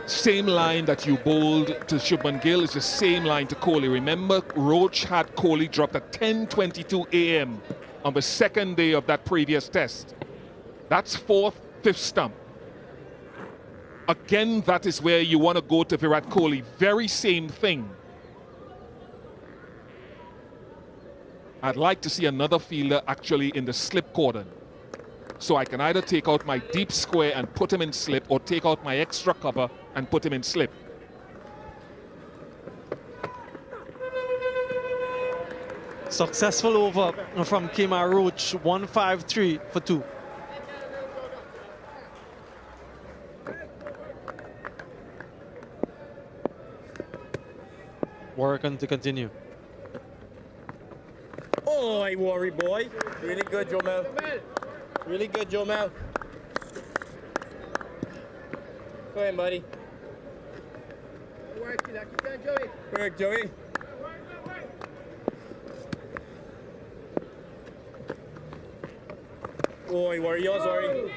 Same line that you bowled to Shubman Gill is the same line to Kohli. Remember, Roach had Kohli dropped at 10:22 a.m. on the second day of that previous test. That's fourth, fifth stump. Again, that is where you want to go to Virat Kohli. Very same thing. I'd like to see another fielder actually in the slip cordon. So I can either take out my deep square and put him in slip, or take out my extra cover and put him in slip. Successful over from Kemar Roach, 153 for 2. Working to continue. Oh, I worry, boy. Really good, Jomel. Really good, Jomel. Go ahead, buddy. Work, Joey. Oh, I worry, you're sorry.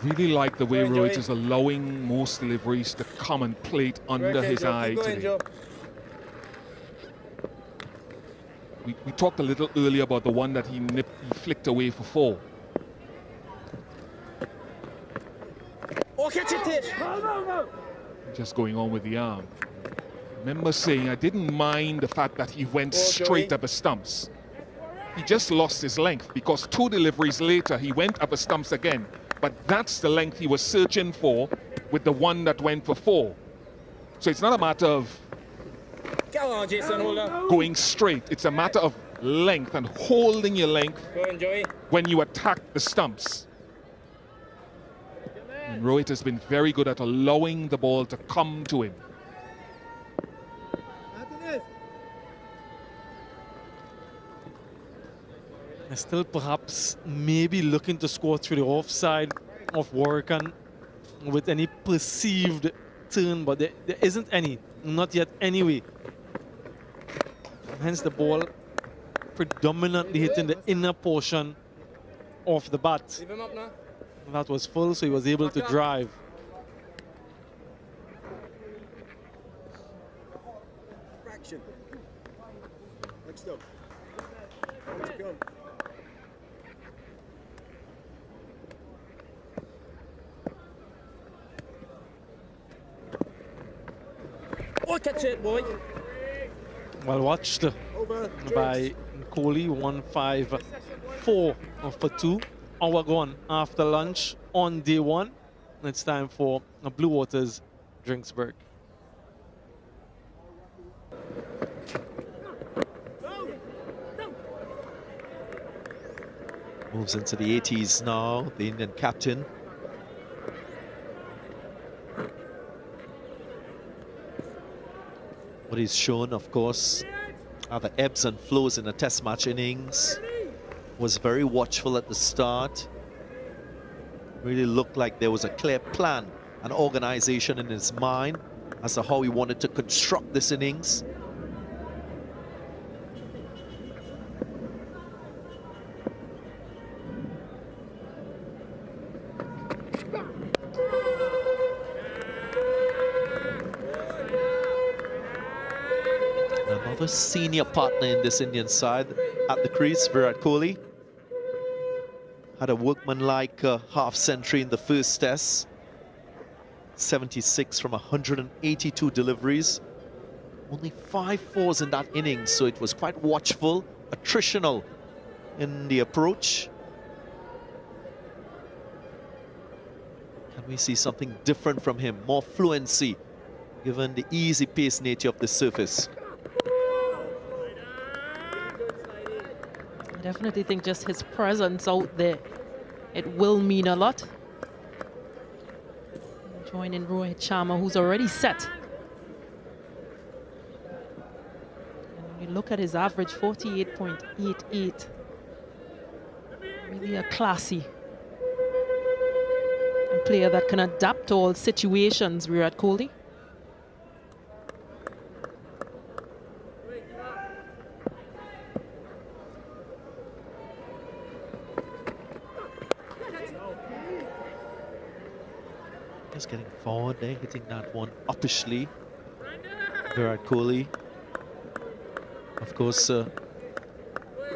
Really like the way Rohit is allowing most deliveries to come and plate under his eye today. We talked a little earlier about the one that he flicked away for 4. Oh, catch it, Tish! No. Just going on with the arm. Remember saying I didn't mind the fact that he went straight at the stumps. He just lost his length because 2 deliveries later he went up the stumps again. But that's the length he was searching for with the one that went for 4. So it's not a matter of Go on, Jason, hold on. going straight. It's a matter of length and holding your length when you attack the stumps. And Rohit has been very good at allowing the ball to come to him. Still perhaps maybe looking to score through the offside of Warrican with any perceived turn, but there isn't any, not yet anyway. Hence the ball predominantly hitting the inner portion of the bat. Leave him up now. That was full, so he was able to drive. Fraction. Next up. Let's go. Oh, catch it, boy. Well watched by Kohli, 154 for 2. Hour gone after lunch on day 1. It's time for a Blue Waters drinks break. Moves into the 80s now, the Indian captain. What he's shown, of course, are the ebbs and flows in a test match innings. Was very watchful at the start. Really looked like there was a clear plan, an organization in his mind as to how he wanted to construct this innings. Another senior partner in this Indian side at the crease, Virat Kohli. Had a workmanlike half-century in the first test. 76 from 182 deliveries. Only 5 fours in that innings, so it was quite watchful, attritional in the approach. Can we see something different from him? More fluency, given the easy-paced nature of the surface. I definitely think just his presence out there, it will mean a lot. Joining Rohit Sharma, who's already set. And when you look at his average, 48.88. Really a classy player that can adapt to all situations, Virat Kohli. Just getting forward there, hitting that one uppishly. Virat Kohli, of course,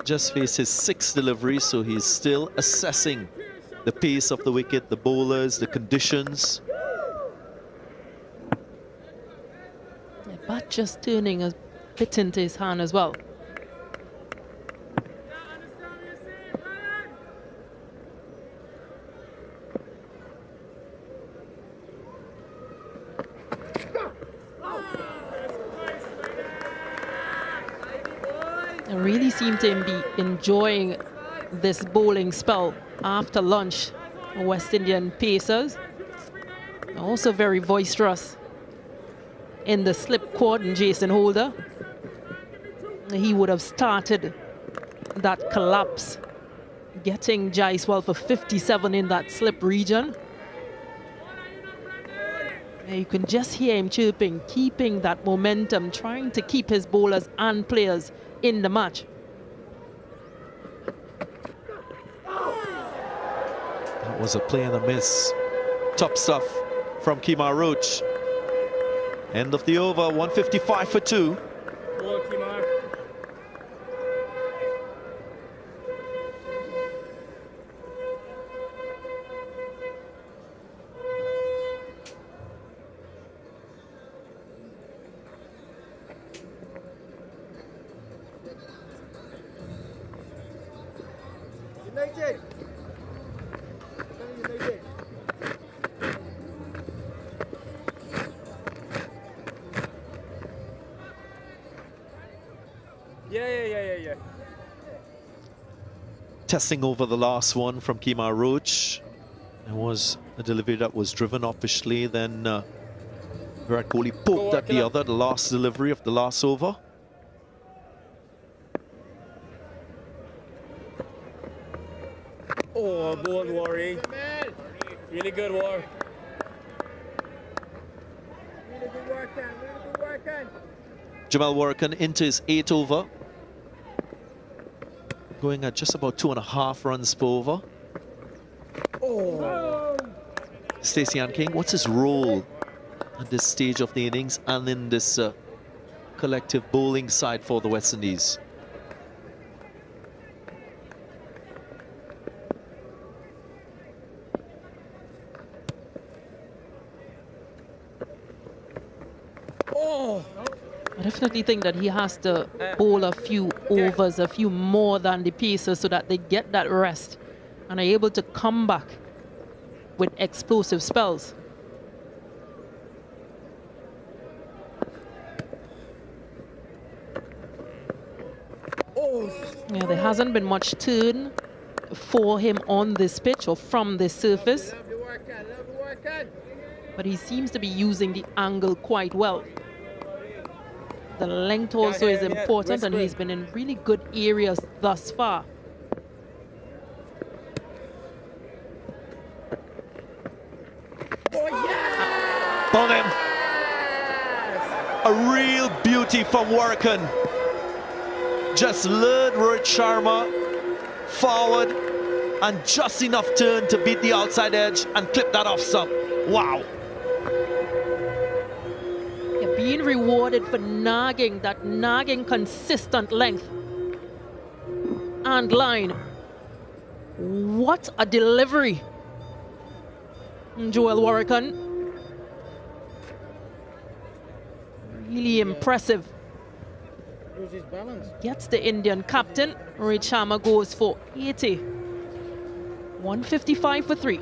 just faced his 6th delivery, so he's still assessing the pace of the wicket, the bowlers, the conditions. The bat just turning a bit into his hand as well. I really seem to be enjoying this bowling spell after lunch. West Indian pacers, also very boisterous in the slip quad, and Jason Holder. He would have started that collapse, getting Jaiswal for 57 in that slip region. You can just hear him chirping, keeping that momentum, trying to keep his bowlers and players in the match. That was a play and a miss. Top stuff from Kemar Roach. End of the over, 155 for 2. Ball, Kemar. United. United. Yeah. Testing over the last one from Kemar Roach. It was a delivery that was driven offishly. Then Virat Kohli poked at the other, the last delivery of the last over. Oh, ball, Worry. Really good, War. Really good work, Jamal Warrican into his 8th over. Going at just about 2.5 runs per over. Oh. Stacey Ann King, what's his role at this stage of the innings and in this collective bowling side for the West Indies? Oh. I definitely think that he has to bowl a few overs, a few more than the pacers, so that they get that rest and are able to come back with explosive spells. Oh. Yeah, there hasn't been much turn for him on this pitch or from this surface, but he seems to be using the angle quite well. The length also is important, and he's been in really good areas thus far. On him. A real beauty from Warrican. Just lured Rohit Sharma forward and just enough turn to beat the outside edge and clip that off stump. Wow. You're being rewarded for nagging, that nagging consistent length and line. What a delivery. Joel Warrican. Really impressive. Loses balance. Gets the Indian captain. Rohit Sharma goes for 80. 155 for 3.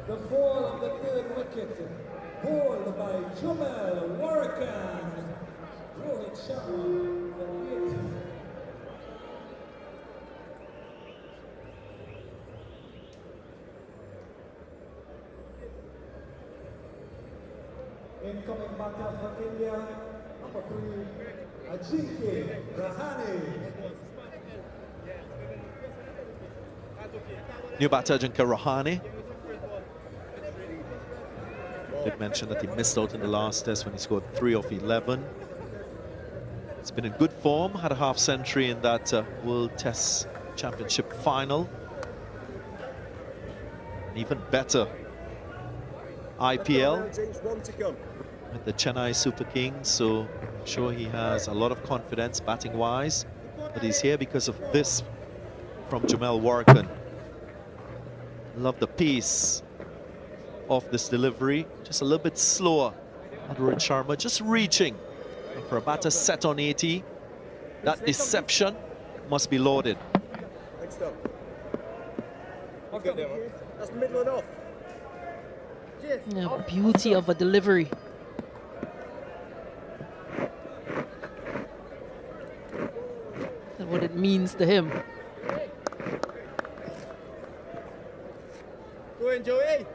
The fall of the 3rd wicket, bowled by Jamal Warrican. Rohit Sharma for 80. Incoming batter for India, number 3, Ajinkya Rahane. New batter Ajinkya Rahane. Did mention that he missed out in the last test when he scored 3 of 11. He's been in good form, had a half century in that World Test Championship final. And even better, IPL with the Chennai Super Kings, so I'm sure he has a lot of confidence batting-wise. But he's here because of this from Jamel Warrican. Love the pace of this delivery, just a little bit slower. And Rohit Sharma just reaching. And for a batter set on 80, that deception must be lauded. Next up. Good there, man. That's the middle and off. Yeah, beauty of a delivery. And what it means to him. Go in, Joey.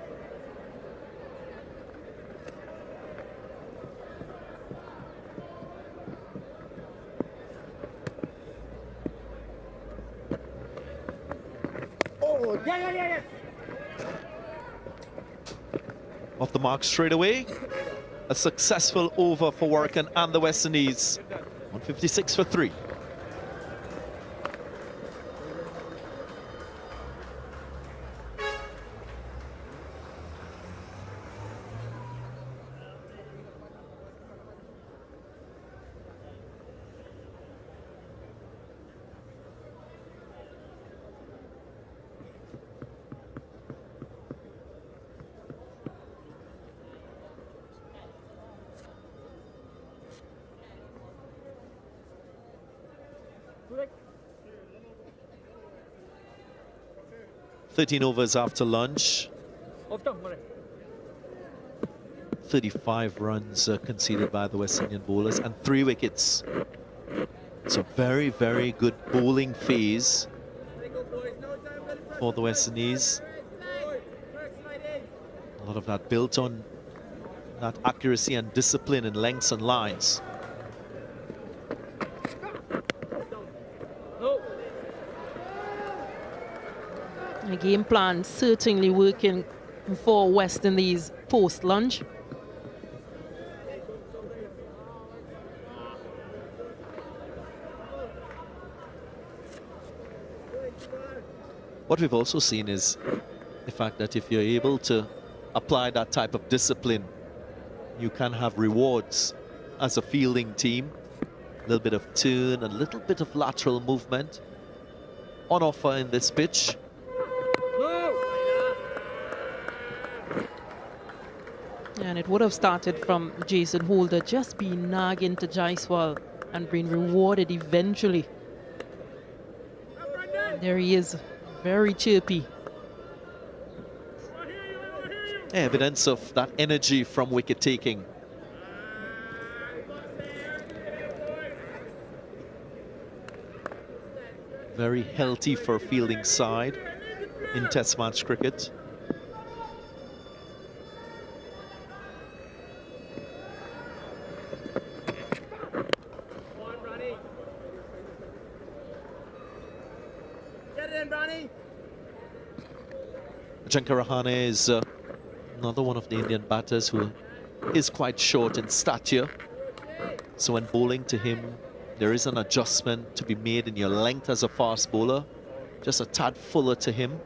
Oh, yeah. Off the mark straight away. A successful over for Warrican and the West Indies. 156 for 3. Correct. 13 overs after lunch. 35 runs conceded by the West Indian bowlers and 3 wickets. It's a very, very good bowling phase for the West Indies. A lot of that built on that accuracy and discipline in lengths and lines. The game plan certainly working for West Indies post-lunch. What we've also seen is the fact that if you're able to apply that type of discipline, you can have rewards as a fielding team. A little bit of turn, a little bit of lateral movement on offer in this pitch. And it would have started from Jason Holder just being nagging to Jaiswal and being rewarded eventually. There he is, very chirpy. Evidence of that energy from wicket taking. Very healthy for a fielding side in Test match cricket. Ajinkya Rahane is another one of the Indian batters who is quite short in stature. So when bowling to him, there is an adjustment to be made in your length as a fast bowler. Just a tad fuller to him.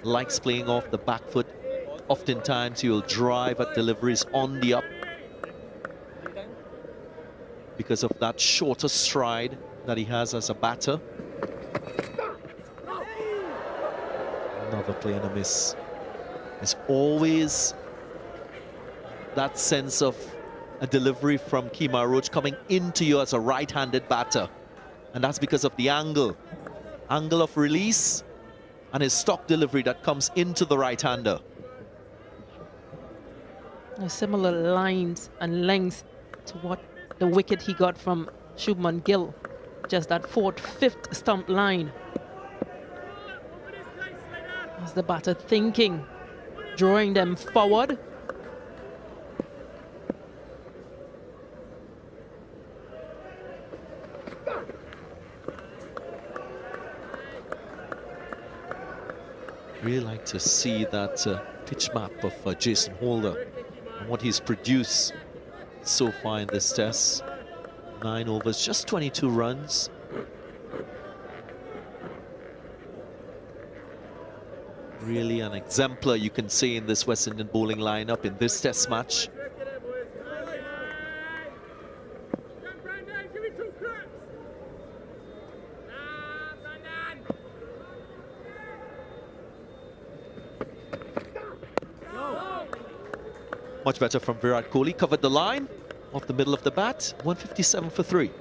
Likes playing off the back foot. Oftentimes he will drive at deliveries on the up because of that shorter stride that he has as a batter. Another play and a miss. There's always that sense of a delivery from Kemar Roach coming into you as a right-handed batter. And that's because of the angle of release and his stock delivery that comes into the right-hander. Similar lines and lengths to what the wicket he got from Shubman Gill. Just that 4th, 5th stump line. As the batter thinking, drawing them forward. Really like to see that pitch map of Jason Holder and what he's produced so far in this test. 9 overs, just 22 runs. Really an exemplar, you can see, in this West Indian bowling lineup in this test match. Much better from Virat Kohli, covered the line off the middle of the bat, 157 for 3.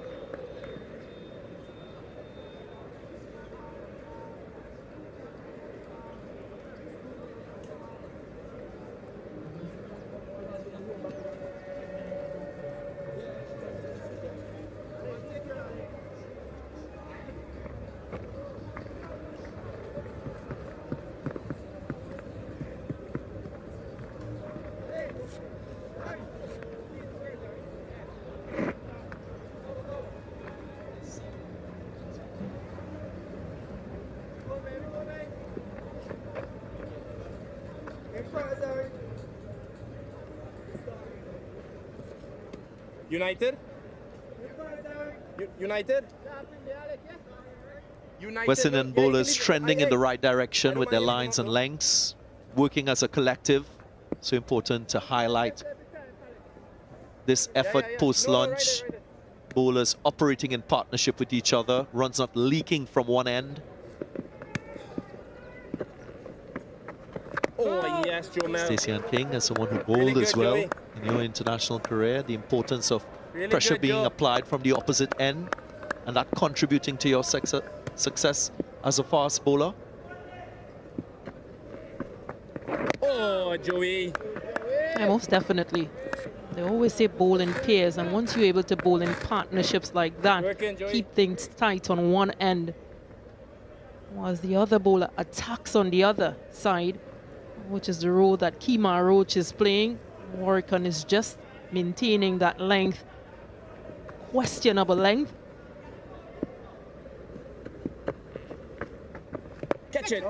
United? United? West Indian bowlers trending in the right direction with their lines and lengths, working as a collective. So important to highlight this effort post-lunch. Bowlers operating in partnership with each other, runs not leaking from one end. Oh, yes, Jomel. Stacey and King, as someone who bowled Really good, as well Joey. in your international career, the importance of Really pressure good, being Joe. applied from the opposite end and that contributing to your success as a fast bowler. Oh, Joey. Yeah, most definitely. They always say bowl in pairs, and once you're able to bowl in partnerships like that, Working, Joey. keep things tight on one end, whilst the other bowler attacks on the other side, which is the role that Kemar Roach is playing. Warrican is just maintaining that length, questionable length. Catch it.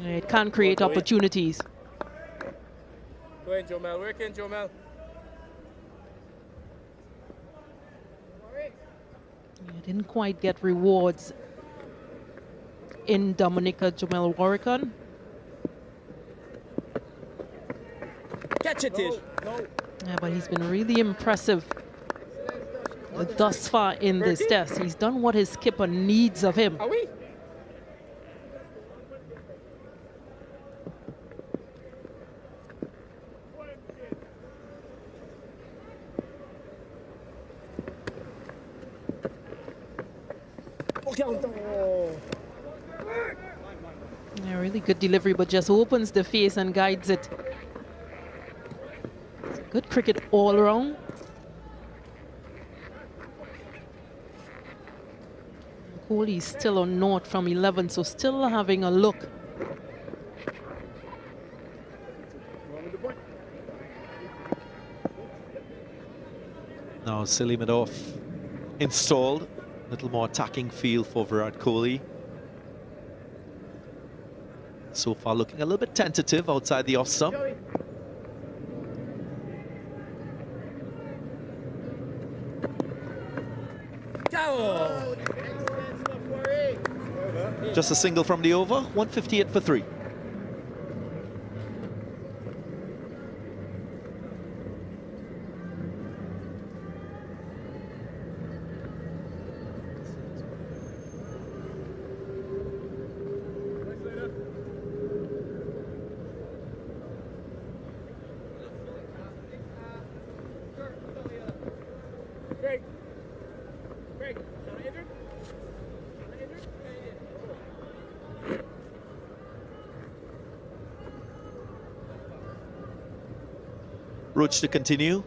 It can create Go away. opportunities. Go ahead, Jomel. Working, Jomel. Didn't quite get rewards in Dominica Jamel Warrican. Catch it, Tish. Yeah, but he's been really impressive thus far in this test. He's done what his skipper needs of him. Are we? Yeah, really good delivery, but just opens the face and guides it. Good cricket all around. Kohli is still on naught from 11, so still having a look. Now Silly Madoff installed. A little more attacking feel for Virat Kohli. So far looking a little bit tentative outside the off stump. Go! Just a single from the over, 158 for 3. Roach to continue.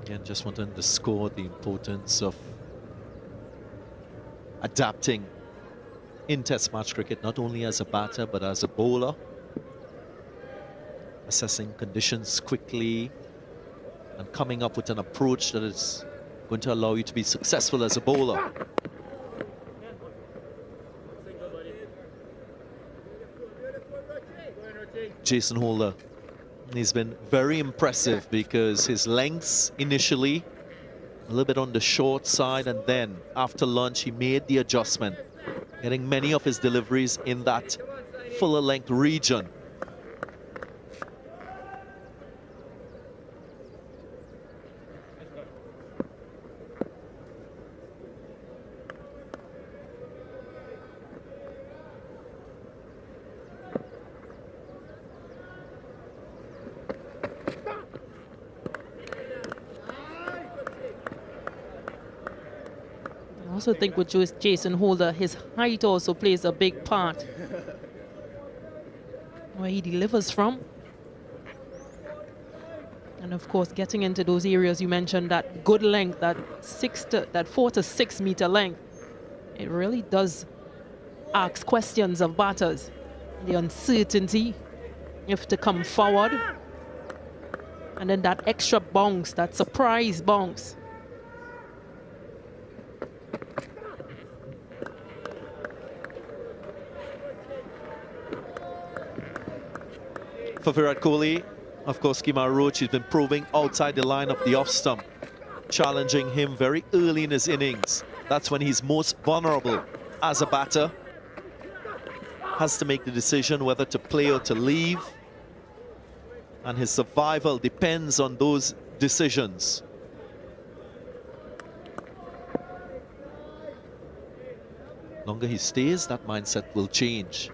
Again, just want to underscore the importance of adapting in Test match cricket, not only as a batter, but as a bowler. Assessing conditions quickly and coming up with an approach that is going to allow you to be successful as a bowler. Jason Holder He's been very impressive because his lengths initially a little bit on the short side, and then after lunch he made the adjustment, getting many of his deliveries in that fuller length region. I also think with Jason Holder, his height also plays a big part. Where he delivers from. And of course, getting into those areas you mentioned, that good length, that 4 to 6 meter length, it really does ask questions of batters. The uncertainty, if to come forward, and then that extra bounce, that surprise bounce. For Virat Kohli, of course, Kemar Roach has been probing outside the line of the off stump, challenging him very early in his innings. That's when he's most vulnerable as a batter. Has to make the decision whether to play or to leave. And his survival depends on those decisions. The longer he stays, that mindset will change.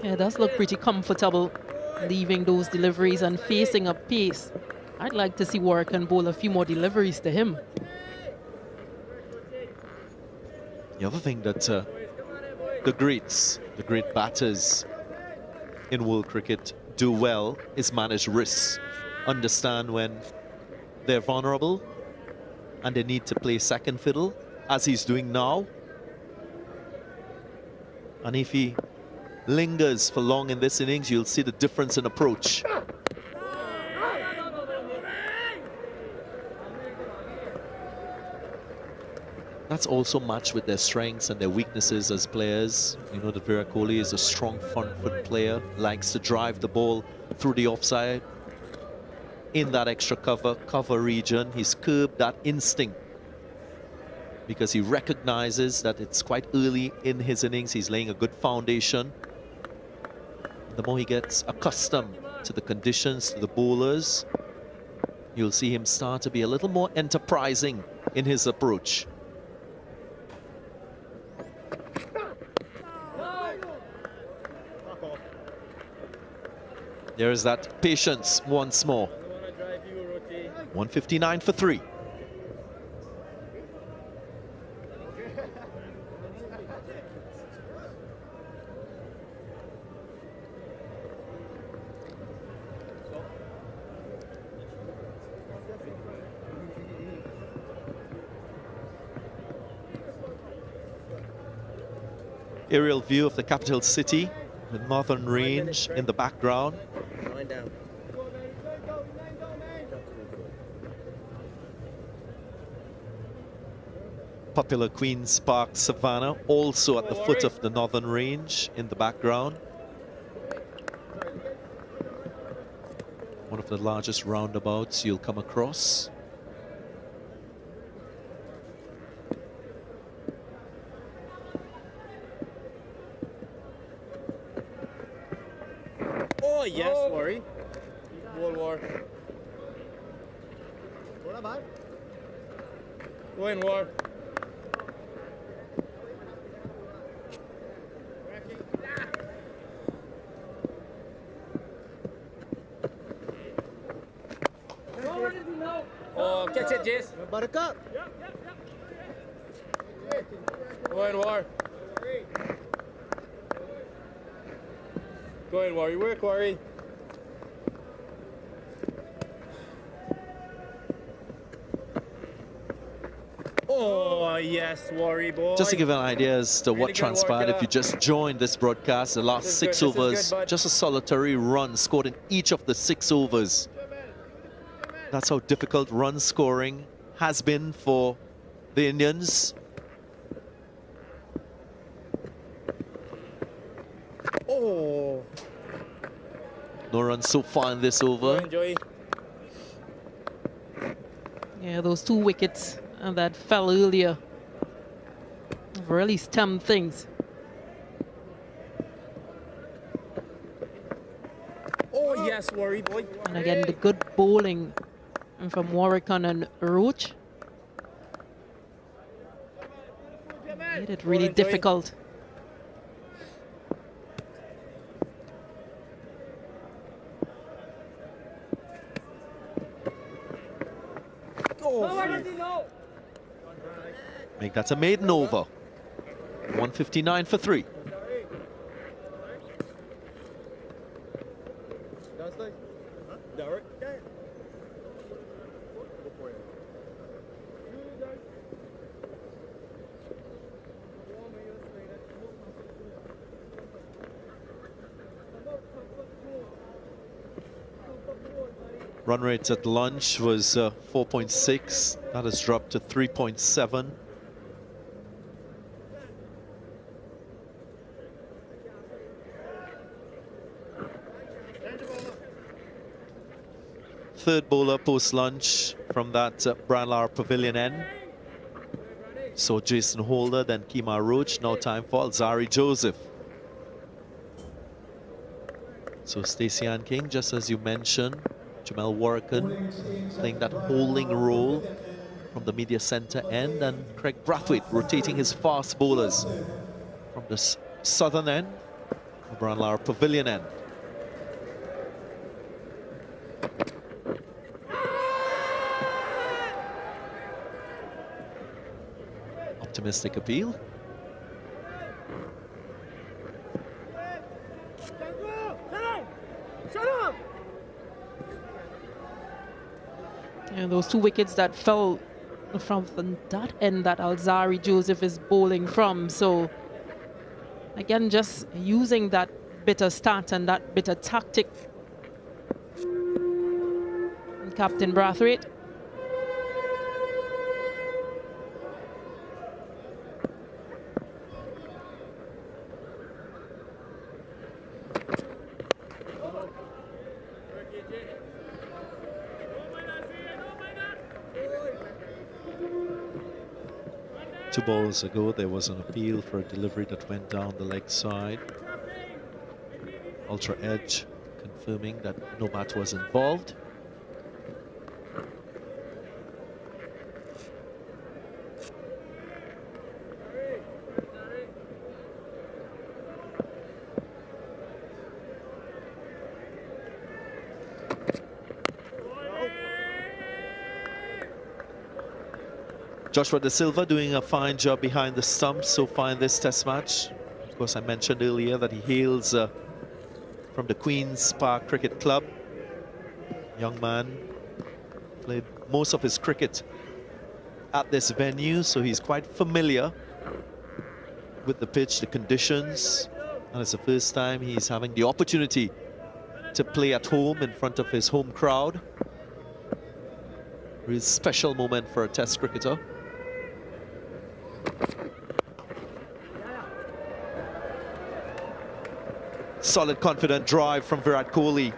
Yeah, it does look pretty comfortable leaving those deliveries and facing up pace. I'd like to see Warwick and bowl a few more deliveries to him. The other thing that the great batters in world cricket do well is manage risks. Understand when they're vulnerable and they need to play second fiddle, as he's doing now. And if he lingers for long in this innings, you'll see the difference in approach. That's also matched with their strengths and their weaknesses as players. You know that Virat Kohli is a strong front foot player, likes to drive the ball through the offside. In that extra cover region, he's curbed that instinct because he recognizes that it's quite early in his innings. He's laying a good foundation. The more he gets accustomed to the conditions, to the bowlers, you'll see him start to be a little more enterprising in his approach. There is that patience once more. 159 for 3. Aerial view of the capital city, the northern range in the background. Popular Queen's Park Savannah, also at the foot of the northern range in the background. One of the largest roundabouts you'll come across. Oh, yes, Worry. World War. Go in, War. Oh, catch it, Jace. Buttercup. Go in, War. Go in, War. You work, Worry. Oh, yes, Worry boy. Just to give an idea as to what Really good work, transpired if you just joined this broadcast, the last This is 6 good, this is overs, good, bud. just a solitary run scored in each of the 6 overs. That's how difficult run scoring has been for the Indians. No runs so far in this over. Enjoy. Yeah, those 2 wickets that fell earlier have really stemmed things. Oh, yes, worry boy. And again, the good bowling from Warwickon and Roach made it really difficult. Make that a maiden over. 159 for 3. Run rate at lunch was 4.6. That has dropped to 3.7. Third bowler post-lunch from that Branlar Pavilion end. So Jason Holder, then Kemar Roach. Now time for Alzari Joseph. So Stacey Ann King, just as you mentioned, Jamel Warrican playing that holding role from the media center end, and Craig Brathwaite rotating his fast bowlers from the southern end, Branlar Pavilion end. Optimistic appeal. And those 2 wickets that fell from that end that Alzari Joseph is bowling from. So again, just using that bit of start and that bit of tactic. And Captain Brathwaite. Two balls ago, there was an appeal for a delivery that went down the leg side. Ultra Edge confirming that no bat was involved. Joshua De Silva doing a fine job behind the stumps so far in this test match. Of course, I mentioned earlier that he hails from the Queen's Park Cricket Club. Young man played most of his cricket at this venue, so he's quite familiar with the pitch, the conditions, and it's the first time he's having the opportunity to play at home in front of his home crowd. Really special moment for a test cricketer. Solid, confident drive from Virat Kohli.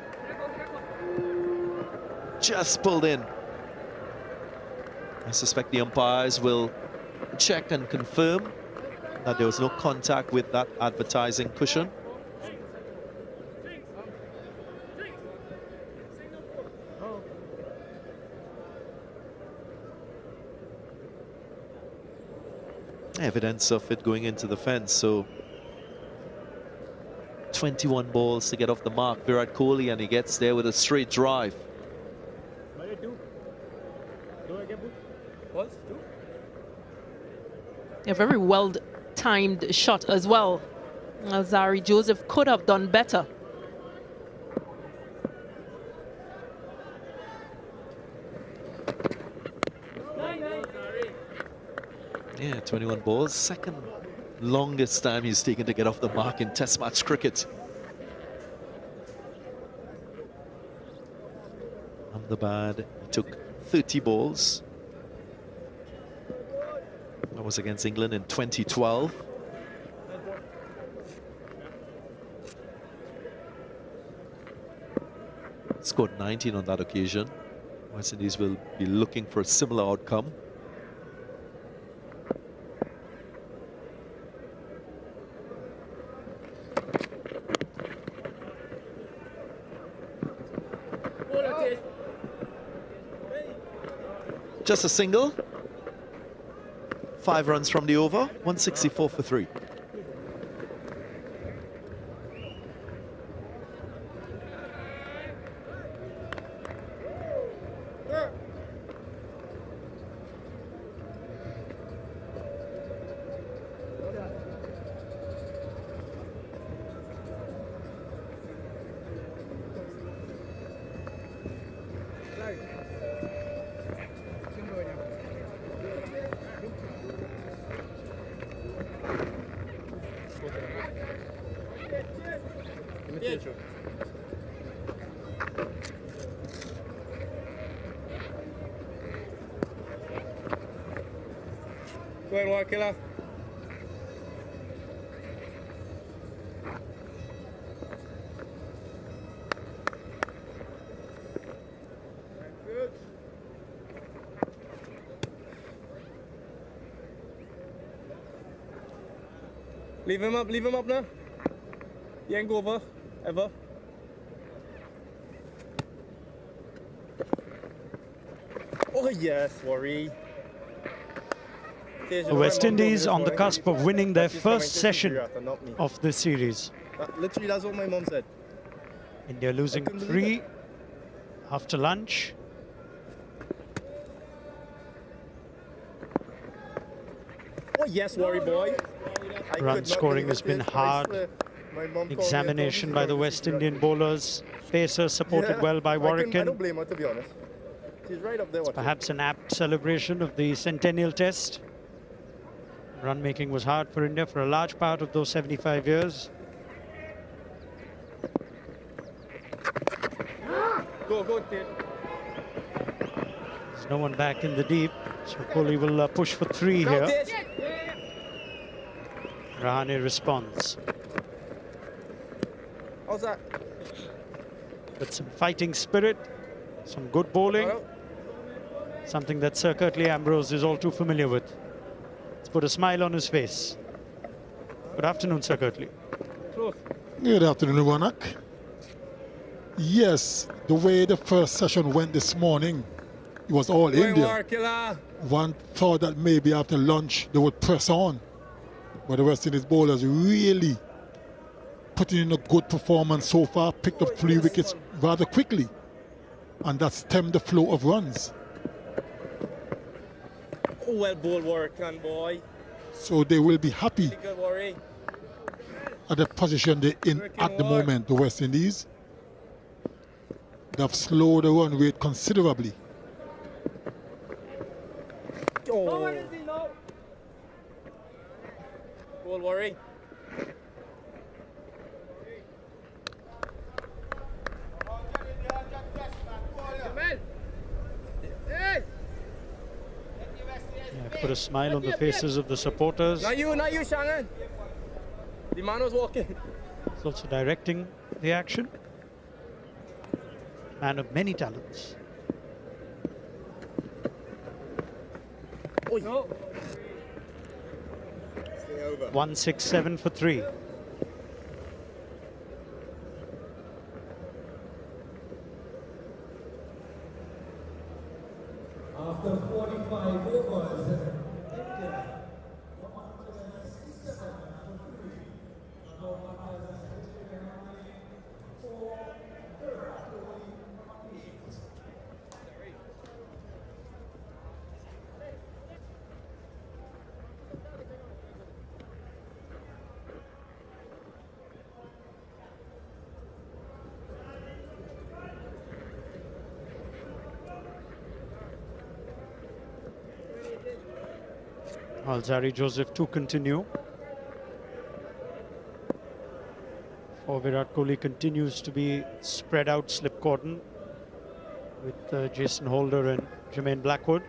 Just pulled in. I suspect the umpires will check and confirm that there was no contact with that advertising cushion. Evidence of it going into the fence, so 21 balls to get off the mark, Virat Kohli, and he gets there with a straight drive. A very well timed shot as well. Alzari Joseph could have done better. Yeah, 21 balls, second longest time he's taken to get off the mark in test match cricket. Ahmedabad, he took 30 balls. That was against England in 2012. Scored 19 on that occasion. West Indies will be looking for a similar outcome. Just a single. 5 runs from the over, 164 for 3. Go ahead, walk killer. Leave him up now. He ain't go over, ever. Oh yes, worry. West Indies on the cusp of winning their first session of this series. Literally, that's what my mom said. India losing 3 after lunch. Oh yes, worry boy. Run scoring has been hard. Examination by the West Indian bowlers. Pacers supported well by I Warwickon. don't blame her, to be honest. She's right up there. Perhaps an apt celebration of the centennial test. Run making was hard for India for a large part of those 75 years. Go, Ted. There's no one back in the deep, so Kohli will push for 3 here. Rahane responds. How's that? With some fighting spirit, some good bowling, something that Sir Curtly Ambrose is all too familiar with. Let's put a smile on his face. Good afternoon, Sir Curtly. Good afternoon, Wanak. Yes, the way the first session went this morning, it was all India. One thought that maybe after lunch they would press on, but the West Indies bowlers really putting in a good performance so far, picked up 3 wickets rather quickly, and that stemmed the flow of runs. Oh, well, ball work, boy. So they will be happy Good worry. at the position they're in at the moment, the West Indies. They have slowed the run rate considerably. Oh. Ball worry. Yeah, put a smile on the faces of the supporters. Not you, Shangan. The man was walking. He's also directing the action. Man of many talents. Oh, no. 167 for 3. After 45 overs, India 167 for 3. Now Virat for Virat Kohli 8. Alzari Joseph to continue. For Virat Kohli continues to be spread out slip cordon with Jason Holder and Jermaine Blackwood.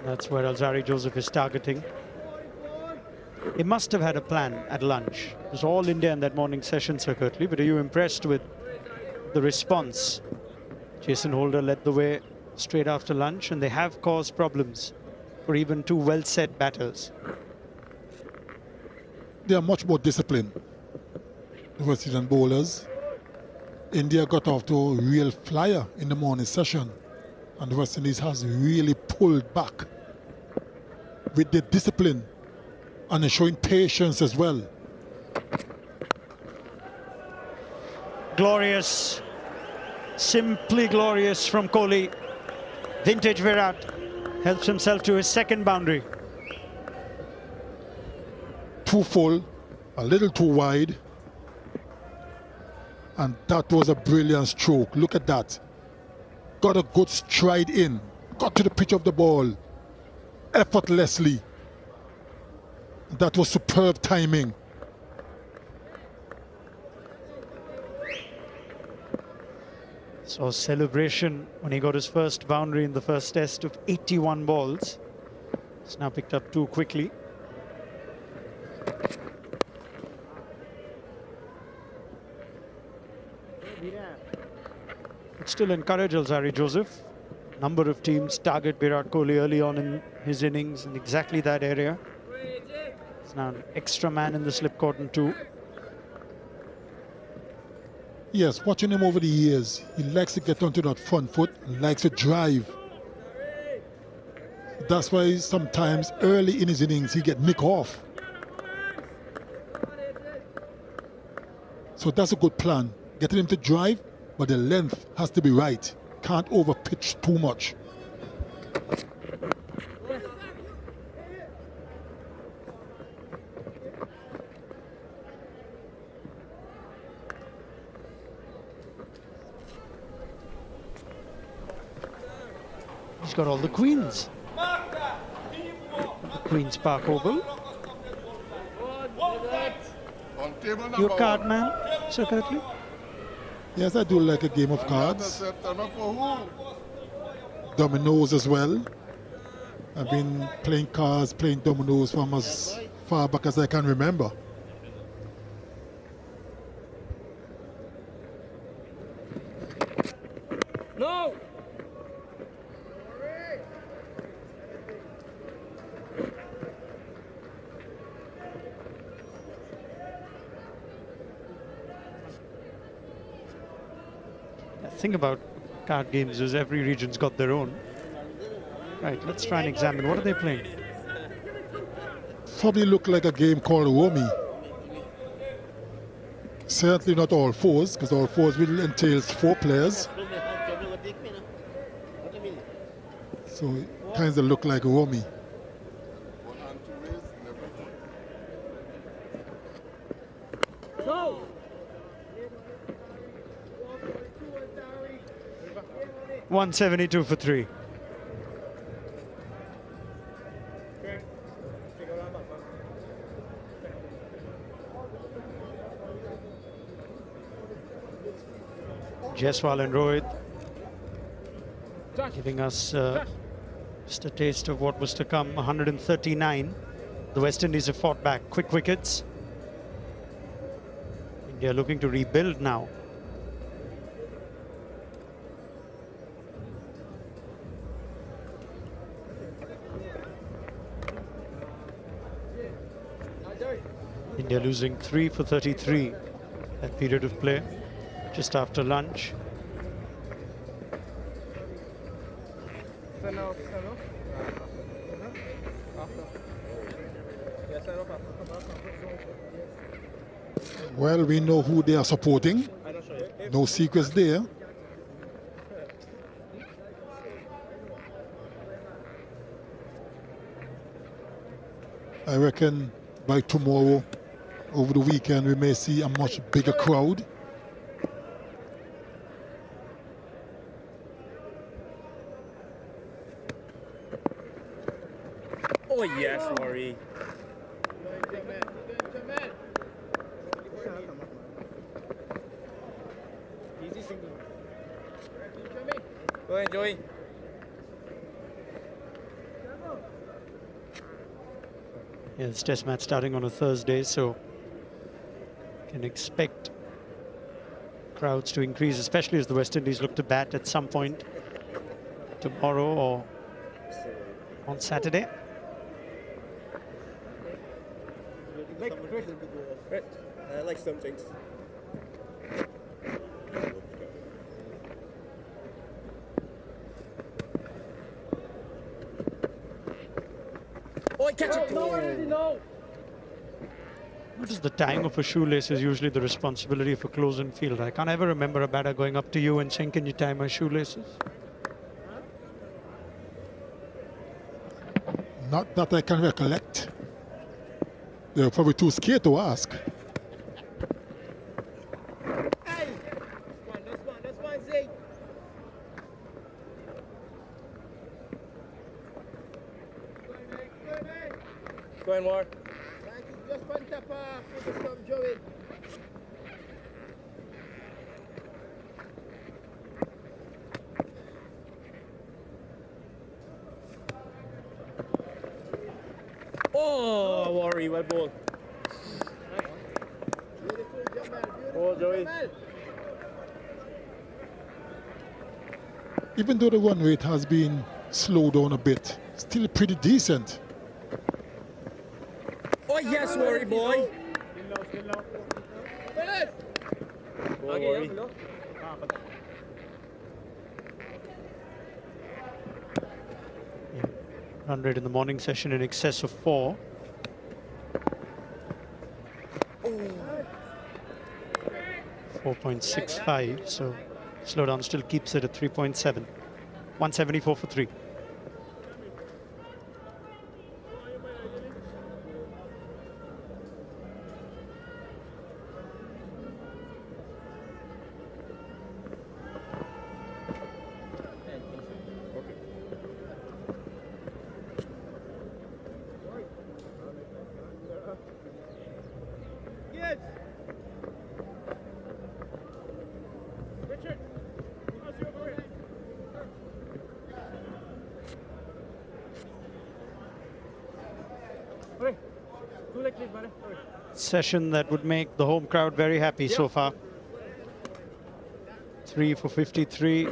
That's where Alzari Joseph is targeting. They must have had a plan at lunch. It was all India in that morning session, Sir Kirtley, but are you impressed with the response? Jason Holder led the way straight after lunch, and they have caused problems for even two well-set batters. They are much more disciplined, the West Indian bowlers. India got off to a real flyer in the morning session, and the West Indies has really pulled back with their discipline and they're showing patience as well. Glorious, simply glorious from Kohli. Vintage Virat helps himself to his second boundary. Too full, a little too wide, and that was a brilliant stroke. Look at that. Got a good stride in, got to the pitch of the ball effortlessly. That was superb timing. So celebration when he got his first boundary in the first test of 81 balls. It's now picked up too quickly. But still encourage Alzari Joseph. Number of teams target Virat Kohli early on in his innings in exactly that area. It's now an extra man in the slip cordon too. Yes, watching him over the years, he likes to get onto that front foot and likes to drive. That's why sometimes early in his innings he get nicked off. So that's a good plan. Getting him to drive, but the length has to be right. Can't over pitch too much. He's got all the queens. The Queen's Park Oval. You a card man, Sir Kirtley? Yes, I do like a game of cards. Dominoes as well. I've been playing cards, playing dominoes from as far back as I can remember. No! The thing about card games is every region's got their own. Right, let's try and examine. What are they playing? Probably look like a game called Rummy. Certainly not all fours, because all fours will entail 4 players. So it kind of look like Rummy. No! 172 for 3. Jaiswal and Rohit giving us just a taste of what was to come. 139. The West Indies have fought back. Quick wickets. India looking to rebuild now. India losing 3 for 33 that period of play just after lunch. Well, we know who they are supporting. No secrets there. I reckon by tomorrow, over the weekend, we may see a much bigger crowd. Oh yes, Rory. Go enjoy. Yeah, this test match starting on a Thursday, so can expect crowds to increase, especially as the West Indies look to bat at some point tomorrow or on Saturday. I like some things. Oh, catch it! No. What is the tying of a shoelace is usually the responsibility of a close-in fielder. I can't ever remember a batter going up to you and saying, "Can you tie my shoelaces?" Not that I can recollect. They're probably too scared to ask. That's one, Zeke. Go ahead, Mark. Just one tap for the stop, Joey. Oh, worry, well ball. Beautiful, Jamal. Beautiful, Joey. Even though the run rate has been slowed down a bit, still pretty decent. Oh, yes, worry, boy. Worry. Run rate in the morning session in excess of 4. Oh. 4.65, so slowdown still keeps it at 3.7. 174 for 3. Session that would make the home crowd very happy so far. 3 for 53.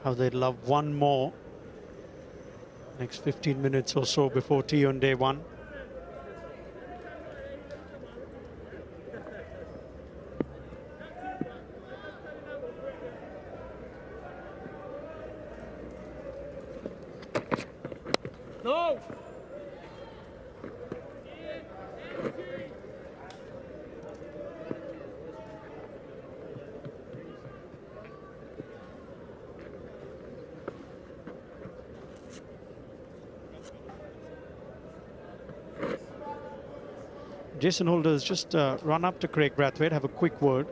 How they'd love one more. Next 15 minutes or so before tea on day 1. No! Jason Holder's just run up to Craig Brathwaite, have a quick word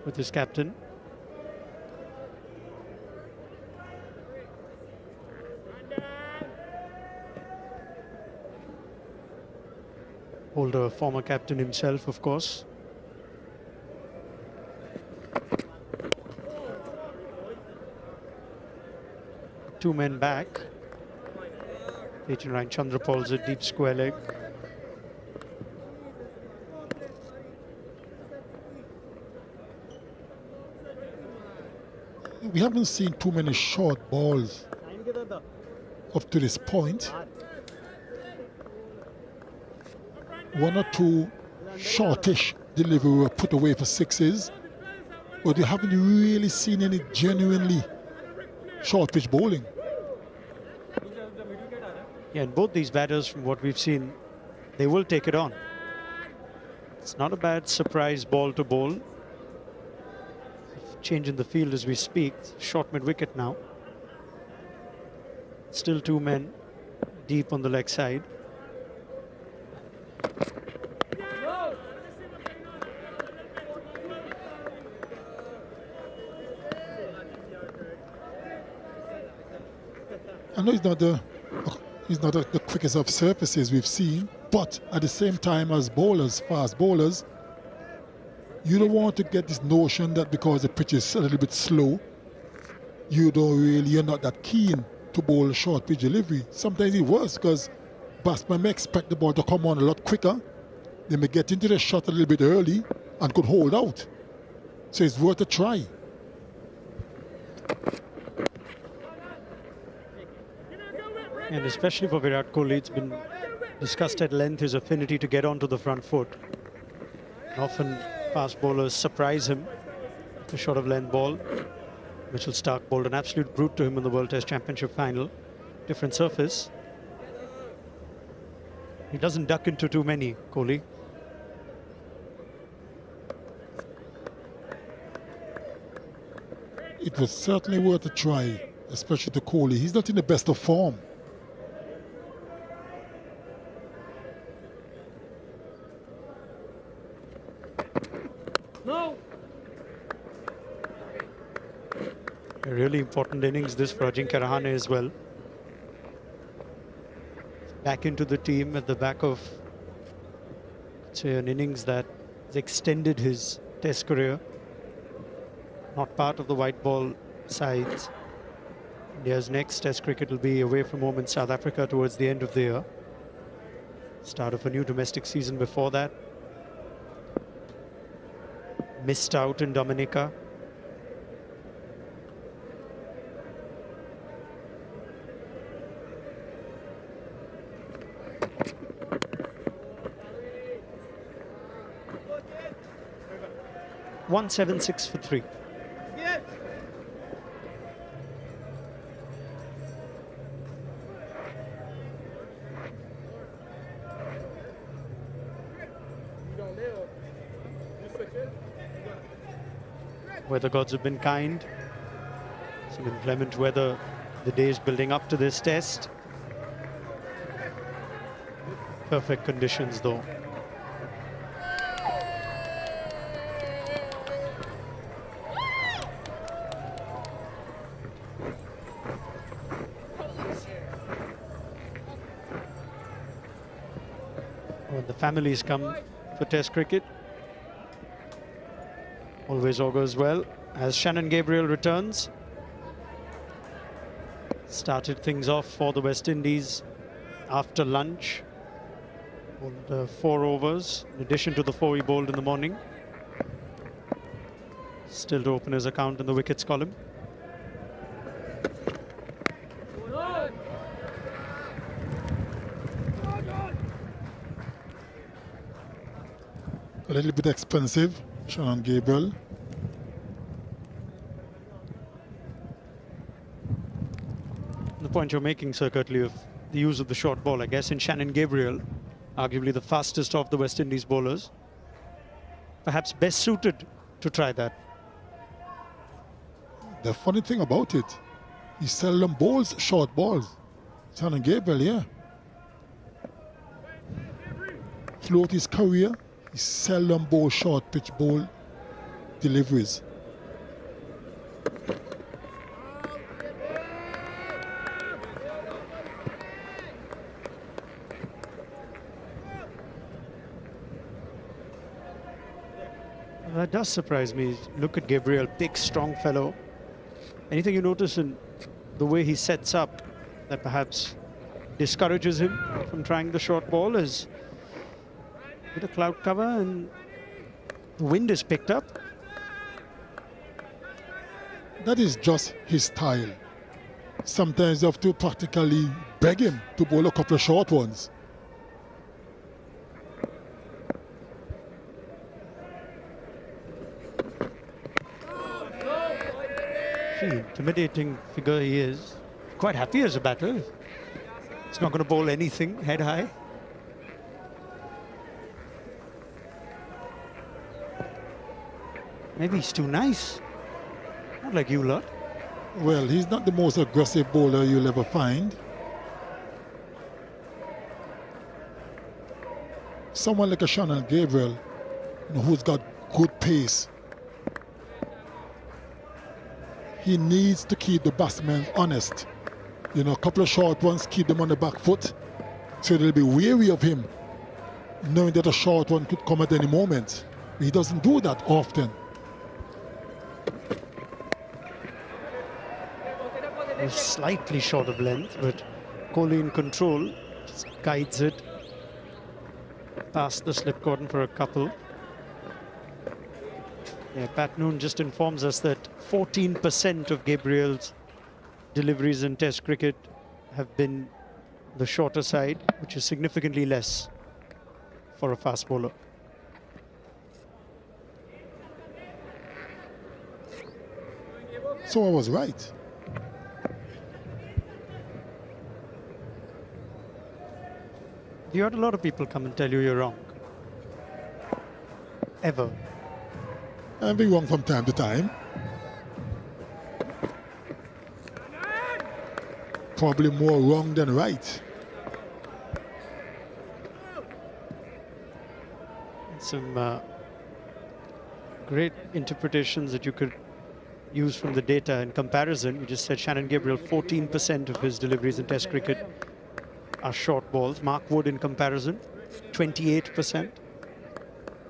with his captain. Holder, former captain himself, of course. Two men back. 89 Chandrapal's a deep square leg. We haven't seen too many short balls up to this point. One or two shortish delivery were put away for sixes, but you haven't really seen any genuinely short pitch bowling. Yeah, and both these batters, from what we've seen, they will take it on. It's not a bad surprise ball to bowl. Change in the field as we speak. Short mid-wicket now. Still two men deep on the leg side. I know he's not the quickest of surfaces we've seen, but at the same time, as bowlers, fast bowlers, you don't want to get this notion that because the pitch is a little bit slow, you're not that keen to bowl short pitch delivery. Sometimes it works because batsman may expect the ball to come on a lot quicker. They may get into the shot a little bit early and could hold out. So it's worth a try. And especially for Virat Kohli, it's been discussed at length his affinity to get onto the front foot. And often fast bowlers surprise him. A short of length ball. Mitchell Stark bowled an absolute brute to him in the World Test Championship final. Different surface. He doesn't duck into too many, Kohli. It was certainly worth a try, especially to Kohli. He's not in the best of form. No. A really important innings this for Ajinkya Rahane as well. Back into the team at the back of, say, an innings that has extended his Test career. Not part of the white ball sides. India's next Test cricket will be away from home in South Africa towards the end of the year. Start of a new domestic season before that. Missed out in Dominica. .176 for 3. Weather gods have been kind. Some inclement weather the days building up to this test. Perfect conditions though. When the families come for Test cricket, always augurs well. As Shannon Gabriel returns, started things off for the West Indies after lunch. Bowled 4 overs in addition to the 4 he bowled in the morning. Still to open his account in the wickets column. A little bit expensive, Shannon Gabriel. The point you're making, Sir Curtly, of the use of the short ball, I guess, in Shannon Gabriel, arguably the fastest of the West Indies bowlers, perhaps best suited to try that. The funny thing about it, he seldom bowls short balls. Shannon Gabriel, yeah. Throughout his career, he seldom bowls short pitch ball deliveries. That does surprise me. Look at Gabriel, big, strong fellow. Anything you notice in the way he sets up that perhaps discourages him from trying the short ball is a bit of cloud cover and the wind is picked up. That is just his style. Sometimes you have to practically beg him to bowl a couple of short ones. Intimidating figure he is. Quite happy as a batter. He's not going to bowl anything head high. Maybe he's too nice. Not like you lot. Well, he's not the most aggressive bowler you'll ever find. Someone like a Shannon Gabriel, who's got good pace. He needs to keep the batsmen honest. A couple of short ones, keep them on the back foot, so they'll be wary of him, knowing that a short one could come at any moment. He doesn't do that often. Slightly short of length, but Kohli in control. Just guides it past the slip cordon for a couple. Yeah, Pat Noon just informs us that 14% of Gabriel's deliveries in Test cricket have been the shorter side, which is significantly less for a fast bowler. So I was right. You had a lot of people come and tell you you're wrong. Ever. I'll be wrong from time to time. Probably more wrong than right. Some great interpretations that you could use from the data in comparison. You just said Shannon Gabriel, 14% of his deliveries in Test cricket are short balls. Mark Wood, in comparison, 28%.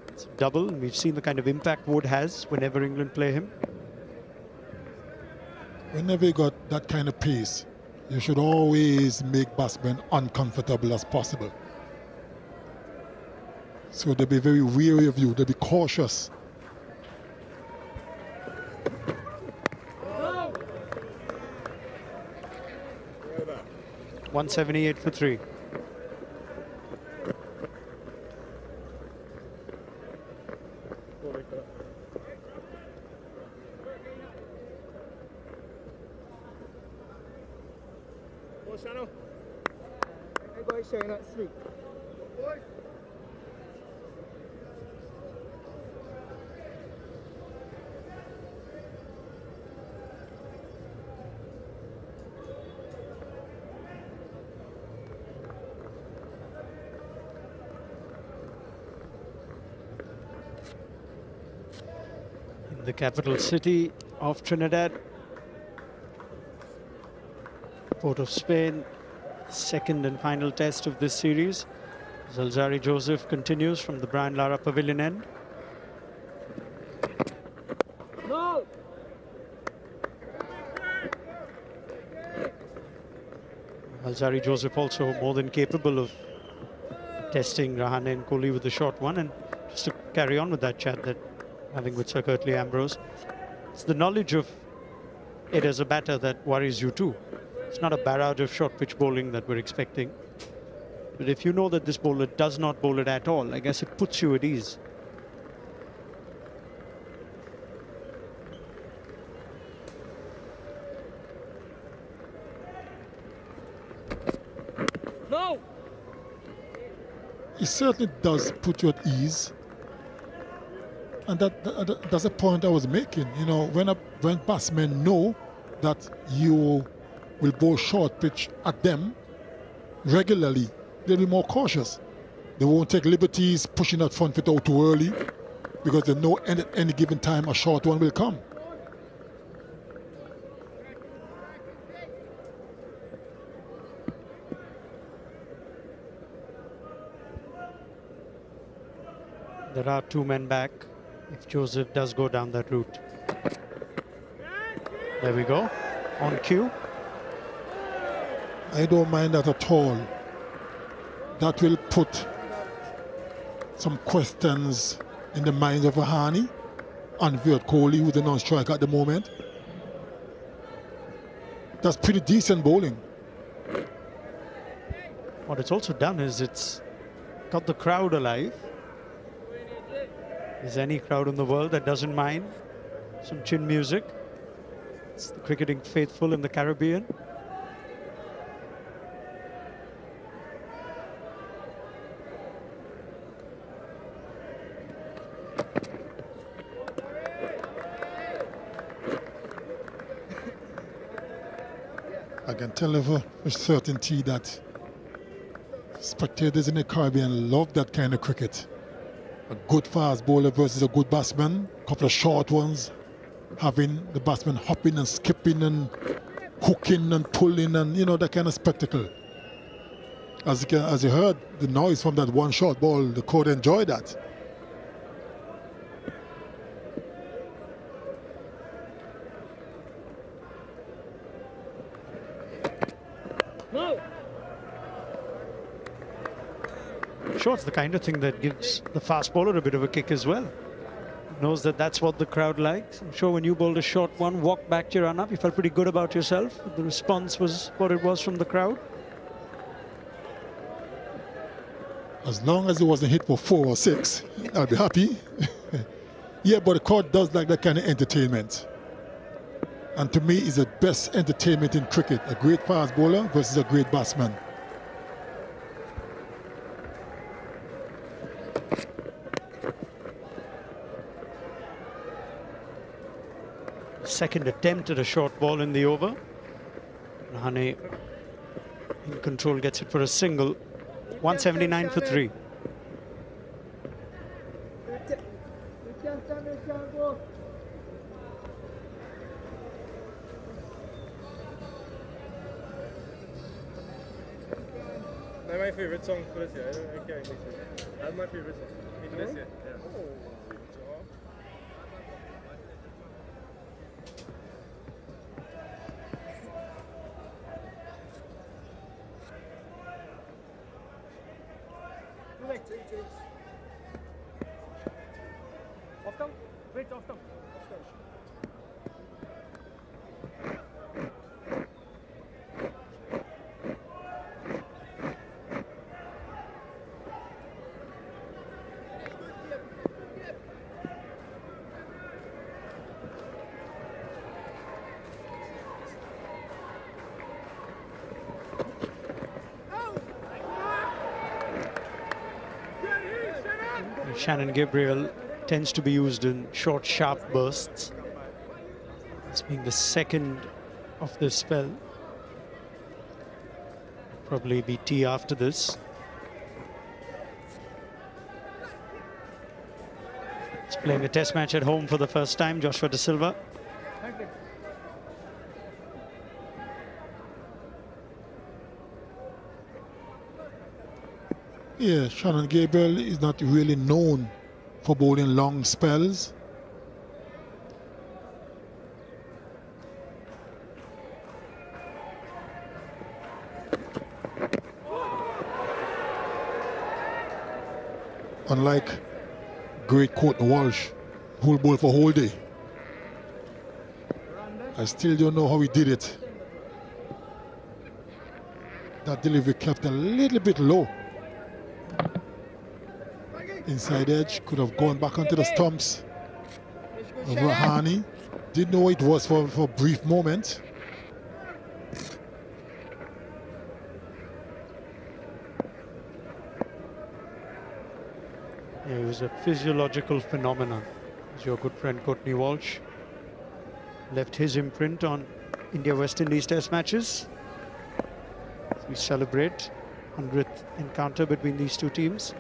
It's double, and we've seen the kind of impact Wood has whenever England play him. Whenever you got that kind of pace, you should always make batsmen uncomfortable as possible. So they'll be very wary of you, they'll be cautious. No. 178 for 3. The capital city of Trinidad, Port of Spain, second and final test of this series. Zalzari Joseph continues from the Brian Lara Pavilion end. No. Zalzari Joseph also more than capable of testing Rahane and Kohli with the short one. And just to carry on with that chat that having with Sir Curtly Ambrose, it's the knowledge of it as a batter that worries you too. It's not a barrage of short pitch bowling that we're expecting. But if you know that this bowler does not bowl it at all, I guess it puts you at ease. No. It certainly does put you at ease. And that's a point I was making. You know, when batsmen know that you will bowl short pitch at them regularly, they'll be more cautious. They won't take liberties pushing that front foot out too early because they know at any given time a short one will come. There are 2 men back if Joseph does go down that route. There we go, on cue. I don't mind that at all. That will put some questions in the minds of Rahane and Virat Kohli, who's the non-striker at the moment. That's pretty decent bowling. What it's also done is it's got the crowd alive. Is any crowd in the world that doesn't mind some chin music? It's the cricketing faithful in the Caribbean. I can tell you for certainty that spectators in the Caribbean love that kind of cricket. A good fast bowler versus a good batsman, a couple of short ones, having the batsman hopping and skipping and hooking and pulling and, you know, that kind of spectacle. As you heard, the noise from that one short ball, the crowd enjoyed that. No. sure it's the kind of thing that gives the fast bowler a bit of a kick as well. Knows that that's what the crowd likes. I'm sure when you bowled a short one, walked back to your run-up, you felt pretty good about yourself. The response was what it was from the crowd. As long as it wasn't hit for 4 or 6, I'll be happy. Yeah, but the crowd does like that kind of entertainment. And to me, it's the best entertainment in cricket. A great fast bowler versus a great batsman. Second attempt at a short ball in the over. Rahane in control, gets it for a single. 179 for 3. That's my favorite song for this year. I can't miss it. That's my favorite song for this year. Yeah. Shannon Gabriel tends to be used in short, sharp bursts. This being the second of this spell. Probably be tea after this. He's playing a test match at home for the first time, Joshua De Silva. Yeah, Shannon Gabriel is not really known for bowling long spells. Unlike great Courtney Walsh, who'll bowl for a whole day. I still don't know how he did it. That delivery kept a little bit low. Inside edge, could have gone back onto the stumps. Rahane didn't know what it was for a brief moment. Yeah, it was a physiological phenomenon. As your good friend Courtney Walsh left his imprint on India-West Indies test matches. As we celebrate 100th encounter between these two teams.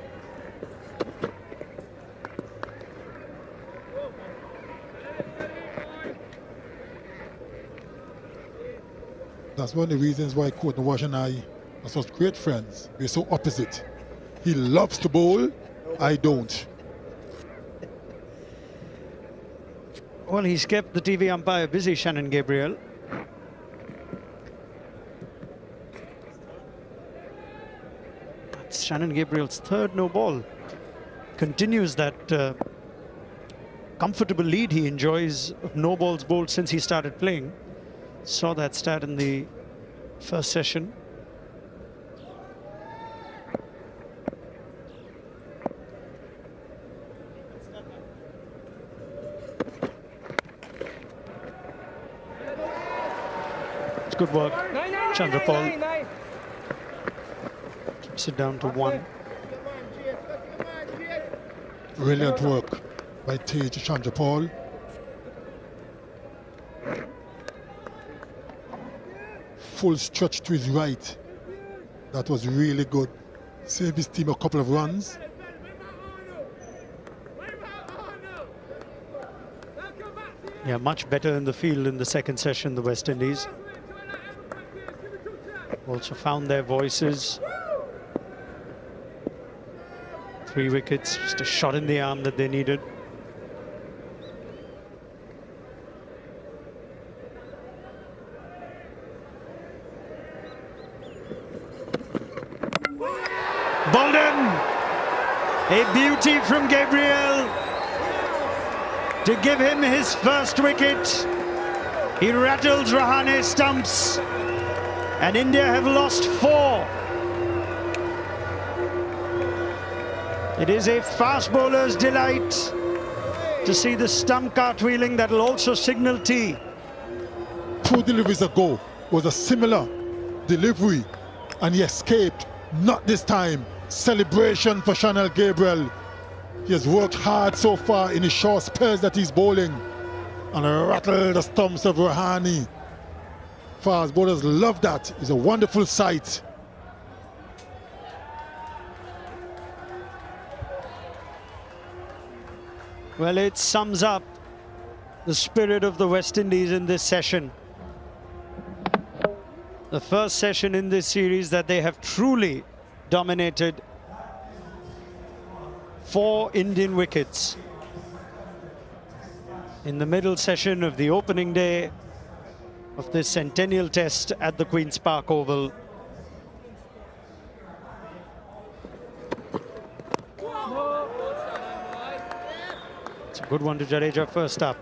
That's one of the reasons why Courtney Walsh and I are such great friends. We're so opposite. He loves to bowl, I don't. Well, he's kept the TV umpire busy, Shannon Gabriel. That's Shannon Gabriel's third no ball. Continues that comfortable lead he enjoys of no balls bowled since he started playing. Saw that stat in the first session. It's good work. Chandrapal keeps it down to 1. Brilliant work by Tej Chandrapal. Full stretch to his right. That was really good. Saved his team a couple of runs. Yeah, much better in the field in the second session, the West Indies. Also found their voices. 3 wickets, just a shot in the arm that they needed. Bowled in! duty from Gabriel to give him his first wicket. He rattles Rahane stumps, and India have lost 4. It is a fast bowler's delight to see the stump cartwheeling that will also signal tea. 2 deliveries ago was a similar delivery, and he escaped. Not this time. Celebration for Chanel Gabriel. He has worked hard so far in the short spells that he's bowling, and rattled the stumps of Rahane. Fast bowlers love that. It's a wonderful sight. Well, it sums up the spirit of the West Indies in this session. The first session in this series that they have truly dominated. 4 Indian wickets. In the middle session of the opening day of this centennial test at the Queen's Park Oval. It's a good one to Jadeja first up.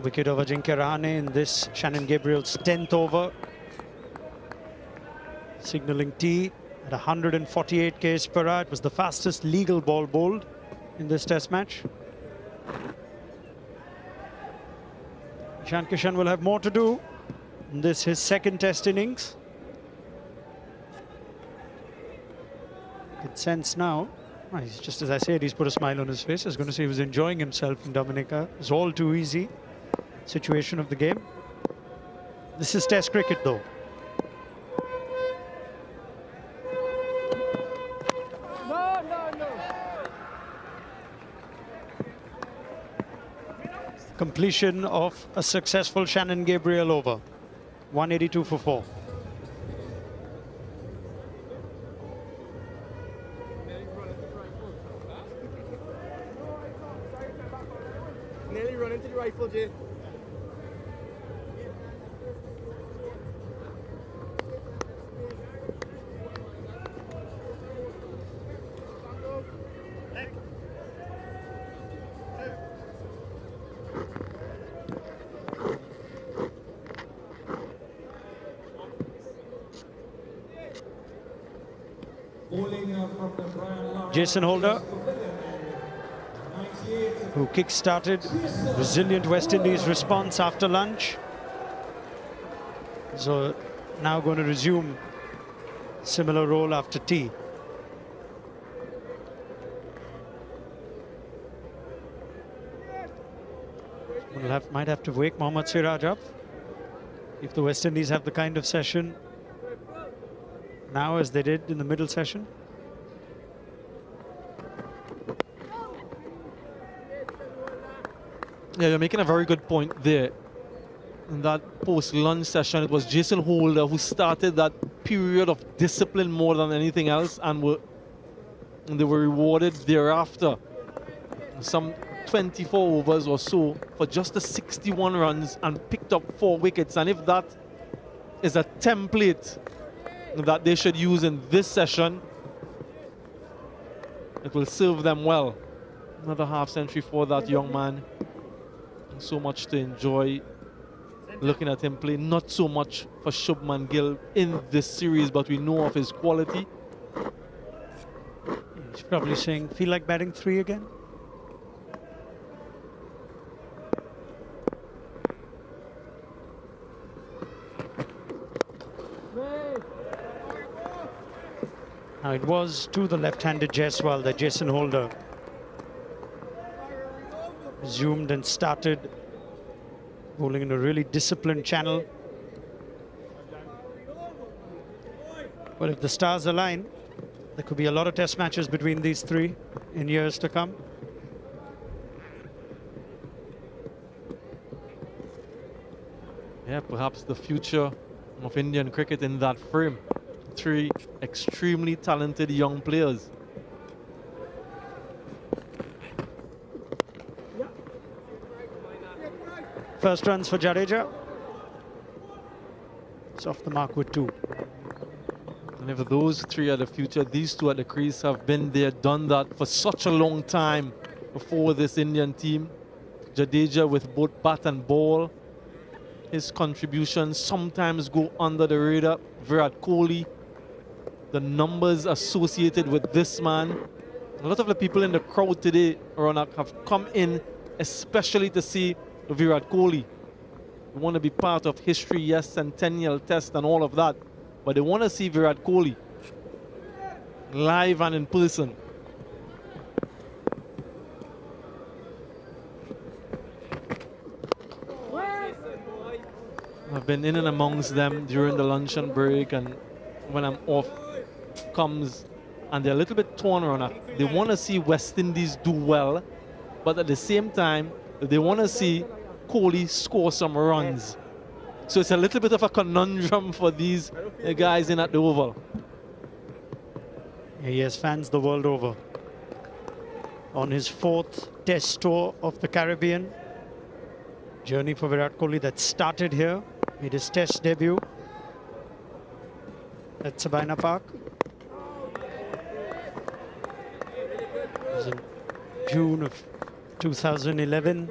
Wicket of Ajinkya Rahane in this Shannon Gabriel's 10th over. Signalling tea at 148 k's per hour. It was the fastest legal ball bowled in this test match. Ishan Kishan will have more to do in this, his second test innings. Good sense now. Oh, he's, just as I said, he's put a smile on his face. I was going to say he was enjoying himself in Dominica. It's all too easy situation of the game. This is test cricket though. Completion of a successful Shannon Gabriel over. 182 for 4. Nearly run into the rifle, Jay. Jason Holder, who kick-started resilient West Indies response after lunch. So now going to resume similar role after tea. Might have to wake Mohammad Siraj up if the West Indies have the kind of session now as they did in the middle session. Yeah, you're making a very good point there. In that post-lunch session, it was Jason Holder who started that period of discipline more than anything else, and they were rewarded thereafter. Some 24 overs or so for just the 61 runs and picked up 4 wickets. And if that is a template that they should use in this session, it will serve them well. Another half century for that young man. So much to enjoy looking at him play. Not so much for Shubman Gill in this series, but we know of his quality. He's probably saying, feel like batting 3 again? Now it was to the left-handed Jaiswal that Jason Holder resumed and started bowling in a really disciplined channel. Well, if the stars align, there could be a lot of test matches between these 3 in years to come. Yeah, perhaps the future of Indian cricket in that frame. 3 extremely talented young players. First runs for Jadeja. It's off the mark with 2. And if those three are the future, these two at the crease have been there, done that for such a long time before this Indian team. Jadeja with both bat and ball. His contributions sometimes go under the radar. Virat Kohli, the numbers associated with this man. A lot of the people in the crowd today, Ronak, have come in especially to see Virat Kohli. They want to be part of history, yes, centennial test and all of that. But they want to see Virat Kohli live and in person. I've been in and amongst them during the luncheon break, and when I'm off comes, and they're a little bit torn around. They want to see West Indies do well, but at the same time, they want to see Kohli score some runs. So it's a little bit of a conundrum for these guys in at the Oval. He has fans the world over. On his 4th Test tour of the Caribbean. Journey for Virat Kohli that started here. Made his Test debut at Sabina Park. It was in June of 2011.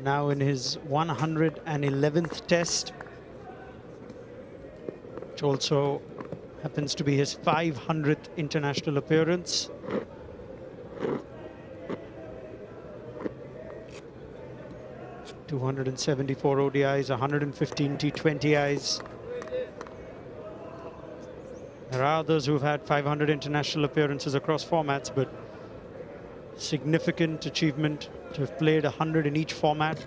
Now in his 111th Test, which also happens to be his 500th international appearance. .274 ODIs, 115 T20Is. There are others who've had 500 international appearances across formats, but significant achievement to have played 100 in each format.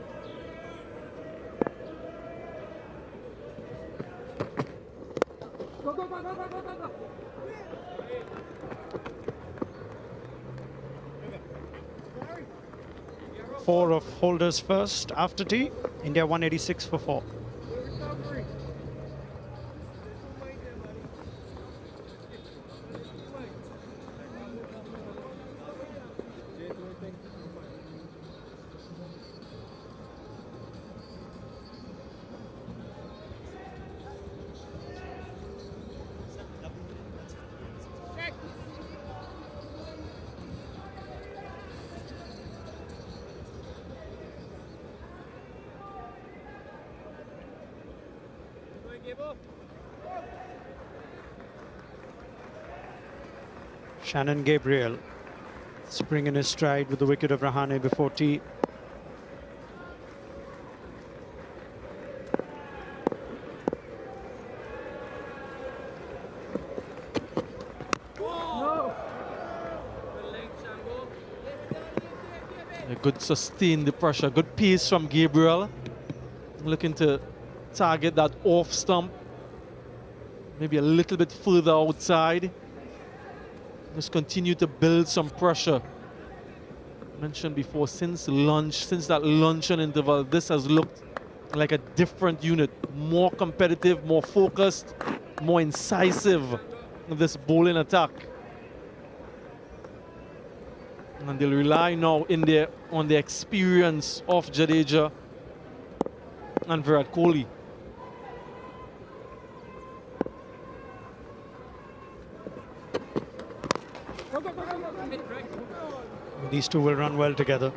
Four of holders first after tea. India 186 for 4. Shannon Gabriel, spring in his stride with the wicket of Rahane before tea. A good sustain the pressure, good pace from Gabriel. Looking to target that off stump. Maybe a little bit further outside. Just continue to build some pressure. Mentioned before, since that luncheon interval, this has looked like a different unit. More competitive, more focused, more incisive in this bowling attack. And they'll rely now on the experience of Jadeja and Virat Kohli. These two will run well together.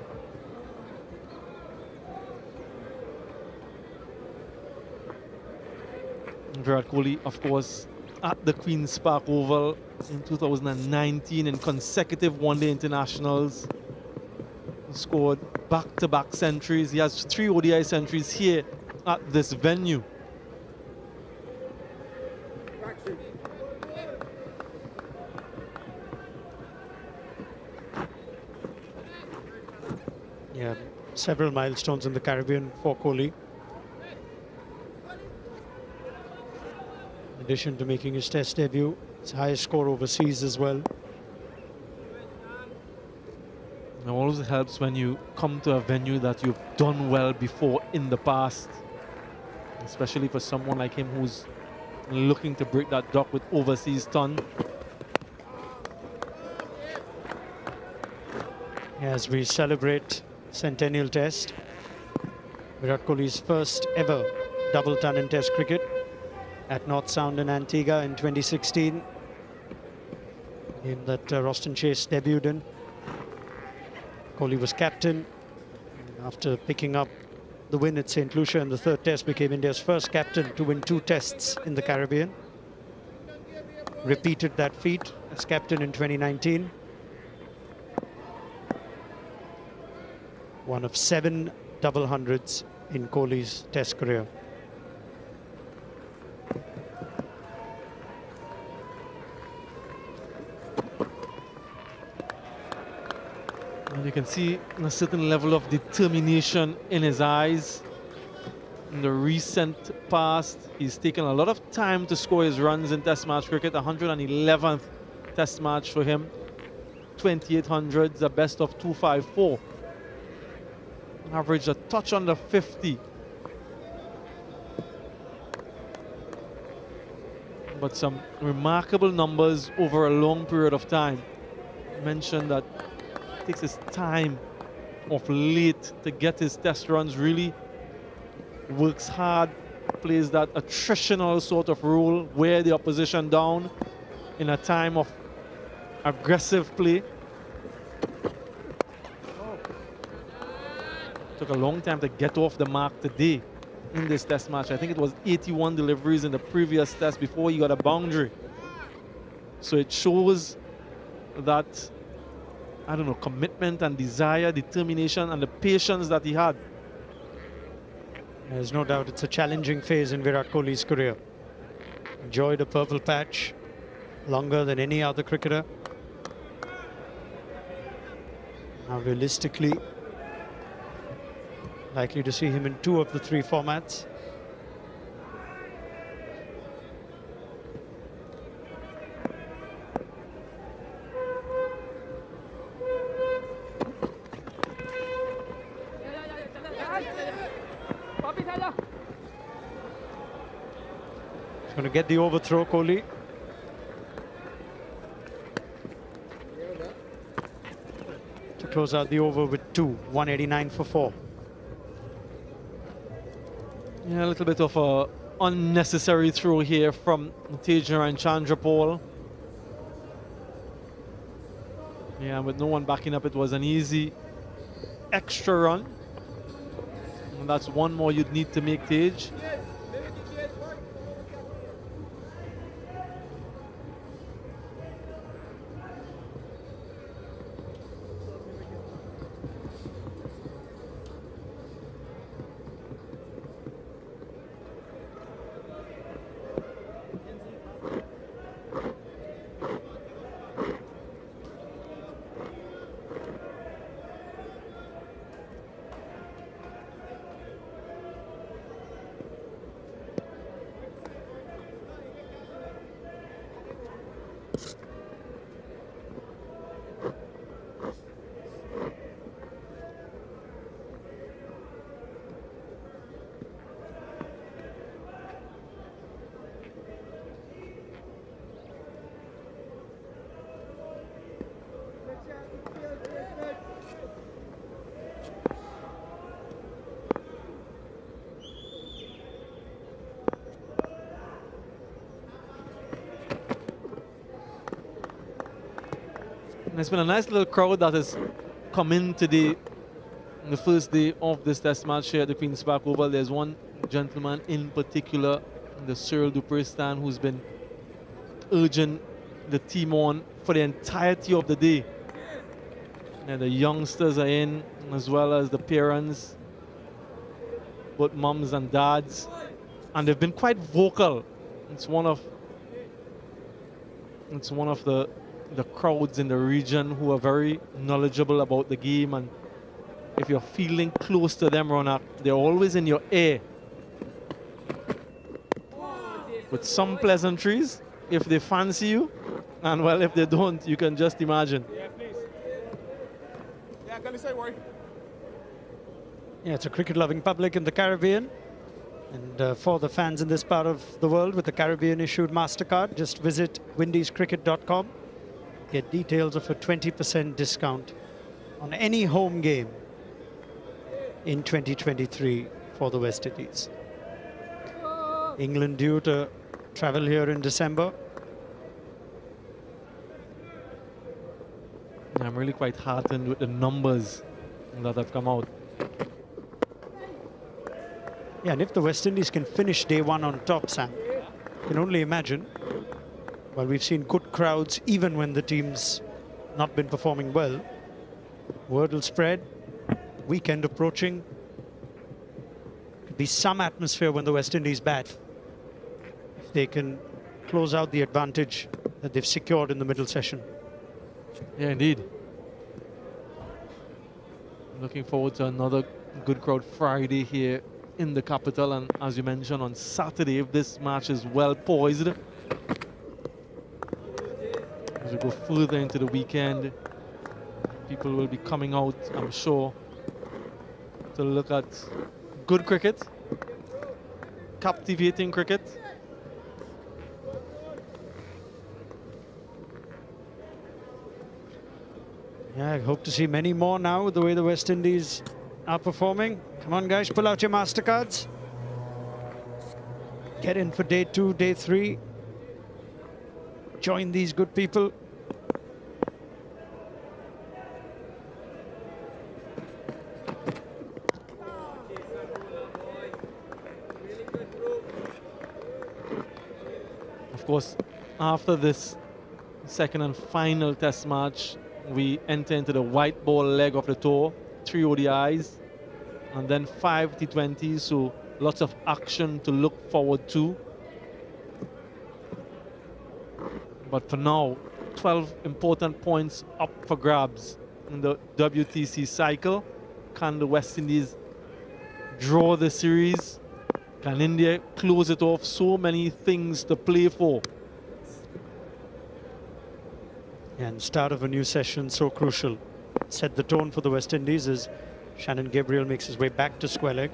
Virat Kohli, of course, at the Queen's Park Oval in 2019 in consecutive one-day internationals. He scored back-to-back centuries. He has 3 ODI centuries here at this venue. Yeah, several milestones in the Caribbean for Kohli. In addition to making his Test debut, his highest score overseas as well. It always helps when you come to a venue that you've done well before in the past, especially for someone like him who's looking to break that duck with overseas ton. As we celebrate Centennial Test, Virat Kohli's first ever double ton in Test cricket. at North Sound in Antigua in 2016. In that Roston Chase debuted in. Kohli was captain. And after picking up the win at St. Lucia in the third test, became India's first captain to win 2 tests in the Caribbean. Repeated that feat as captain in 2019. One of 7 double hundreds in Kohli's test career. And you can see a certain level of determination in his eyes. In the recent past, he's taken a lot of time to score his runs in Test match cricket. 111th Test match for him. 2,800s, a best of 254. Averaged a touch under 50. But some remarkable numbers over a long period of time. I mentioned that it takes his time of late to get his test runs, really works hard, plays that attritional sort of role, wear the opposition down in a time of aggressive play. Took a long time to get off the mark today in this test match. I think it was 81 deliveries in the previous test before he got a boundary. So it shows that, I don't know, commitment and desire, determination and the patience that he had. There's no doubt it's a challenging phase in Virat Kohli's career. Enjoyed a purple patch longer than any other cricketer. Now realistically, likely to see him in 2 of the 3 formats. He's going to get the overthrow, Kohli. To close out the over with 2, 189 for 4. Yeah, a little bit of a unnecessary throw here from Tejner and Chandrapal. Yeah, with no one backing up, it was an easy extra run. And that's one more you'd need to make, Tej. And it's been a nice little crowd that has come in today, the first day of this test match here at the Queen's Park Oval. There's one gentleman in particular, the Cyril Dupré stand, who's been urging the team on for the entirety of the day. And the youngsters are in, as well as the parents, both mums and dads, and they've been quite vocal. It's one of the crowds in the region who are very knowledgeable about the game, and if you're feeling close to them, Ronak, they're always in your ear with some pleasantries if they fancy you, and well, if they don't, you can just imagine. Yeah, please. Yeah, can you say why? Yeah, it's a cricket-loving public in the Caribbean. And for the fans in this part of the world with the Caribbean-issued MasterCard, just visit windiescricket.com. Get details of a 20% discount on any home game in 2023 for the West Indies. England due to travel here in December. I'm really quite heartened with the numbers that have come out. Yeah, and if the West Indies can finish day one on top, Sam, you can only imagine. Well, we've seen good crowds even when the team's not been performing well. Word will spread. Weekend approaching. Could be some atmosphere when the West Indies bat. If they can close out the advantage that they've secured in the middle session. Yeah, indeed. Looking forward to another good crowd Friday here in the capital, and as you mentioned, on Saturday, if this match is well poised, as we go further into the weekend, people will be coming out, I'm sure, to look at good cricket, captivating cricket. Yeah, I hope to see many more now with the way the West Indies are performing. Come on, guys, pull out your MasterCards. Get in for day 2, day 3. Join these good people. Of course, after this second and final test match, we enter into the white ball leg of the tour, 3 ODIs, and then 5 T20s, so lots of action to look forward to. But for now, 12 important points up for grabs in the WTC cycle. Can the West Indies draw the series? Can India close it off? So many things to play for. And start of a new session, so crucial. Set the tone for the West Indies as Shannon Gabriel makes his way back to square leg.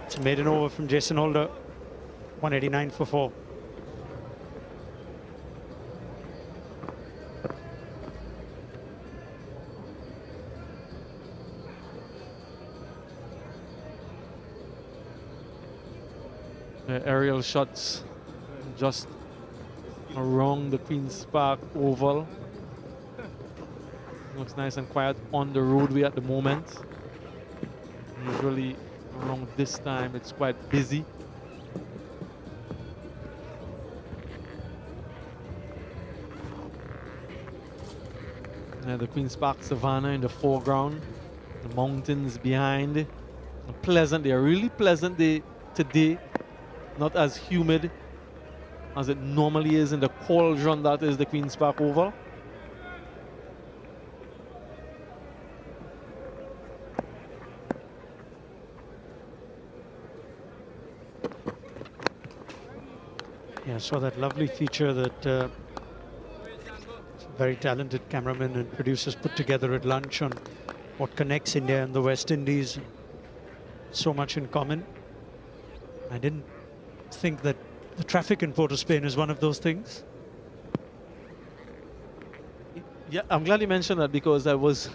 It's a maiden over from Jason Holder. 189 for 4. The aerial shots just around the Queen's Park Oval. Looks nice and quiet on the roadway at the moment. Usually around this time it's quite busy. The Queen's Park Savannah in the foreground, the mountains behind. A pleasant day, a really pleasant day today. Not as humid as it normally is in the cauldron that is the Queen's Park Oval. Yeah, I saw that lovely feature that very talented cameramen and producers put together at lunch on what connects India and the West Indies. So much in common. I didn't think that the traffic in Port of Spain is one of those things. Yeah, I'm glad you mentioned that, because I was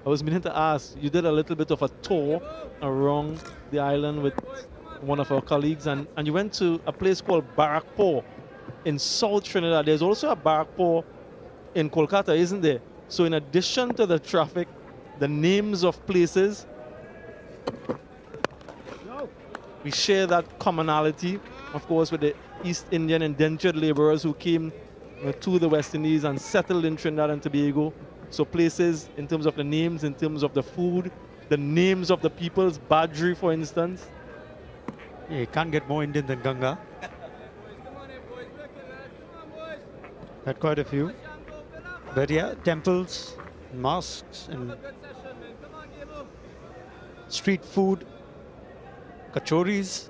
meaning to ask. You did a little bit of a tour around the island with one of our colleagues, and you went to a place called Barrackpore in South Trinidad. There's also a Barrackpore in Kolkata, isn't there? So in addition to the traffic, the names of places, we share that commonality, of course, with the East Indian indentured laborers who came to the West Indies and settled in Trinidad and Tobago. So places in terms of the names, in terms of the food, the names of the peoples, Badri, for instance. Yeah, you can't get more Indian than Ganga. Had quite a few. But yeah, temples, mosques, and street food, kachoris.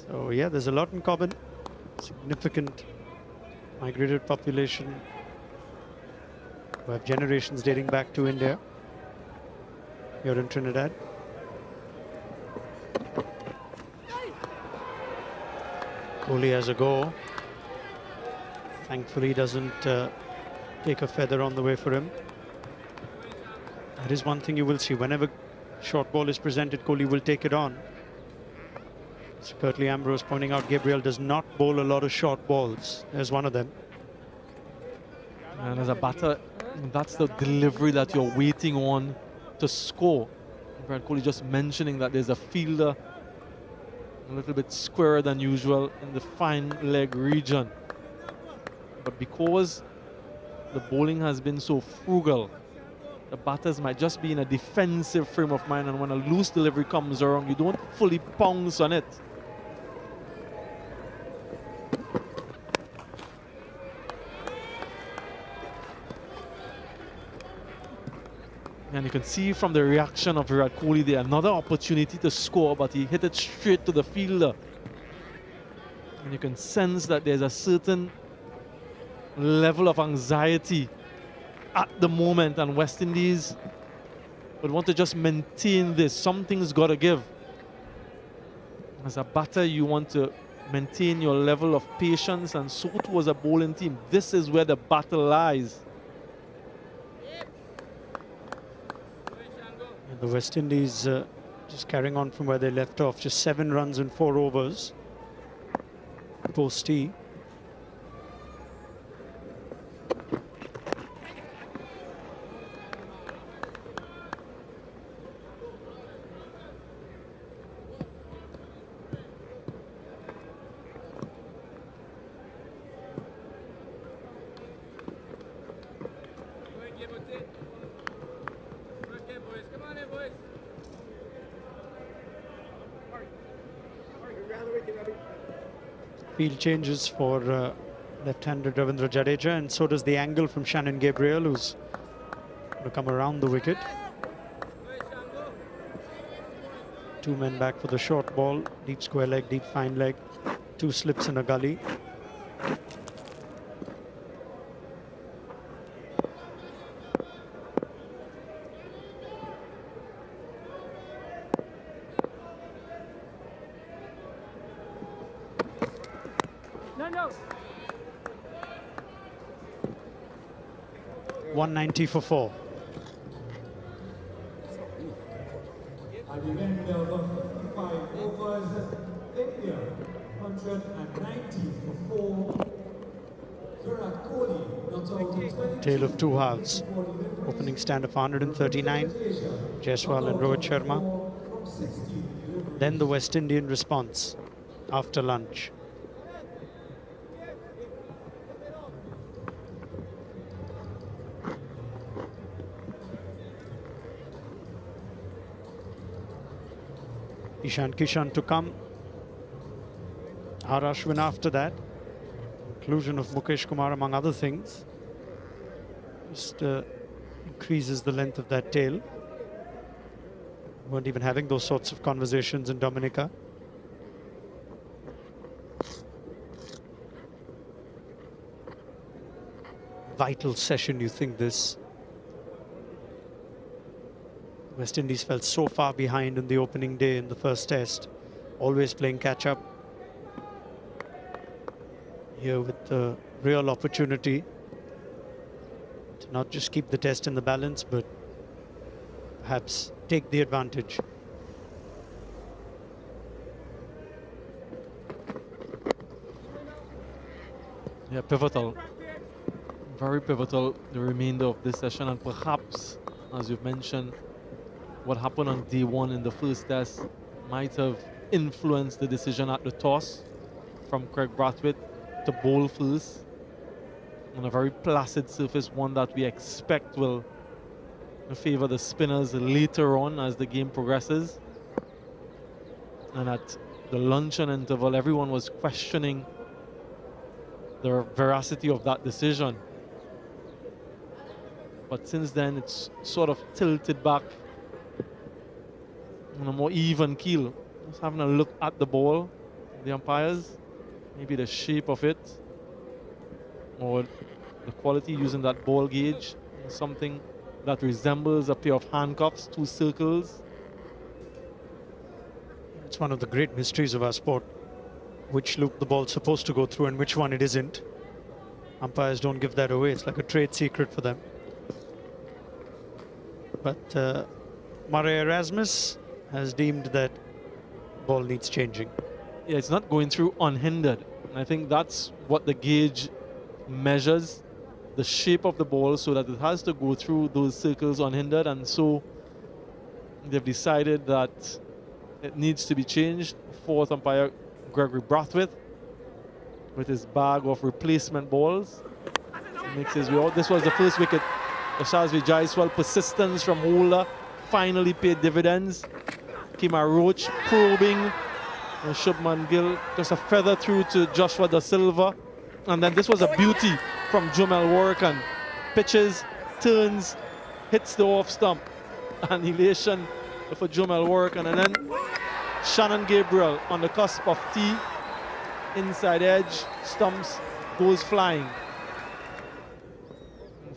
So yeah, there's a lot in common. Significant migrated population who have generations dating back to India here in Trinidad. Kohli has a go. Thankfully doesn't take a feather on the way for him. That is one thing you will see. Whenever short ball is presented, Kohli will take it on. So Curtly Ambrose pointing out Gabriel does not bowl a lot of short balls. There's one of them. And as a batter, that's the delivery that you're waiting on to score. Virat Kohli just mentioning that there's a fielder a little bit squarer than usual in the fine leg region. But because the bowling has been so frugal, the batters might just be in a defensive frame of mind, and when a loose delivery comes around, you don't fully pounce on it. And you can see from the reaction of Virat Kohli there, another opportunity to score, but he hit it straight to the fielder. And you can sense that there's a certain level of anxiety at the moment, and West Indies would want to just maintain this. Something's got to give. As a batter, you want to maintain your level of patience, and so too as a bowling team. This is where the battle lies. And the West Indies just carrying on from where they left off. Just 7 runs in 4 overs. Post tee. Field changes for left-handed Ravindra Jadeja, and so does the angle from Shannon Gabriel, who's going to come around the wicket. 2 men back for the short ball, deep square leg, deep fine leg, 2 slips in a gully. No. 190 for 4. At the end of 55 overs, India 190 for 4. Virat Kohli not out in 22. Tale of 2 halves. Opening stand of 139. Jaiswal and Rohit Sharma. From 60. Then the West Indian response after lunch. Ishan Kishan to come. R. Ashwin after that. Inclusion of Mukesh Kumar among other things. Just increases the length of that tail. Weren't even having those sorts of conversations in Dominica. Vital session, you think, this. West Indies fell so far behind in the opening day in the first test, always playing catch-up. Here with the real opportunity to not just keep the test in the balance, but perhaps take the advantage. Yeah, pivotal. Very pivotal, the remainder of this session, and perhaps, as you've mentioned, what happened on day 1 in the first test might have influenced the decision at the toss from Craig Brathwaite to bowl first on a very placid surface, one that we expect will favor the spinners later on as the game progresses. And at the luncheon interval, everyone was questioning the veracity of that decision. But since then, it's sort of tilted back on a more even keel. Just having a look at the ball, the umpires, maybe the shape of it, or the quality using that ball gauge, something that resembles a pair of handcuffs, 2 circles. It's one of the great mysteries of our sport, which loop the ball's supposed to go through and which one it isn't. Umpires don't give that away. It's like a trade secret for them. But Murray Erasmus has deemed that ball needs changing. Yeah, it's not going through unhindered. And I think that's what the gauge measures, the shape of the ball, so that it has to go through those circles unhindered. And so they've decided that it needs to be changed. Fourth umpire Gregory Brathwaite, with his bag of replacement balls, makes his way out. This was the first wicket. Ashasvi Jaiswal, persistence from holder, finally paid dividends. Kima Roach probing, and Shubman Gill just a feather through to Joshua Da Silva. And then this was a beauty from Jomel Warwick, and pitches, turns, hits the off stump. And elation for Jomel Warwick. And then Shannon Gabriel on the cusp of tee, inside edge, stumps, goes flying.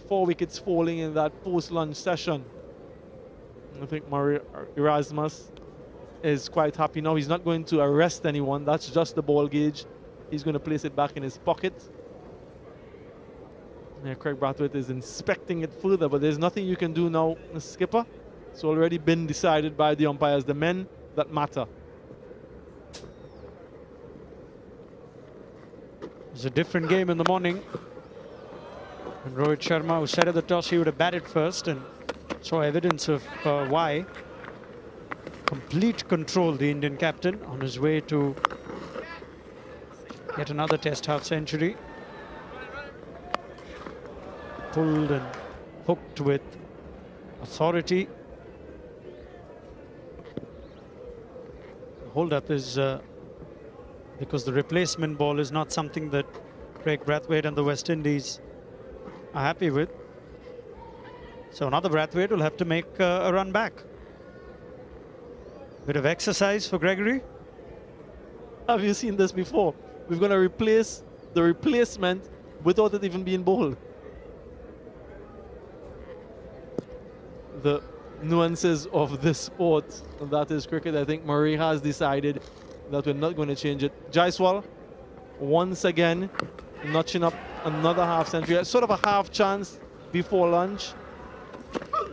4 wickets falling in that post-lunch session. I think Murray Erasmus is quite happy now. He's not going to arrest anyone. That's just the ball gauge. He's going to place it back in his pocket. Yeah, Craig Brathwaite is inspecting it further, but there's nothing you can do now, skipper. It's already been decided by the umpires, the men that matter. It was a different game in the morning. And Rohit Sharma, who said at the toss he would have batted first, and saw evidence of why. Complete control, the Indian captain, on his way to yet another test half century. Pulled and hooked with authority. The hold-up is because the replacement ball is not something that Craig Brathwaite and the West Indies are happy with. So another Brathwaite will have to make a run back. Bit of exercise for Gregory. Have you seen this before? We're going to replace the replacement without it even being bowled. The nuances of this sport, and that is cricket. I think Murray has decided that we're not going to change it. Jaiswal, once again, notching up another half century. Sort of a half chance before lunch.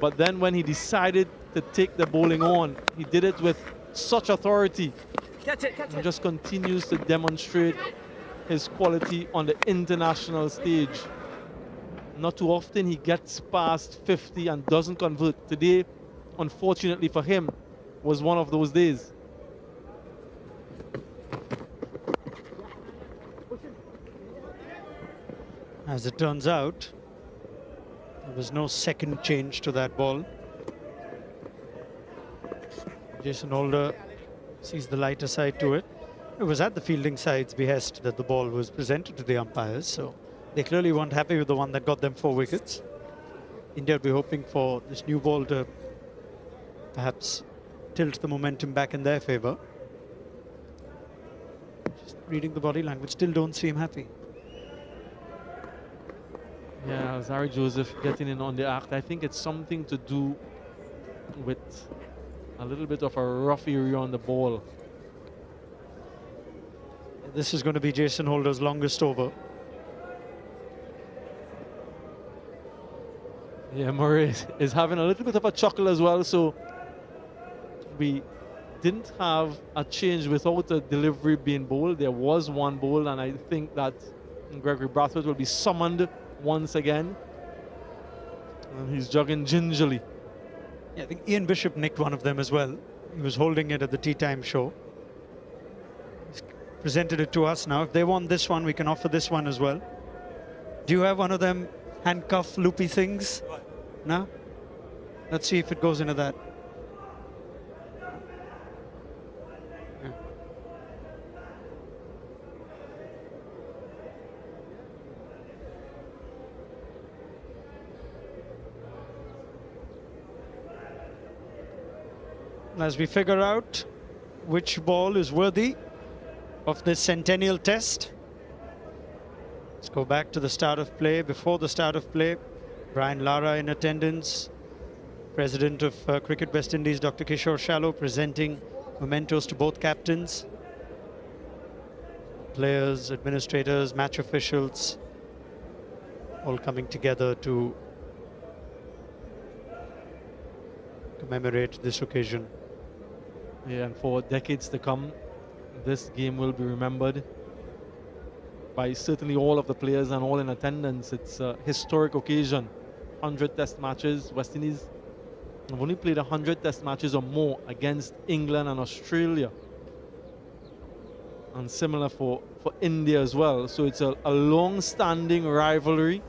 But then when he decided to take the bowling on, he did it with such authority. And just continues to demonstrate his quality on the international stage. Not too often he gets past 50 and doesn't convert. Today, unfortunately for him, was one of those days. As it turns out, there was no second change to that ball. Jason Holder sees the lighter side to it. It was at the fielding side's behest that the ball was presented to the umpires, so they clearly weren't happy with the one that got them 4 wickets. India will be hoping for this new ball to perhaps tilt the momentum back in their favor. Just reading the body language, still don't seem happy. Yeah, Zari Joseph getting in on the act. I think it's something to do with a little bit of a rough area on the ball. This is going to be Jason Holder's longest over. Yeah, Murray is having a little bit of a chuckle as well. So we didn't have a change without a delivery being bowled. There was one bowl, and I think that Gregory Brathwaite will be summoned once again. And he's jogging gingerly. Yeah, I think Ian Bishop nicked one of them as well. He was holding it at the tea time show. He's presented it to us now. If they want this one, we can offer this one as well. Do you have one of them handcuff loopy things? No? Let's see if it goes into that. Yeah. As we figure out which ball is worthy of this centennial test, let's go back to the start of play. Before the start of play, Brian Lara in attendance, President of Cricket West Indies, Dr. Kishore Shallow, presenting mementos to both captains, players, administrators, match officials, all coming together to commemorate this occasion. Yeah, and for decades to come, this game will be remembered by certainly all of the players and all in attendance. It's a historic occasion. 100 test matches. West Indies have only played 100 test matches or more against England and Australia. And similar for India as well. So it's a long-standing rivalry,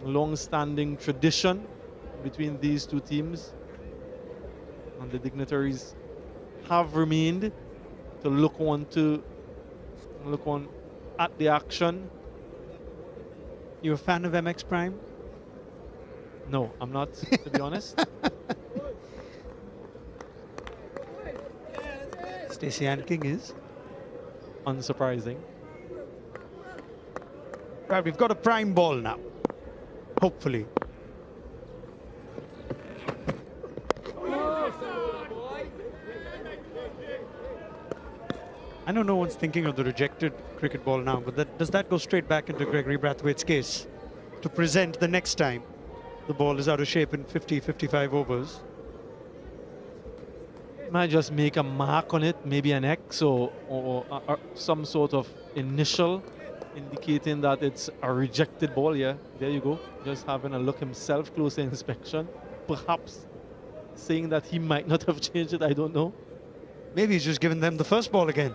a long-standing tradition between these two teams. And the dignitaries have remained to look on at the action. You a fan of MX Prime? No, I'm not, to be honest. Stacey Anking is. Unsurprising. Right, we've got a prime ball now. Hopefully. I know no one's thinking of the rejected cricket ball now, but does that go straight back into Gregory Brathwaite's case to present the next time the ball is out of shape in 50, 55 overs? Might just make a mark on it, maybe an X or some sort of initial indicating that it's a rejected ball. Yeah, there you go. Just having a look himself, closer inspection. Perhaps saying that he might not have changed it, I don't know. Maybe he's just given them the first ball again.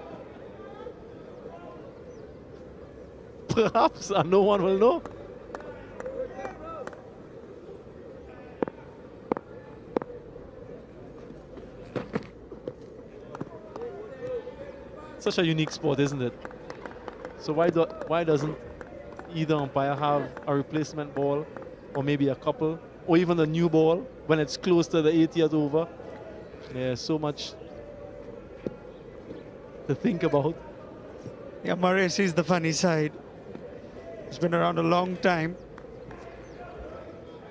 Perhaps, and no one will know. Such a unique sport, isn't it? So why doesn't either umpire have a replacement ball, or maybe a couple, or even a new ball when it's close to the 80th over? There's so much to think about. Yeah, Murray sees the funny side. He's been around a long time.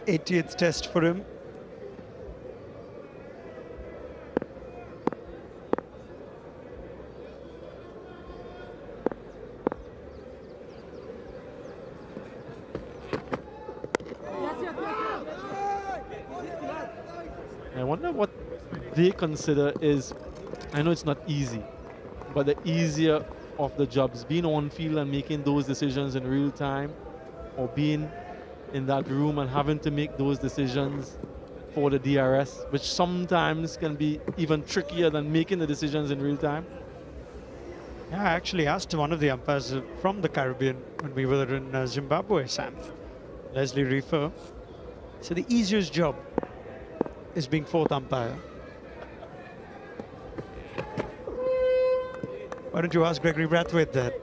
80th test for him. I wonder what they consider is, I know it's not easy, but the easier of the jobs, being on field and making those decisions in real time, or being in that room and having to make those decisions for the DRS, which sometimes can be even trickier than making the decisions in real time. Yeah, I actually asked one of the umpires from the Caribbean when we were in Zimbabwe, Sam, Leslie Reefer. So the easiest job is being fourth umpire. Why don't you ask Gregory Brathwaite that?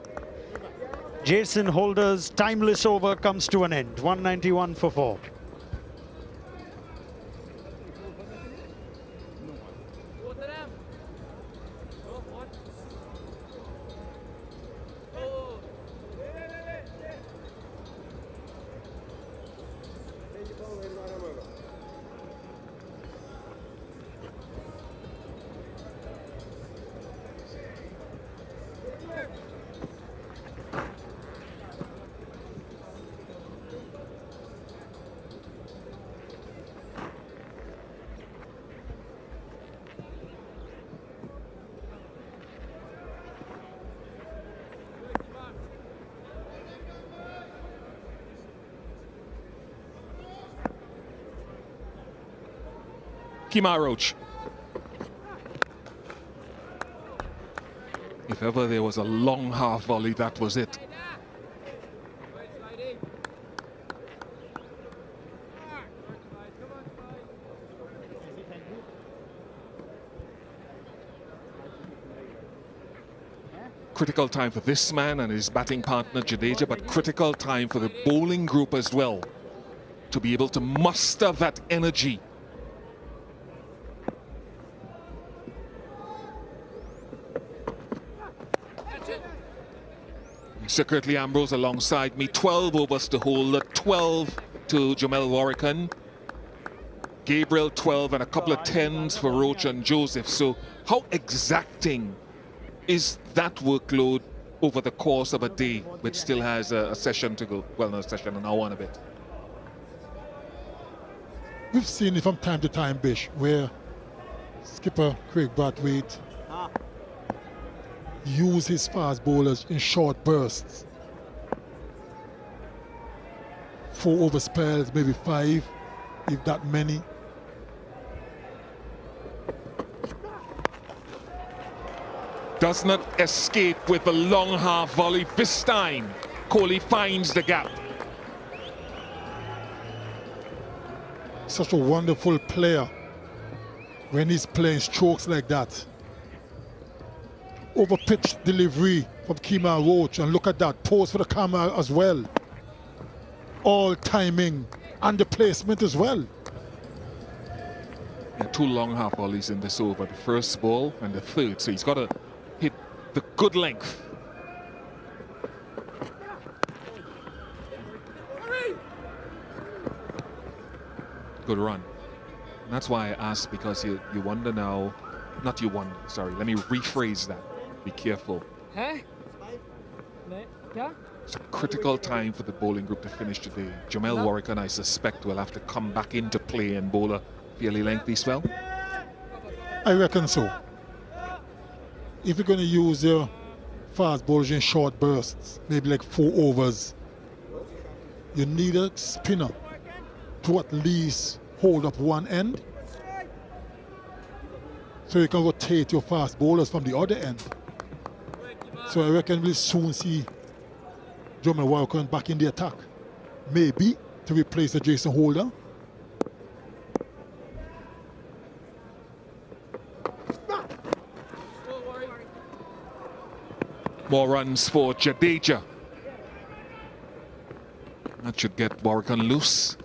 Jason Holder's timeless over comes to an end. 191 for 4. Kemar Roach. If ever there was a long half volley, that was it. Critical time for this man and his batting partner Jadeja, but critical time for the bowling group as well to be able to muster that energy. Secretly Ambrose alongside me, 12 overs to Holder, 12 to Jamel Warrican, Gabriel 12 and a couple of 10s for Roach and Joseph. So how exacting is that workload over the course of a day, which still has a session to go? Well, not a session, an hour and a bit. We've seen it from time to time, Bish, where skipper Craig Brathwaite use his fast bowlers in short bursts. 4 over spells, maybe 5, if that many. Does not escape with the long half volley. This time, Kohli finds the gap. Such a wonderful player when he's playing strokes like that. Over pitch delivery from Kemar Roach, and look at that, pose for the camera as well. All timing and the placement as well. Yeah, 2 long half volleys in this over, the first ball and the third, so he's got to hit the good length. Good run. And that's why I asked, because you wonder now, not you wonder, sorry, let me rephrase that. Be careful. It's a critical time for the bowling group to finish today. Jamel Warrican, I suspect, will have to come back into play and bowl a fairly lengthy spell. I reckon so. If you're going to use your fast bowlers in short bursts, maybe like 4 overs, you need a spinner to at least hold up one end, so you can rotate your fast bowlers from the other end. So I reckon we'll soon see Jamel Warrican back in the attack, maybe to replace the Jason Holder. More runs for Jadeja. That should get Warrican loose.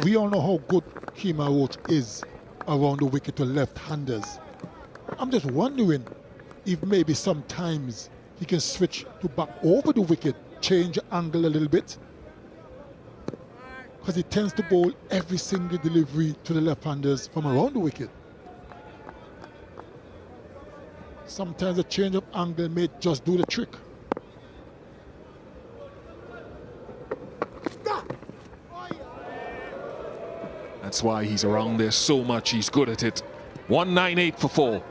We all know how good Kemar Roach is around the wicket to left-handers. I'm just wondering if maybe sometimes he can switch to back over the wicket, change the angle a little bit, because he tends to bowl every single delivery to the left-handers from around the wicket. Sometimes a change of angle may just do the trick. That's why he's around there so much. He's good at it. 198 for 4.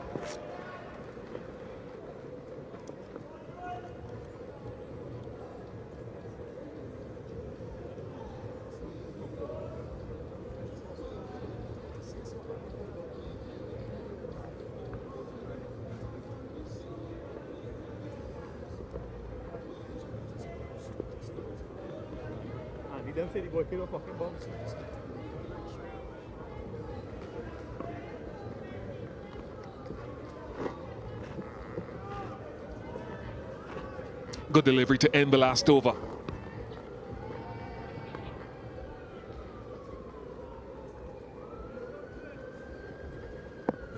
He done said he boy kill a fucking bomb. Good delivery to end the last over.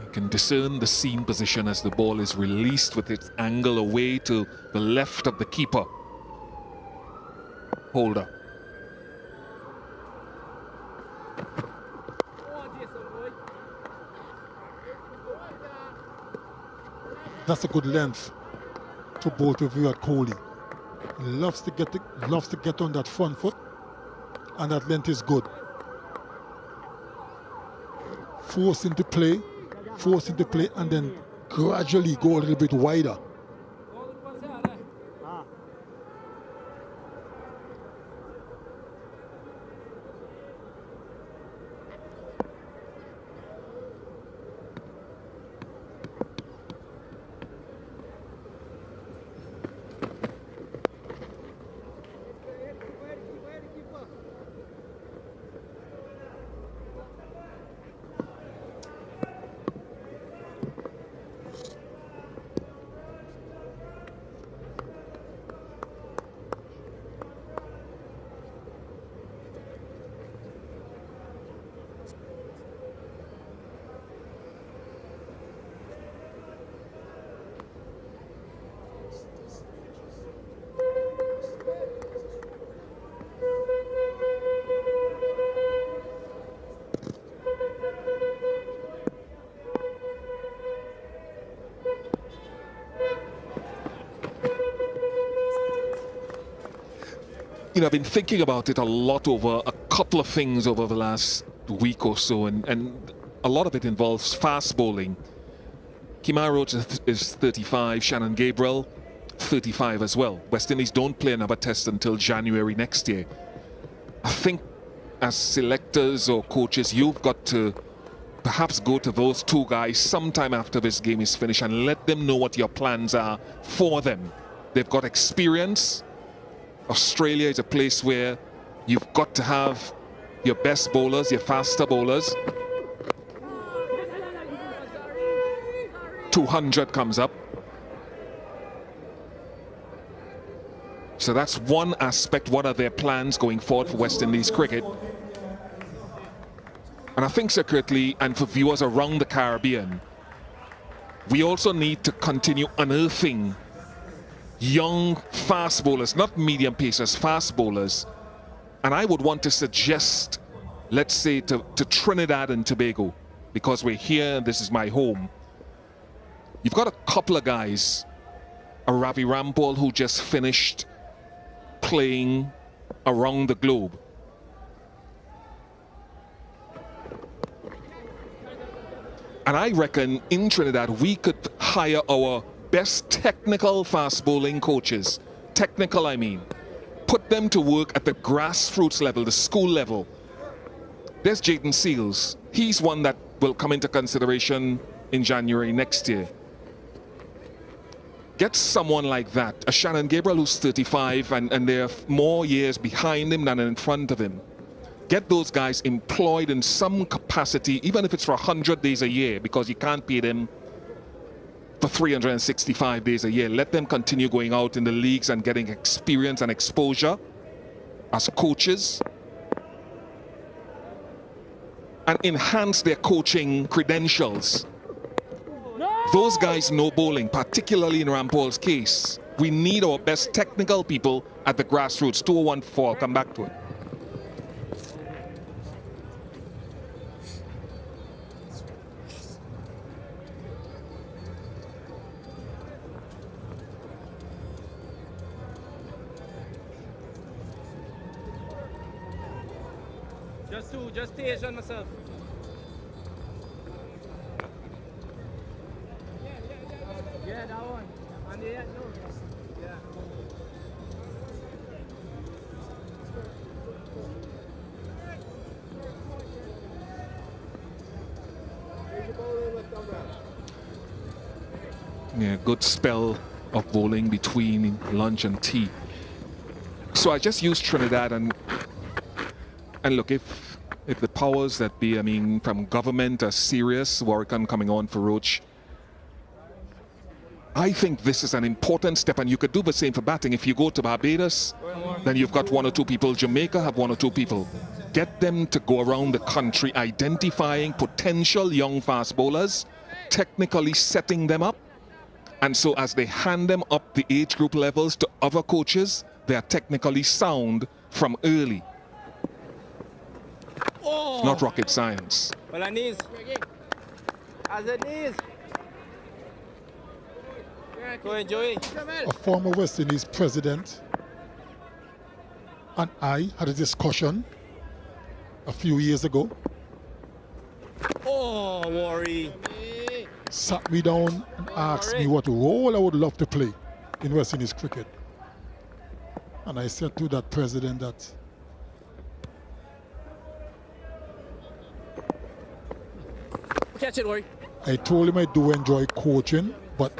You can discern the seam position as the ball is released with its angle away to the left of the keeper. Holder. That's a good length to bowl to Virat Kohli. He loves to get on that front foot, and that length is good. Force into play, and then gradually go a little bit wider. You know, I've been thinking about it a lot over a couple of things over the last week or so, and a lot of it involves fast bowling. Kemar Roach is 35, Shannon Gabriel 35 as well. West Indies don't play another test until January next year. I think as selectors or coaches, you've got to perhaps go to those two guys sometime after this game is finished and let them know what your plans are for them. They've got experience. Australia is a place where you've got to have your best bowlers, your faster bowlers. 200 comes up. So that's one aspect. What are their plans going forward for West Indies cricket? And I think, Sir Kirtley, and for viewers around the Caribbean, we also need to continue unearthing young fast bowlers, not medium pacers, fast bowlers. And I would want to suggest, let's say, to Trinidad and Tobago, because we're here, this is my home. You've got a couple of guys, a Ravi Rampal who just finished playing around the globe. And I reckon in Trinidad we could hire our best technical fast bowling coaches. Technical, I mean. Put them to work at the grassroots level, the school level. There's Jayden Seals. He's one that will come into consideration in January next year. Get someone like that, a Shannon Gabriel who's 35 and there are more years behind him than in front of him. Get those guys employed in some capacity, even if it's for 100 days a year, because you can't pay them for 365 days a year. Let them continue going out in the leagues and getting experience and exposure as coaches, and enhance their coaching credentials. Those guys know bowling, particularly in Rampal's case. We need our best technical people at the grassroots. 201-4, I'll come back to it. Just Tej on myself. Yeah, that one. And the no. Yeah. Yeah, good spell of bowling between lunch and tea. So I just used Trinidad and look, if the powers that be, I mean, from government are serious, Warwican coming on for Roach, I think this is an important step, and you could do the same for batting. If you go to Barbados, then you've got one or two people. Jamaica have one or two people. Get them to go around the country identifying potential young fast bowlers, technically setting them up, and so as they hand them up the age group levels to other coaches, they are technically sound from early. Oh. Not rocket science. Well, our knees. As it knees. Go enjoy. A former West Indies president and I had a discussion a few years ago. Oh, worry. Sat me down and asked me what role I would love to play in West Indies cricket. And I said to that president that Catch it, worry. I told him I do enjoy coaching, but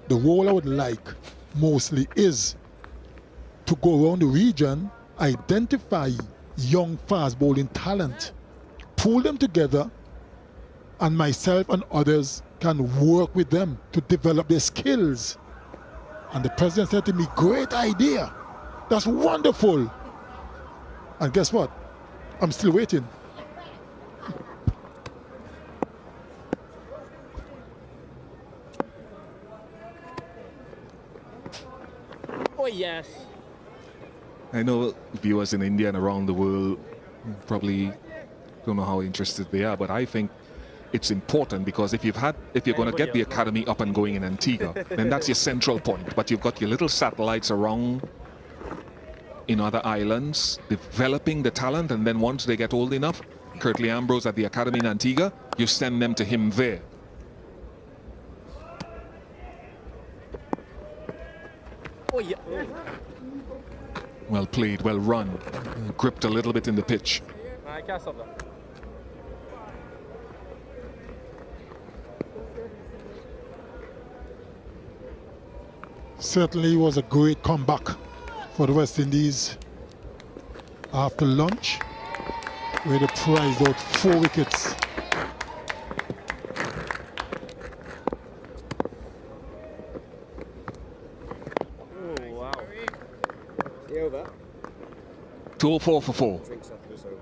the role I would like mostly is to go around the region, identify young fast bowling talent, pull them together, and myself and others can work with them to develop their skills. And the president said to me, great idea. That's wonderful. And guess what? I'm still waiting. Oh, yes. I know viewers in India and around the world probably don't know how interested they are, but I think it's important, because if you're going to get the academy up and going in Antigua, then that's your central point. But you've got your little satellites around in other islands, developing the talent, and then once they get old enough, Curtly Ambrose at the academy in Antigua, you send them to him there. Oh, yeah. Well played, well run. Gripped a little bit in the pitch. I can't stop that. Certainly was a great comeback for the West Indies after lunch, where they prized out 4 wickets. Oh, wow. Yeah, over. 204 for 4. Drinks after this over.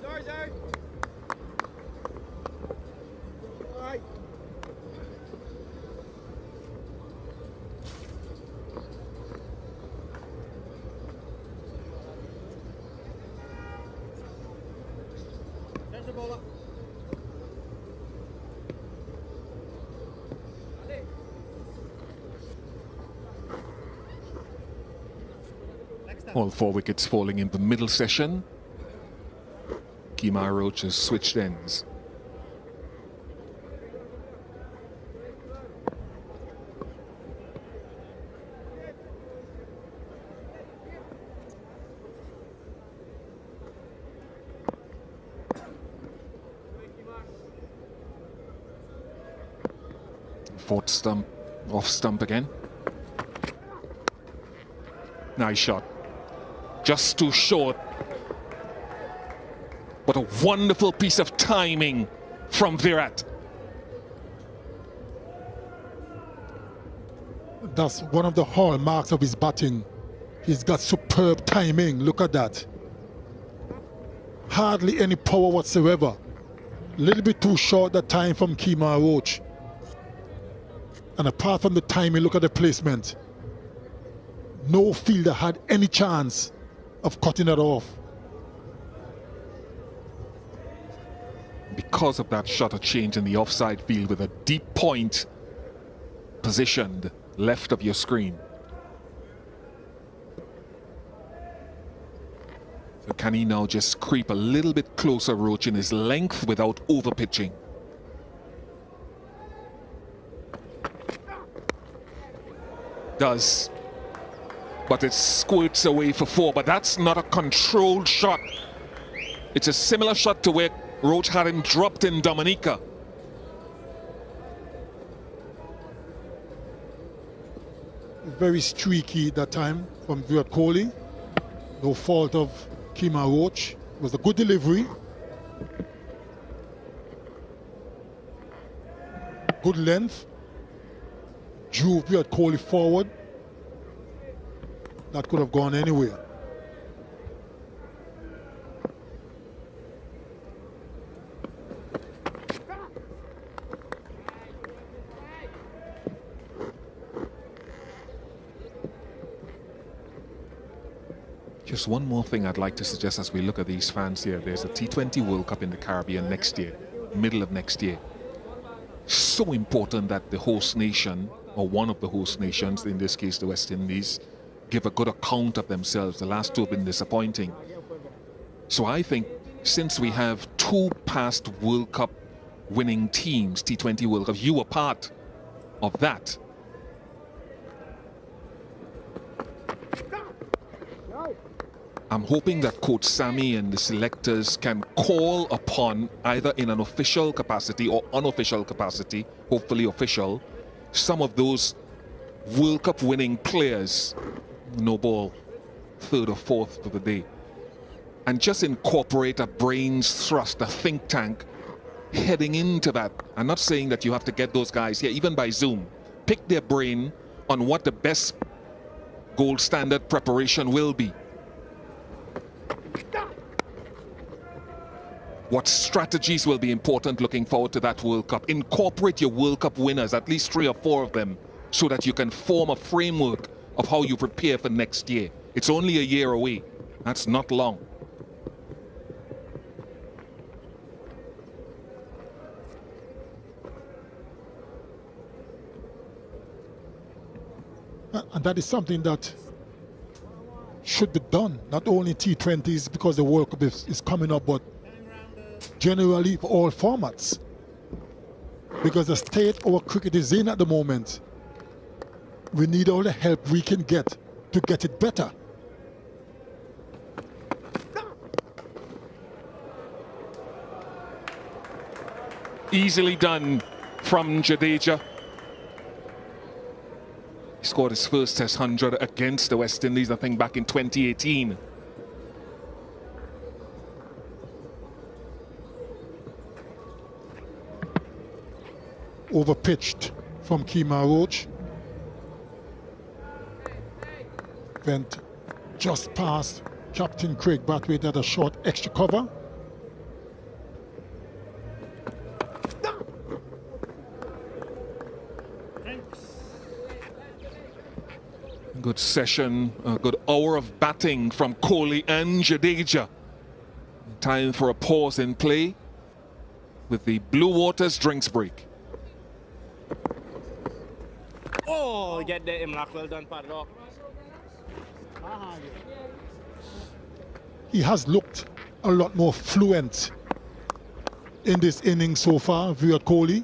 Sorry, sorry. Right. Send the ball up. All 4 wickets falling in the middle session. Kemar Roach has switched ends. Fourth stump, off stump again. Nice shot. Just too short. What a wonderful piece of timing from Virat. That's one of the hallmarks of his batting. He's got superb timing. Look at that. Hardly any power whatsoever. A little bit too short that time from Kemar Roach. And apart from the timing, look at the placement. No fielder had any chance of cutting it off. Because of that shutter change in the offside field with a deep point positioned left of your screen. So can he now just creep a little bit closer, Roach, in his length without over-pitching? Does. But it squirts away for 4. But that's not a controlled shot. It's a similar shot to where Roach had him dropped in Dominica. Very streaky that time from Virat Kohli. No fault of Kemar Roach. It was a good delivery. Good length. Drew Virat Kohli forward. That could have gone anywhere. Just one more thing I'd like to suggest as we look at these fans here. There's a T20 World Cup in the Caribbean next year, middle of next year. So important that the host nation, or one of the host nations, in this case the West Indies, give a good account of themselves. The last 2 have been disappointing. So I think since we have 2 past World Cup winning teams, T20 World Cup, you were part of that. I'm hoping that Coach Sammy and the selectors can call upon, either in an official capacity or unofficial capacity, hopefully official, some of those World Cup winning players, no ball, 3rd or 4th for the day, and just incorporate a brains thrust, a think tank heading into that. I'm not saying that you have to get those guys here, even by Zoom. Pick their brain on what the best gold standard preparation will be. What strategies will be important looking forward to that World Cup? Incorporate your World Cup winners, at least 3 or 4 of them, so that you can form a framework of how you prepare for next year. It's only a year away. That's not long. And that is something that should be done, not only T20s because the World Cup is coming up, but generally for all formats. Because the state our cricket is in at the moment, we need all the help we can get to get it better. Easily done from Jadeja. He scored his first Test 100 against the West Indies, I think back in 2018. Overpitched from Kemar Roach. Went just past Captain Craig Brathwaite at a short extra cover. Good session, a good hour of batting from Kohli and Jadeja. Time for a pause in play with the Blue Waters drinks break. Oh, get there, Imlak. Well done, Padlock. He has looked a lot more fluent in this inning so far, Virat Kohli,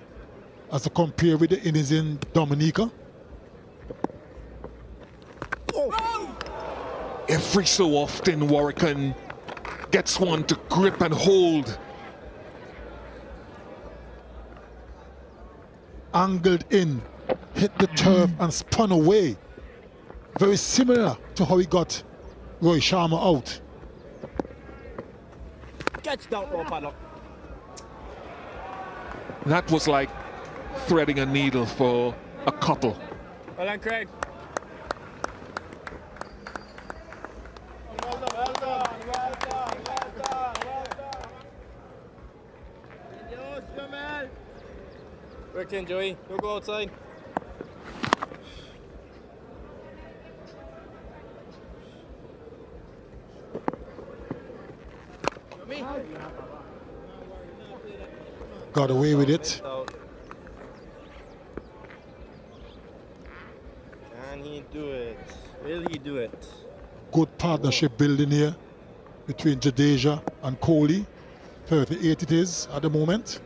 as to compare with the innings in Dominica. Every so often, Warrican gets one to grip and hold. Angled in, hit the turf and spun away. Very similar to how he got Roy Sharma out. Catch down, oh, Padlock. That was like threading a needle for a couple. Well done, Craig. Well done, well done, well done, well done, well done. Working, Joey. Don't go outside. Got away with it. Can he do it? Will he do it? Good partnership building here between Jadeja and Kohli. 38 it is at the moment.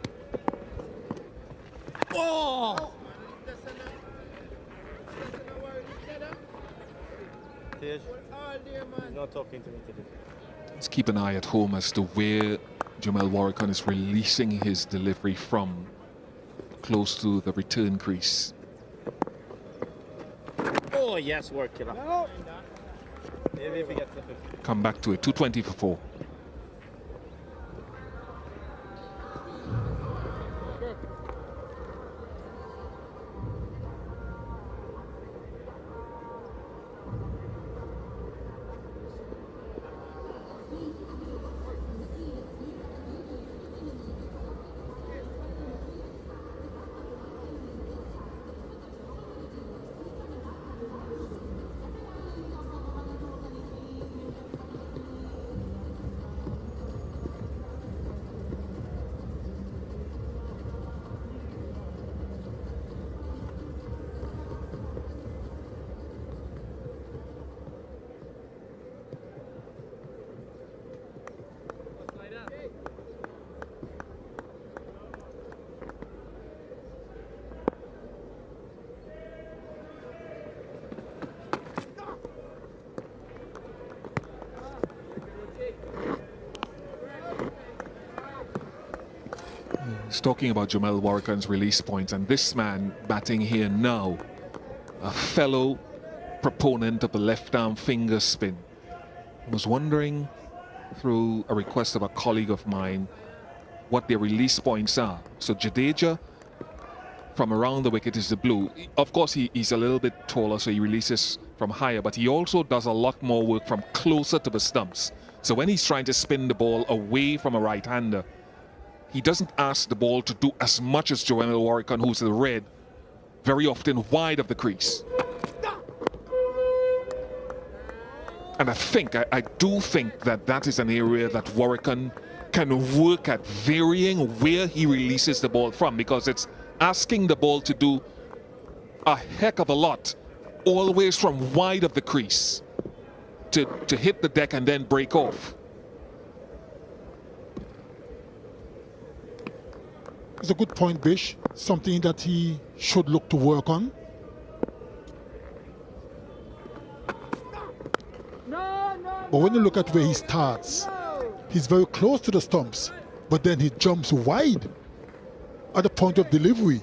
Oh! He's not talking to me today. Let's keep an eye at home as to where Jamel Warrican is releasing his delivery from, close to the return crease. Oh, yes, work killer. Maybe if he gets the 50. Come back to it, 220 for 4. He's talking about Jamel Warrican's release points, and this man batting here now, a fellow proponent of the left-arm finger spin, was wondering through a request of a colleague of mine what their release points are. So Jadeja from around the wicket is the blue. Of course, he's a little bit taller, so he releases from higher, but he also does a lot more work from closer to the stumps. So when he's trying to spin the ball away from a right-hander, he doesn't ask the ball to do as much as Jamel Warrican, who's the red, very often wide of the crease. And I do think that is an area that Warrican can work at, varying where he releases the ball from, because it's asking the ball to do a heck of a lot always from wide of the crease to hit the deck and then break off. It's a good point, Bish. Something that he should look to work on. But when you look at where he starts, he's very close to the stumps, but then he jumps wide at the point of delivery.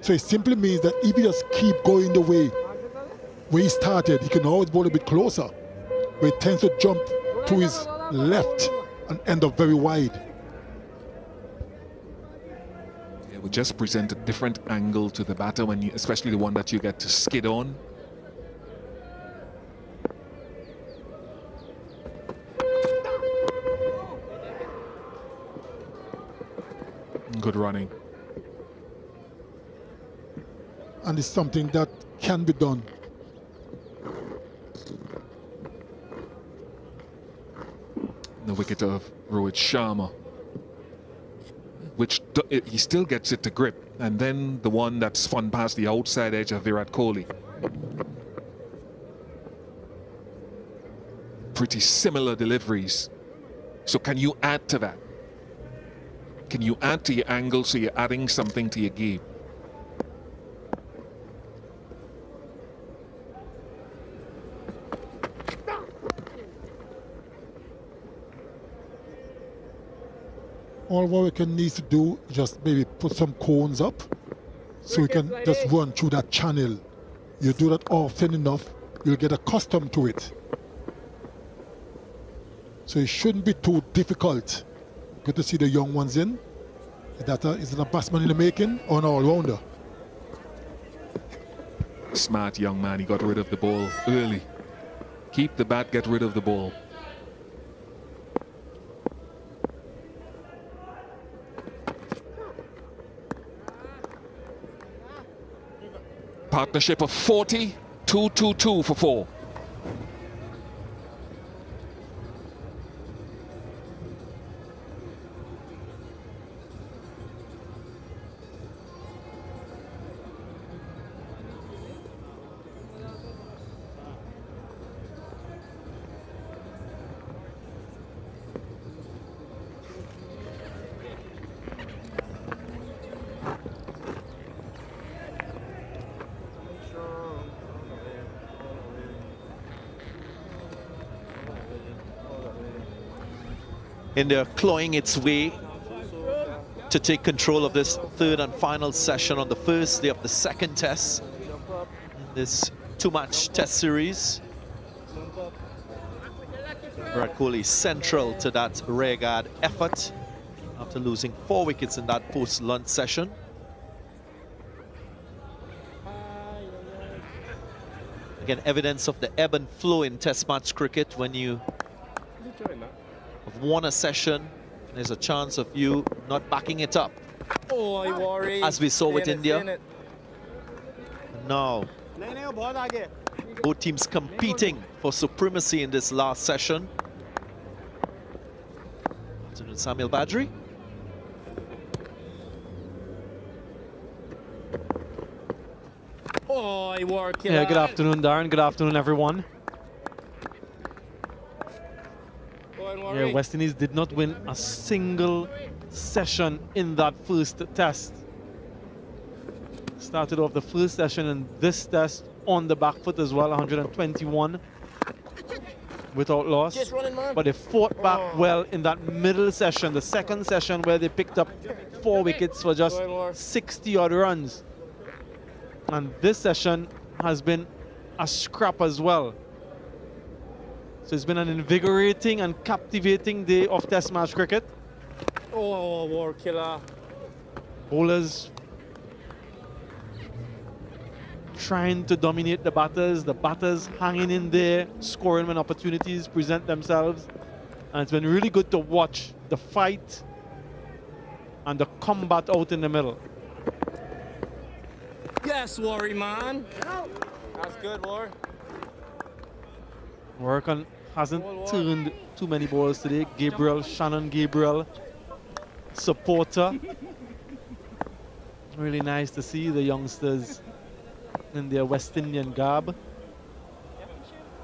So it simply means that if he just keep going the way where he started, he can always bowl a bit closer. But he tends to jump to his left and end up very wide. It would just present a different angle to the batter, when you, especially the one that you get to skid on. Good running. And it's something that can be done. The wicket of Rohit Sharma, which he still gets it to grip, and then the one that spun past the outside edge of Virat Kohli. Pretty similar deliveries. So can you add to that? Can you add to your angle so you're adding something to your game? All Warwick needs to do is just maybe put some cones up so we can just run through that channel. You do that often enough, you'll get accustomed to it. So it shouldn't be too difficult. Good to see the young ones in. Is it a batsman in the making or an all-rounder? Smart young man, he got rid of the ball early. Keep the bat, get rid of the ball. Partnership of 40, 2-2-2 for 4. India clawing its way to take control of this third and final session on the first day of the second test in this two-match test series. Virat Kohli central to that rearguard effort after losing 4 wickets in that post-lunch session. Again, evidence of the ebb and flow in test match cricket. When you have won a session, there's a chance of you not backing it up. Oh, I worry. As we saw with India. Now, both teams competing for supremacy in this last session. Afternoon, Samuel Badri. Oh, I work. Yeah, good afternoon, Darren. Good afternoon, everyone. Yeah, West Indies did not win a single session in that first test. Started off the first session and this test on the back foot as well, 121 without loss. But they fought back well in that middle session, the second session, where they picked up 4 wickets for just 60-odd runs. And this session has been a scrap as well. So it's been an invigorating and captivating day of test match cricket. Oh, war killer. Bowlers trying to dominate the batters hanging in there, scoring when opportunities present themselves. And it's been really good to watch the fight and the combat out in the middle. Yes, Worry, man. That's good, War. Warwick hasn't turned too many balls today. Shannon Gabriel, supporter. Really nice to see the youngsters in their West Indian garb.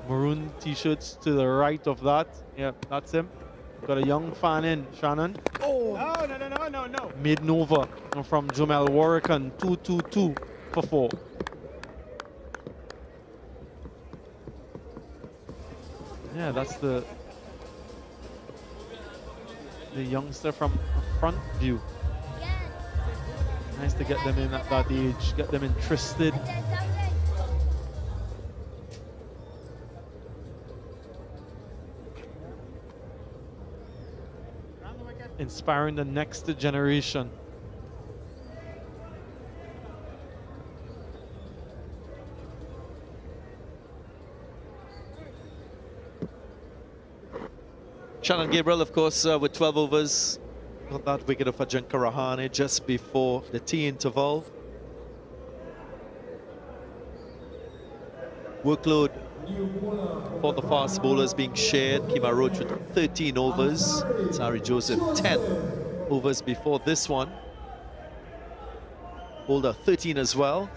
Maroon t-shirts to the right of that. Yep, that's him. Got a young fan in, Shannon. Oh! No. Maiden over from Jomel Warrican, 2-2-2 for 4. Yeah, that's the youngster from front view. Nice to get them in at that age, get them interested. Inspiring the next generation. Shannon Gabriel, of course, with 12 overs. Got that wicket of Ajinkya Rahane just before the tea interval. Workload for the fast bowlers being shared. Kemar Roach with 13 overs. Zari Joseph 10 overs before this one. Holder 13 as well.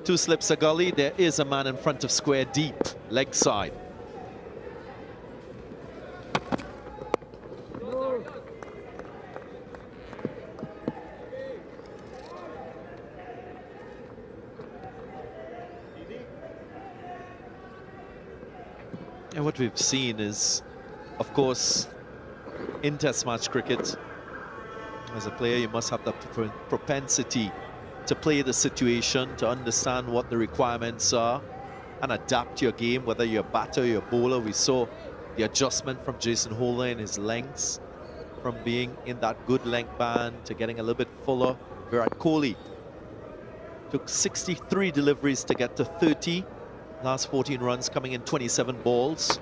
Two slips a gully. There is a man in front of square deep, leg side. And what we've seen is, of course, in Test match cricket, as a player, you must have the propensity to play the situation, to understand what the requirements are, and adapt your game, whether you're a batter or you're a bowler. We saw the adjustment from Jason Holder in his lengths, from being in that good length band to getting a little bit fuller. Virat Kohli took 63 deliveries to get to 30. Last 14 runs coming in 27 balls.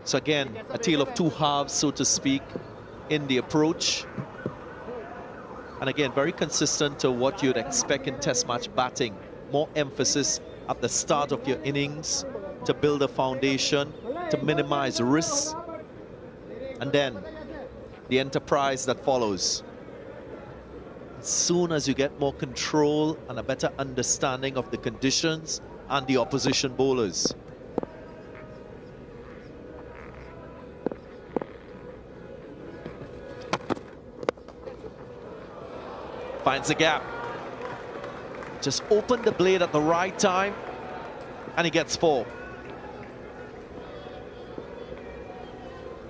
So again, a tale of two halves, so to speak, in the approach. And again, very consistent to what you'd expect in Test match batting. More emphasis at the start of your innings to build a foundation, to minimize risks, and then the enterprise that follows. As soon as you get more control and a better understanding of the conditions and the opposition bowlers. Finds the gap. Just open the blade at the right time, and he gets 4.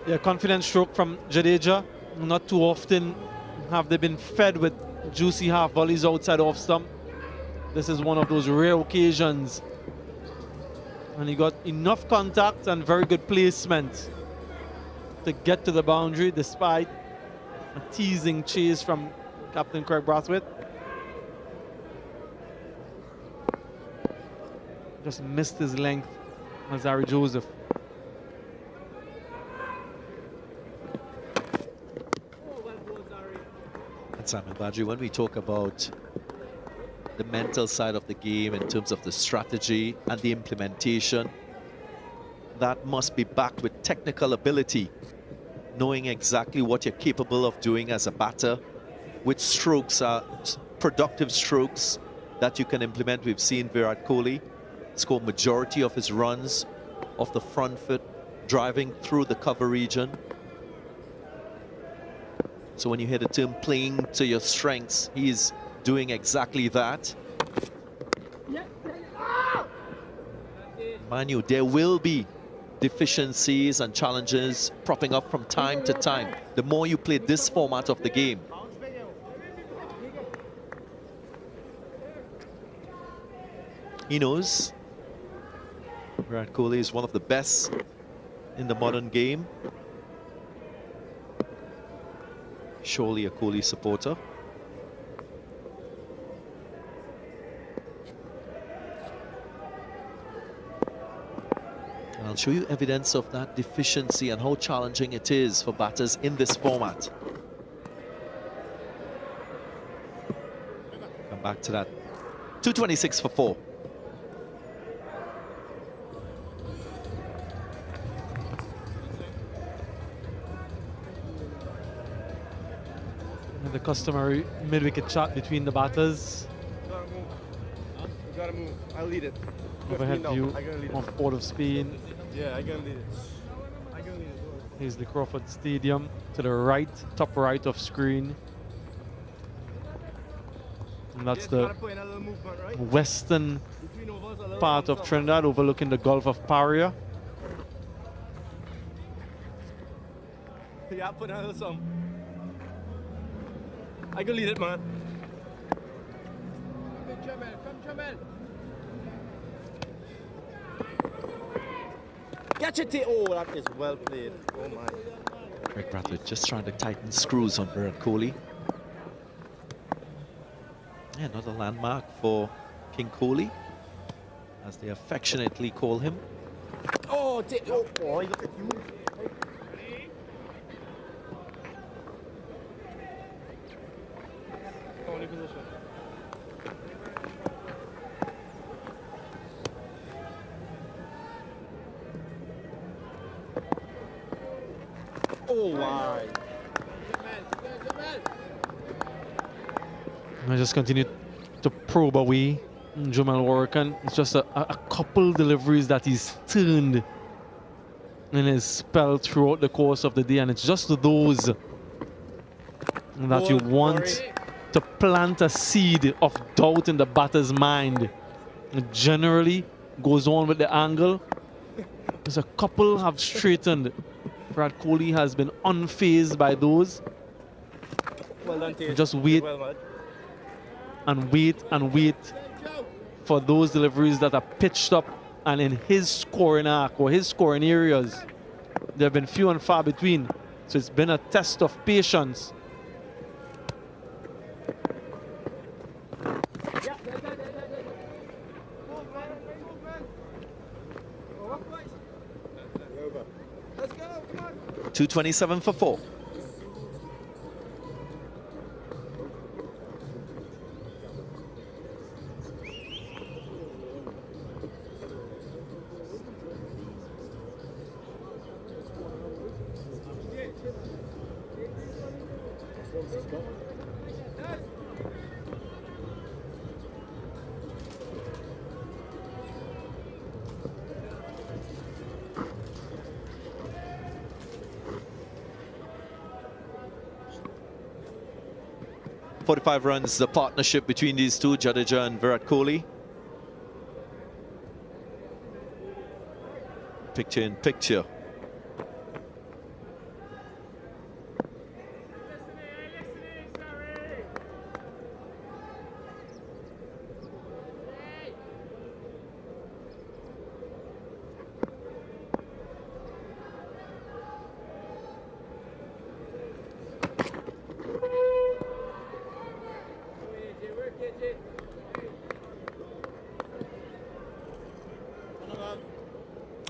Yeah, confident stroke from Jadeja. Not too often have they been fed with juicy half volleys outside off stump. This is one of those rare occasions. And he got enough contact and very good placement to get to the boundary despite a teasing chase from Captain Craig Brathwaite. Just missed his length, Zari Joseph. And Simon Badri, when we talk about the mental side of the game in terms of the strategy and the implementation, that must be backed with technical ability, knowing exactly what you're capable of doing as a batter, which strokes are productive strokes that you can implement. We've seen Virat Kohli score majority of his runs off the front foot, driving through the cover region. So when you hear the term playing to your strengths, he's doing exactly that. Mind you, there will be deficiencies and challenges propping up from time to time. The more you play this format of the game. He knows Virat Kohli is one of the best in the modern game. Surely a Kohli supporter. And I'll show you evidence of that deficiency and how challenging it is for batters in this format. Come back to that. 226 for 4. The customary mid-wicket chat between the batters. You gotta move. I'll lead it. Overhead 15 now. view I gotta lead it. of Port of Spain. Yeah, I gotta lead it. I gotta lead it. Here's the Crawford Stadium to the right, top right of screen. And that's the western part of Trinidad overlooking the Gulf of Paria. Yeah, put another song. I can lead it, man. Catch it! Oh, that is well played. Oh my. Greg Bradford just trying to tighten screws on Virat Kohli. Yeah, another landmark for King Kohli, as they affectionately call him. Oh, oh boy, look at you. Only position. Oh, why? I just continue to probe away Jamal Warrican. It's just a couple deliveries that he's turned in his spell throughout the course of the day, and it's just those that you want to plant a seed of doubt in the batter's mind. It generally goes on with the angle. There's a couple have straightened. Virat Kohli has been unfazed by those. Well done, Tate. Just wait and wait and wait for those deliveries that are pitched up and in his scoring arc or his scoring areas. There have been few and far between. So it's been a test of patience. Let's go, come on. 227 for 4. .45 runs, the partnership between these two, Jadeja and Virat Kohli. Picture in picture.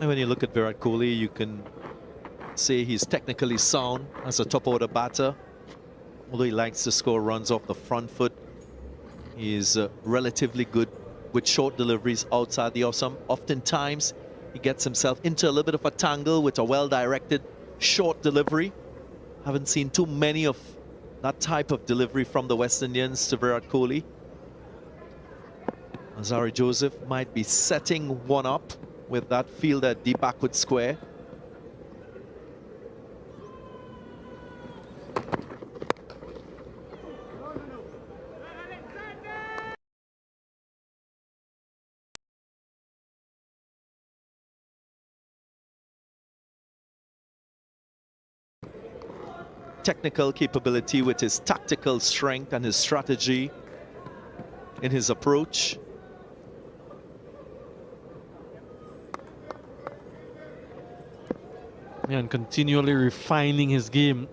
And when you look at Virat Kohli, you can say he's technically sound as a top-order batter. Although he likes to score runs off the front foot, he's relatively good with short deliveries outside the awesome. Oftentimes, he gets himself into a little bit of a tangle with a well-directed short delivery. Haven't seen too many of that type of delivery from the West Indians to Virat Kohli. Azari Joseph might be setting one up with that fielder deep backward square. Technical capability with his tactical strength and his strategy in his approach. And continually refining his game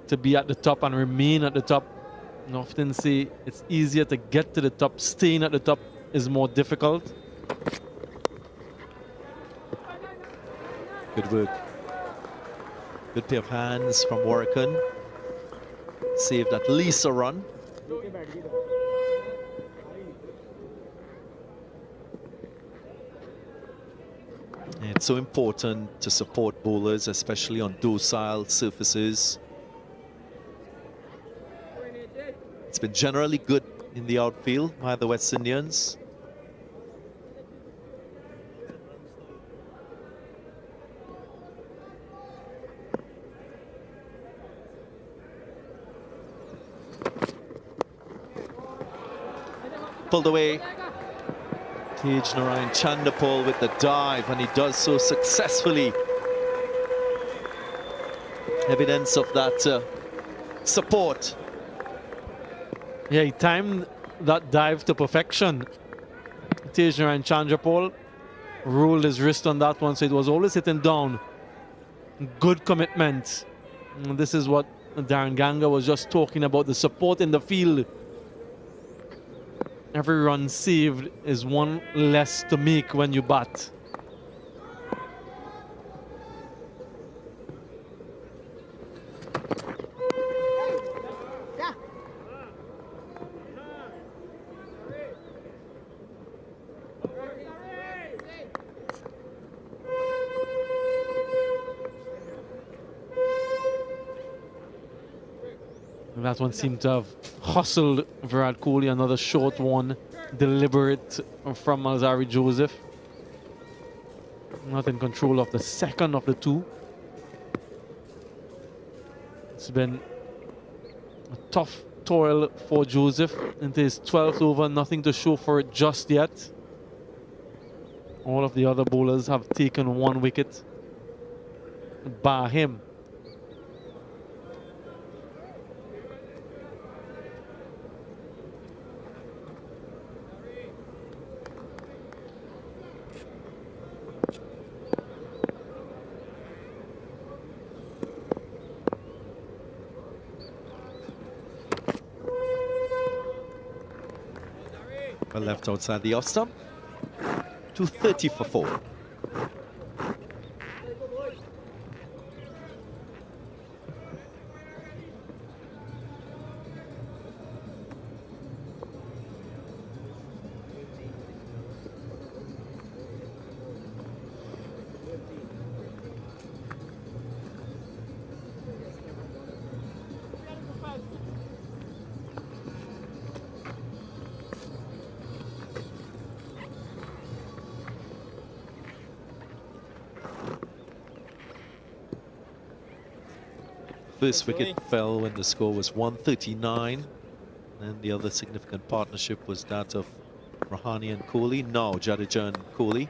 to be at the top and remain at the top. I often say it's easier to get to the top. Staying at the top is more difficult. Good work. Good pair of hands from Warrican. Saved at least a run. It's so important to support bowlers, especially on docile surfaces. It's been generally good in the outfield by the West Indians. Pulled away. Tej Narayan Chandapol with the dive, and he does so successfully. Evidence of that support. Yeah, he timed that dive to perfection. Tej Narayan Chandapol ruled his wrist on that one, so it was always hitting down. Good commitment. And this is what Darren Ganga was just talking about, the support in the field. Every run saved is one less to make when you bat. That one seemed to have hustled Virat Kohli. Another short one, deliberate from Alzari Joseph. Not in control of the second of the two. It's been a tough toil for Joseph into his 12th over. Nothing to show for it just yet. All of the other bowlers have taken one wicket, bar him. Well left outside the off stump. 230 for 4. First wicket fell when the score was 139, and the other significant partnership was that of Rahane and Kohli. Now Jadeja and Kohli.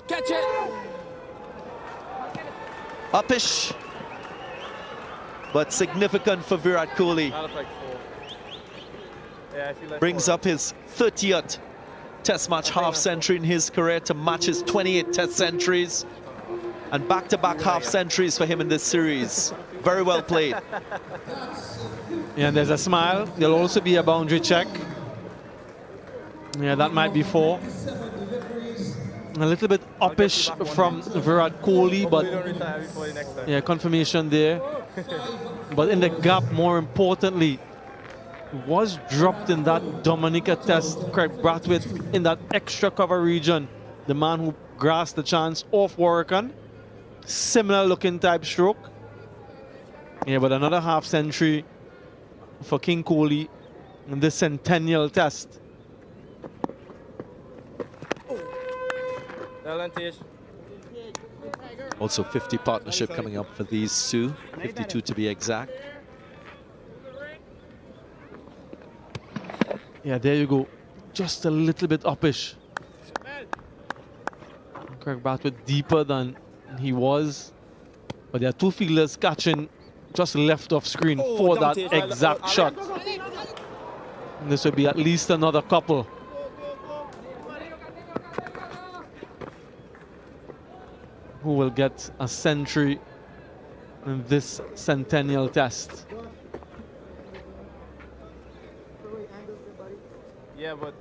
Catch it! Uppish, but significant for Virat Kohli. Brings up his 30th Test match half century in his career to match his 28 Test centuries, and back-to-back half centuries for him in this series. Very well played. Yeah, and there's a smile. There'll also be a boundary check. Yeah, that might be 4. A little bit uppish from Virat Kohli, but yeah, confirmation there. But in the gap, more importantly, was dropped in that Dominica Test. Craig Brathwaite in that extra cover region, the man who grasped the chance off Warrican. Similar looking type stroke. Yeah, but another half century for King Kohli in this centennial test. Also 50 partnership coming up for these two, 52 to be exact. Yeah, there you go. Just a little bit uppish. Craig Brathwaite deeper than he was. But there are two fielders catching just left of screen for that exact shot. And this will be at least another couple. Who will get a century in this centennial test. Yeah, but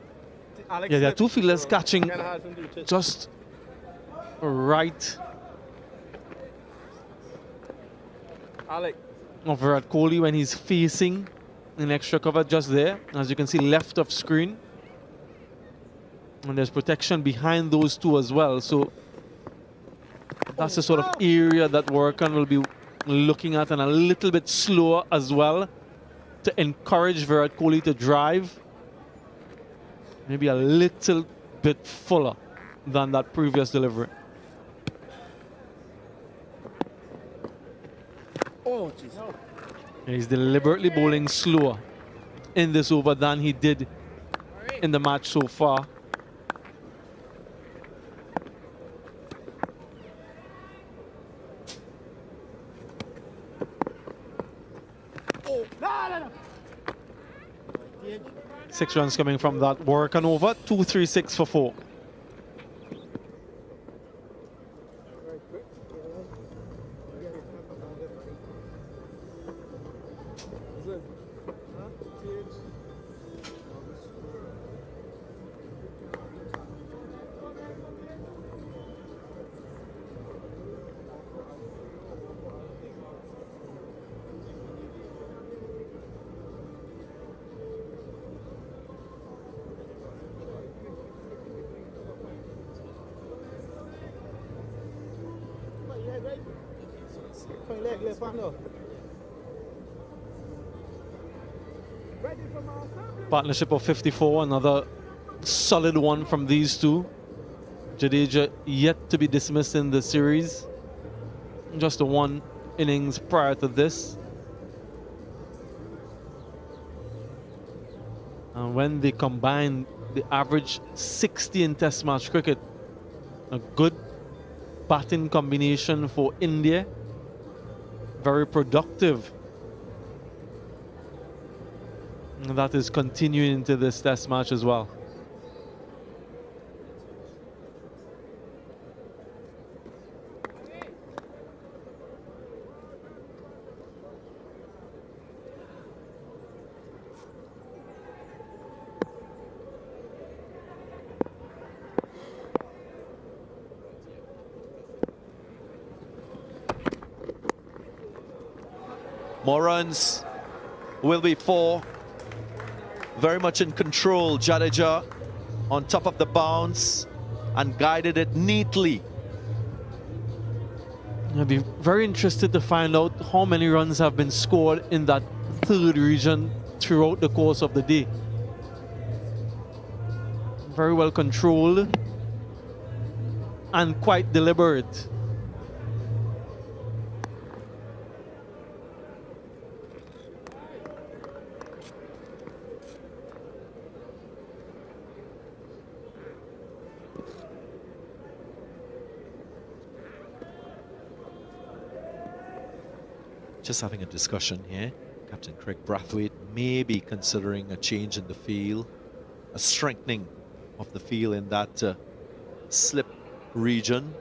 Yeah, there are two fielders catching just right of Virat Kohli when he's facing an extra cover just there. As you can see, left of screen. And there's protection behind those two as well. So that's the sort of area that Warrican will be looking at, and a little bit slower as well to encourage Virat Kohli to drive. Maybe a little bit fuller than that previous delivery. Oh, jeez. He's deliberately bowling slower in this over than he did in the match so far. No. 6 runs coming from that work and over. 2-3-6 for 4. Partnership of 54, another solid one from these two. Jadeja yet to be dismissed in the series. Just the one innings prior to this. And when they combine the average 60 in Test match cricket, a good batting combination for India. Very productive. And that is continuing into this Test match as well. More runs will be 4. Very much in control. Jadeja on top of the bounce and guided it neatly. I'd be very interested to find out how many runs have been scored in that third region throughout the course of the day. Very well controlled and quite deliberate. Just having a discussion here. Captain Craig Brathwaite may be considering a change in the field, a strengthening of the field in that slip region.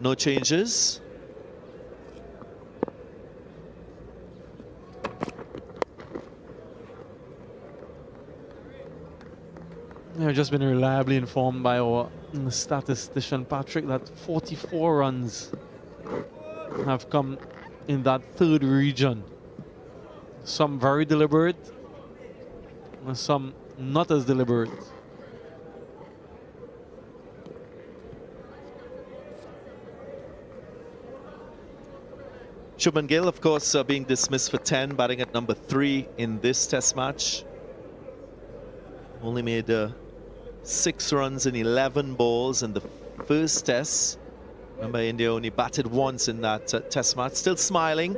No changes. I've just been reliably informed by our statistician Patrick that 44 runs have come in that third region. Some very deliberate, and some not as deliberate. Shubman Gill, of course, being dismissed for 10, batting at number 3 in this Test match. Only made 6 runs in 11 balls in the first Test. Remember, India only batted once in that Test match. Still smiling.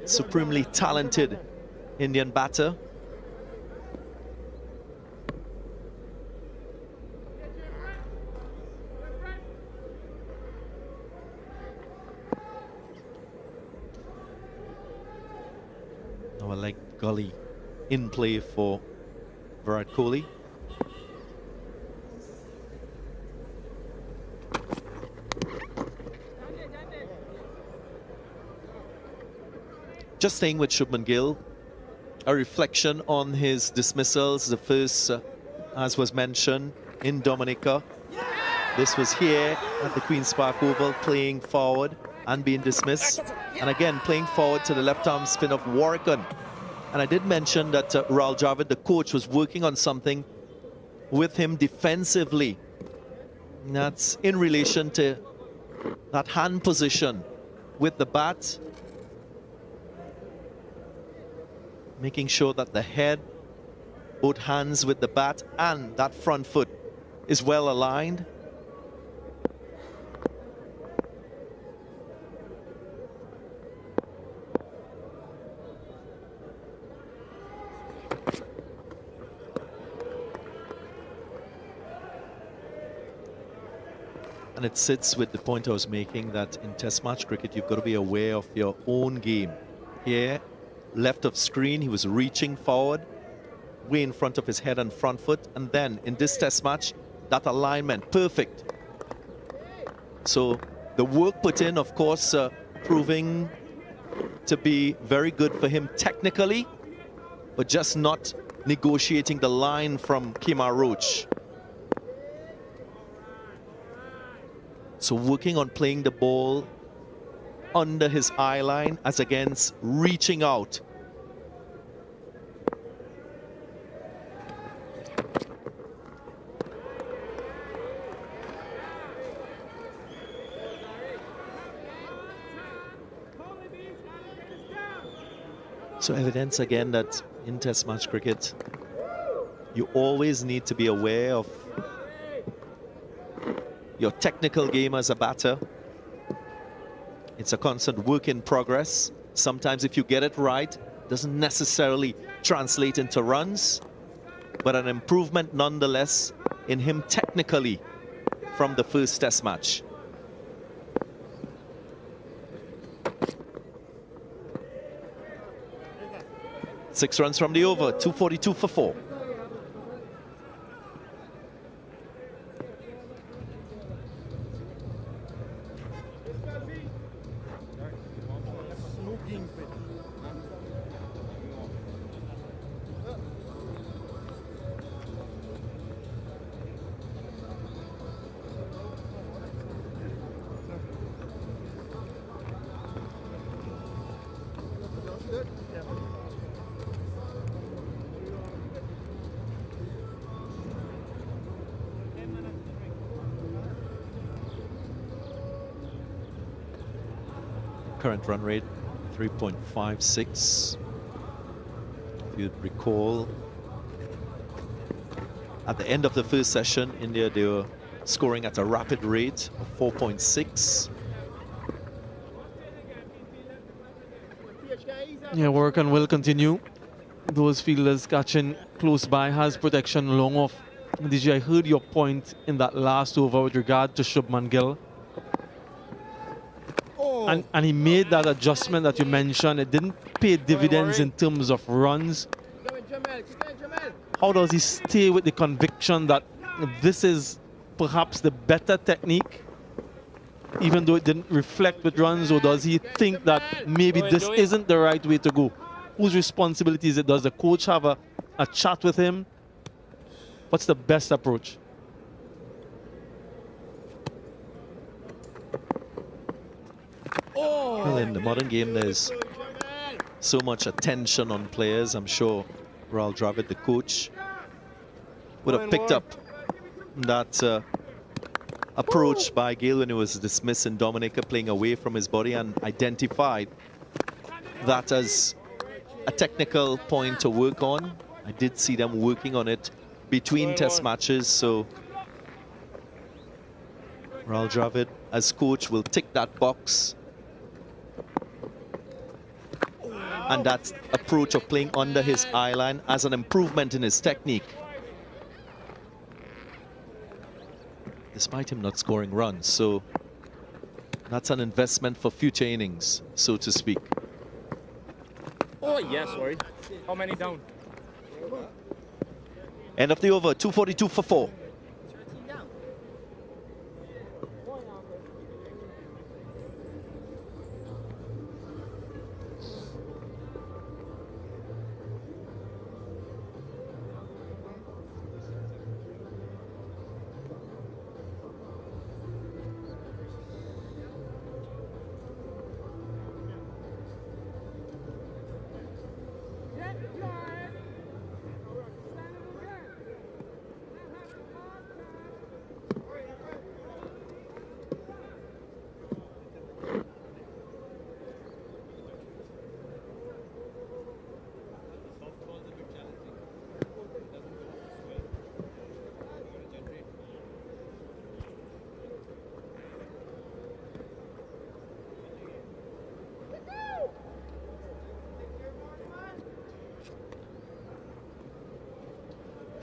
Supremely talented Indian batter. Now a leg gully in play for Virat Kohli. Just staying with Shubman Gill, a reflection on his dismissals. The first, as was mentioned, in Dominica. This was here at the Queen's Park Oval, playing forward and being dismissed. And again, playing forward to the left-arm spin of Warrican. And I did mention that Rahul Dravid, the coach, was working on something with him defensively. And that's in relation to that hand position with the bat. Making sure that the head, both hands with the bat and that front foot is well aligned. And it sits with the point I was making that in Test match cricket, you've got to be aware of your own game. Here, left of screen, he was reaching forward, way in front of his head and front foot. And then in this Test match, that alignment, perfect. So the work put in, of course, proving to be very good for him technically, but just not negotiating the line from Kemar Roach. So working on playing the ball under his eye line as against reaching out. So evidence again that in Test match cricket, you always need to be aware of your technical game as a batter. It's a constant work in progress. Sometimes if you get it right, it doesn't necessarily translate into runs, but an improvement nonetheless in him technically from the first Test match. Six runs from the over, 242 for 4. Current run rate 3.56. If you'd recall, at the end of the first session, India, they were scoring at a rapid rate of 4.6. Yeah, work and will continue. Those fielders catching close by has protection long off. DJ, I heard your point in that last over with regard to Shubman Gill. And he made that adjustment that you mentioned. It didn't pay dividends in terms of runs. How does he stay with the conviction that this is perhaps the better technique, even though it didn't reflect with runs? Or does he think that maybe this isn't the right way to go? Whose responsibility is it? Does the coach have a chat with him? What's the best approach? Well, in the modern game, there's so much attention on players. I'm sure Rahul Dravid, the coach, would have picked up that approach by Gale when he was dismissed in Dominica, playing away from his body, and identified that as a technical point to work on. I did see them working on it between Test matches, so Rahul Dravid, as coach, will tick that box. And that approach of playing under his eye line as an improvement in his technique. Despite him not scoring runs, so that's an investment for future innings, so to speak. Oh, yes, sorry. How many down? End of the over, 242 for 4.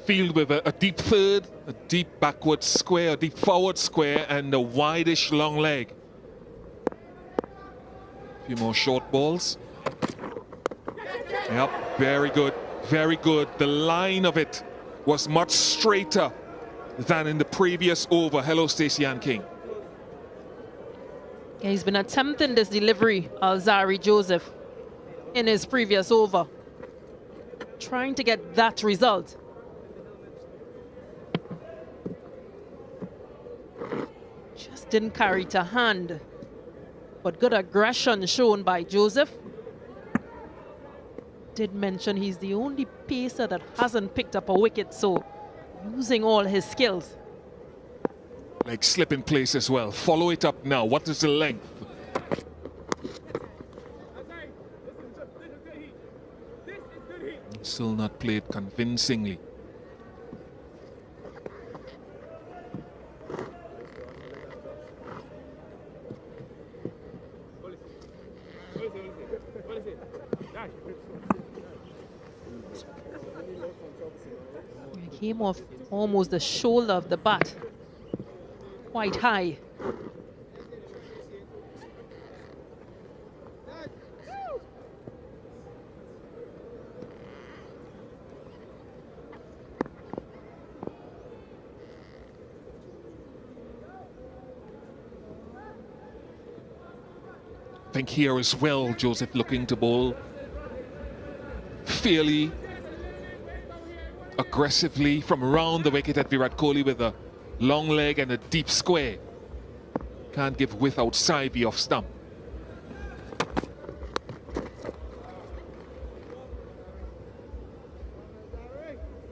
Field with a deep third, a deep backward square, a deep forward square, and a wideish long leg. A few more short balls. Yep, very good, very good. The line of it was much straighter than in the previous over. Hello, Stacey Ann King. Yeah, he's been attempting this delivery, Alzari Joseph, in his previous over. Trying to get that result. Just didn't carry to hand. But good aggression shown by Joseph. Did mention he's the only pacer that hasn't picked up a wicket, so using all his skills. Leg slip in place as well. Follow it up now. What is the length? Still not played convincingly. He came off almost the shoulder of the bat. Quite high. I think here as well, Joseph looking to bowl fairly aggressively from around the wicket at Virat Kohli with a long leg and a deep square. Can't give width outside the off stump.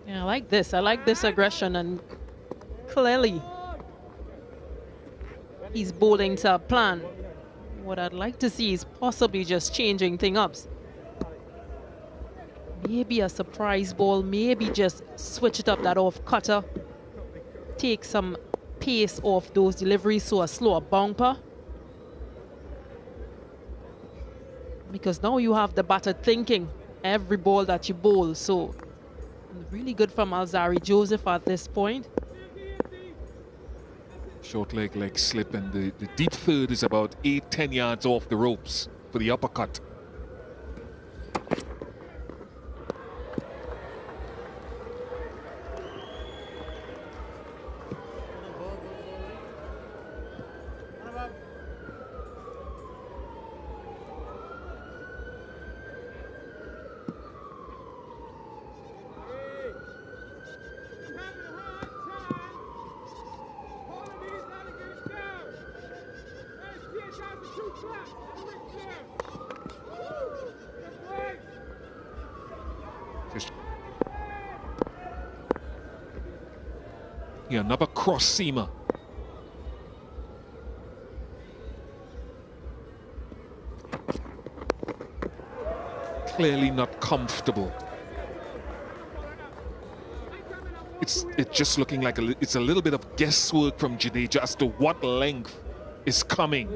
Yeah, I like this. I like this aggression, and clearly he's bowling to a plan. What I'd like to see is possibly just changing things up. Maybe a surprise ball, maybe just switch it up that off cutter. Take some pace off those deliveries, so a slower bumper. Because now you have the batter thinking every ball that you bowl. So really good from Alzari Joseph at this point. Short leg slip, and the deep third is about 8-10 yards off the ropes for the uppercut. Yeah, another cross seamer. Clearly not comfortable. It's just looking like it's a little bit of guesswork from Jadeja as to what length is coming.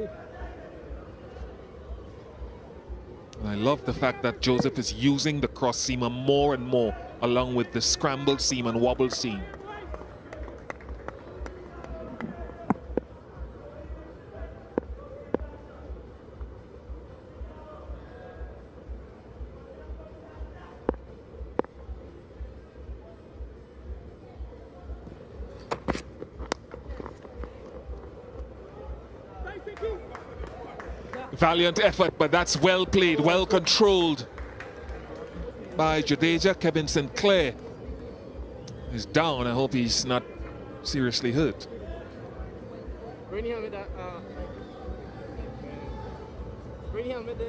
And I love the fact that Joseph is using the cross seamer more and more, along with the scrambled seam and wobble seam. Valiant effort, but that's well played, well controlled by Jadeja. Kevin Sinclair is down. I hope he's not seriously hurt. Green helmet there,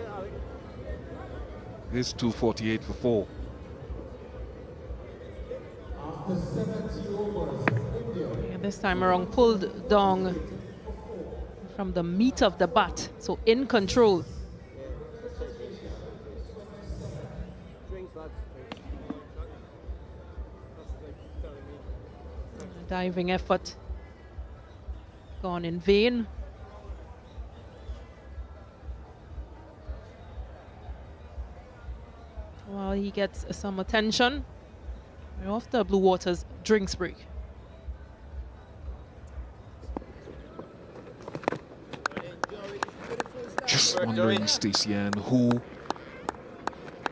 Alex. Here's 248 for 4. After 70 overs, India. And this time around pulled down from the meat of the bat, so in control. Diving effort gone in vain. Well, he gets some attention right after Blue Waters drinks break. Just wondering, Stacey Ann,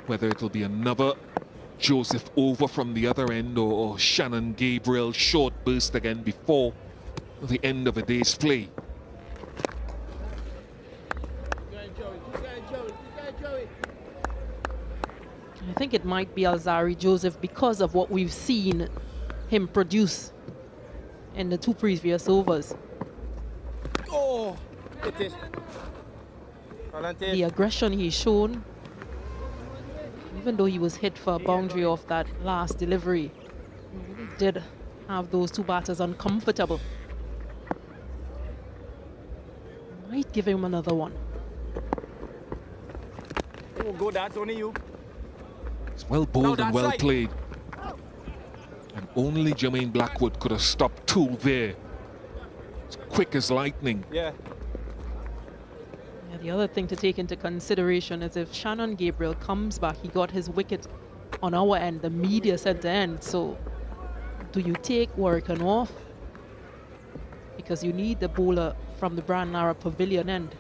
whether it'll be another Joseph over from the other end or Shannon Gabriel short burst again before the end of the day's play. I think it might be Alzari Joseph because of what we've seen him produce in the 2 previous overs. Oh, it is. The aggression he's shown, even though he was hit for a boundary off that last delivery, he did have those 2 batters uncomfortable. Might give him another one. Oh, go, that's only you. It's well bowled and well played. And only Jermaine Blackwood could have stopped 2 there. It's quick as lightning. Yeah. The other thing to take into consideration is if Shannon Gabriel comes back, he got his wicket on our end, the media center end. So do you take Warrican off? Because you need the bowler from the Brand Nara Pavilion end.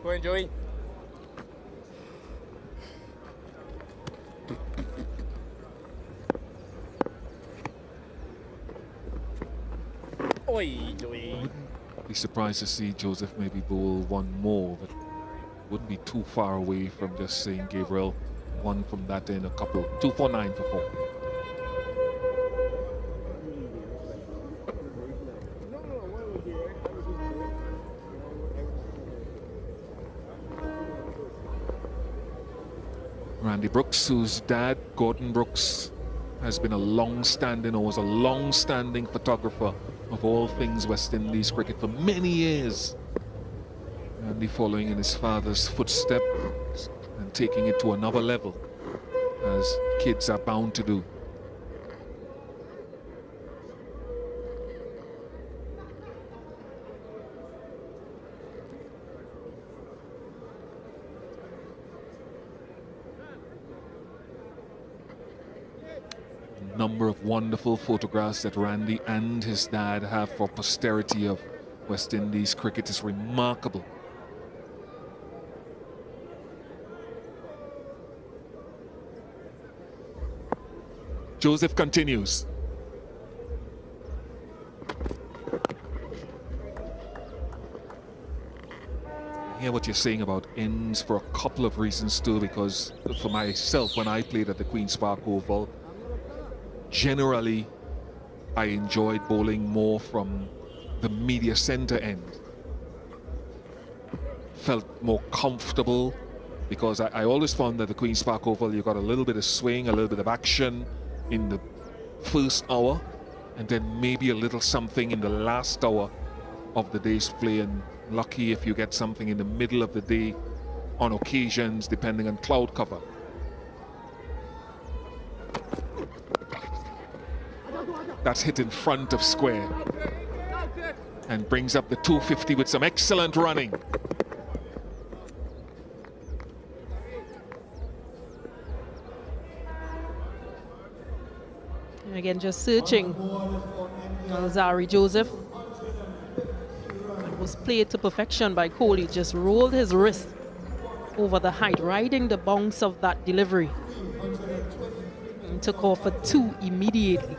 Go enjoy. Oi, Joey. Be surprised to see Joseph maybe bowl one more, but wouldn't be too far away from just saying Gabriel one from that end, a couple, 2 for 9 for 4. Randy Brooks, whose dad, Gordon Brooks, has been a long-standing, or was a long-standing photographer of all things West Indies cricket for many years. Randy following in his father's footsteps and taking it to another level, as kids are bound to do. Number of wonderful photographs that Randy and his dad have for posterity of West Indies cricket is remarkable. Joseph continues. I hear what you're saying about ends for a couple of reasons too, because for myself, when I played at the Queen's Park Oval, generally, I enjoyed bowling more from the media center end. Felt more comfortable because I always found that the Queen's Park Oval, you got a little bit of swing, a little bit of action in the first hour, and then maybe a little something in the last hour of the day's play, and lucky if you get something in the middle of the day on occasions, depending on cloud cover. That's hit in front of square and brings up the 250 with some excellent running. And again, just searching Alzari Joseph. It was played to perfection by Kohli, just rolled his wrist over the height, riding the bounce of that delivery. And took off for 2 immediately.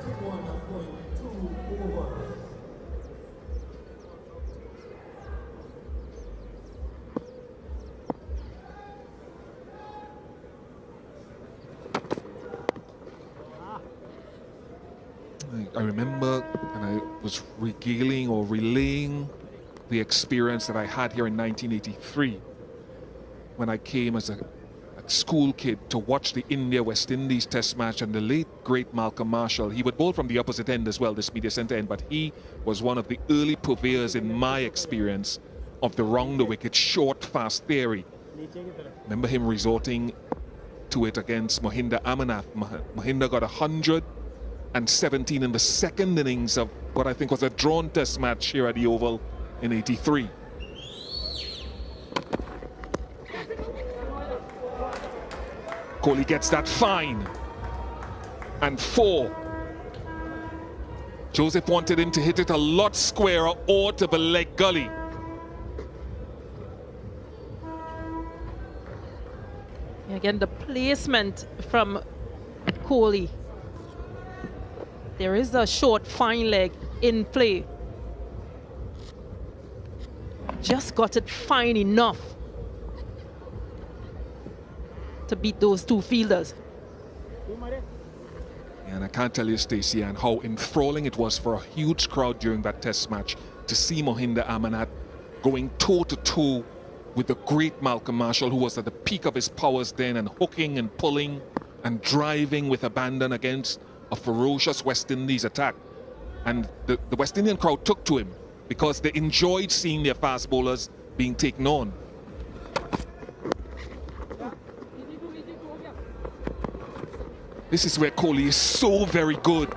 remember, and I was regaling or relaying the experience that I had here in 1983 when I came as a school kid to watch the India-West Indies test match, and the late great Malcolm Marshall, he would bowl from the opposite end as well, this media center end, but he was one of the early purveyors in my experience of the round the wicket short fast theory. Remember him resorting to it against Mohinder Amarnath. Mohinder got 117 in the second innings of what I think was a drawn test match here at the Oval in '83. Kohli gets that fine. And 4. Joseph wanted him to hit it a lot squarer or to the leg gully. Again, the placement from Kohli. There is a short fine leg in play. Just got it fine enough to beat those two fielders. And I can't tell you, Stacey, and how enthralling it was for a huge crowd during that test match to see Mohinder Amarnath going toe-to-toe with the great Malcolm Marshall, who was at the peak of his powers then, and hooking and pulling and driving with abandon against a ferocious West Indies attack. And the West Indian crowd took to him because they enjoyed seeing their fast bowlers being taken on. This is where Kohli is so very good,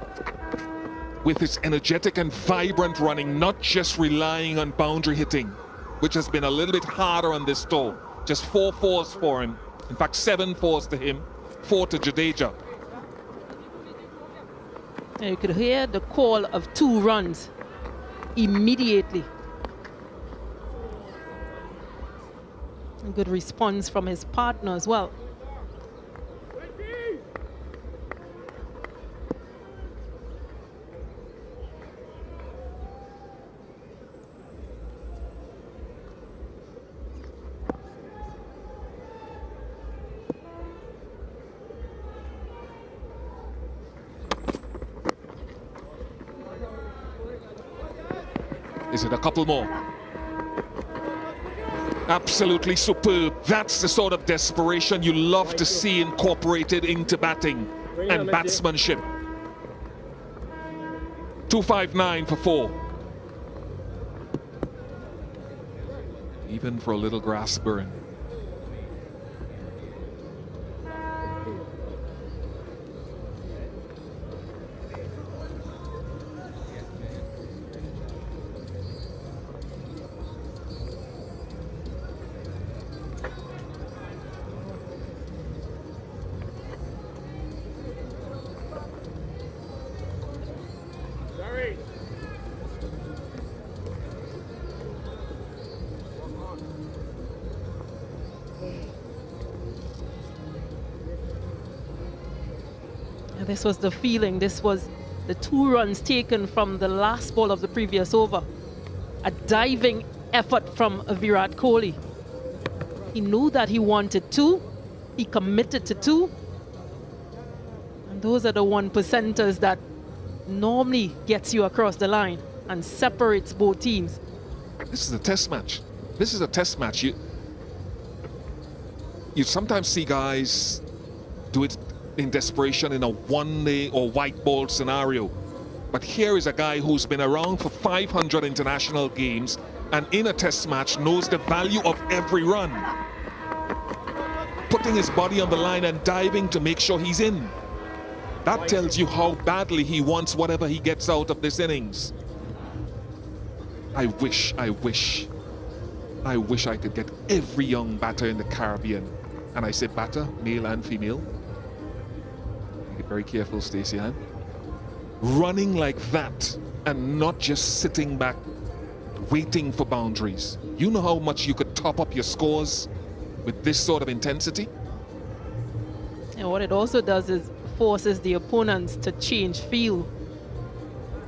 with his energetic and vibrant running, not just relying on boundary hitting, which has been a little bit harder on this tour. Just 4 fours for him. In fact, 7 fours to him, 4 to Jadeja. You could hear the call of 2 runs immediately. A good response from his partner as well. Is it a couple more? Absolutely superb. That's the sort of desperation you love to see incorporated into batting and batsmanship. 259 for 4. Even for a little grass burn. This was the feeling. This was the 2 runs taken from the last ball of the previous over. A diving effort from Virat Kohli. He knew that he wanted 2. He committed to 2. And those are the 1%ers that normally gets you across the line and separates both teams. This is a test match. This is a test match. You sometimes see guys do it in desperation in a one-day or white ball scenario. But here is a guy who's been around for 500 international games and in a test match knows the value of every run. Putting his body on the line and diving to make sure he's in. That tells you how badly he wants whatever he gets out of this innings. I wish I could get every young batter in the Caribbean. And I say batter, male and female. Be very careful, Stacey Ann. Running like that and not just sitting back waiting for boundaries. You know how much you could top up your scores with this sort of intensity? And what it also does is forces the opponents to change field,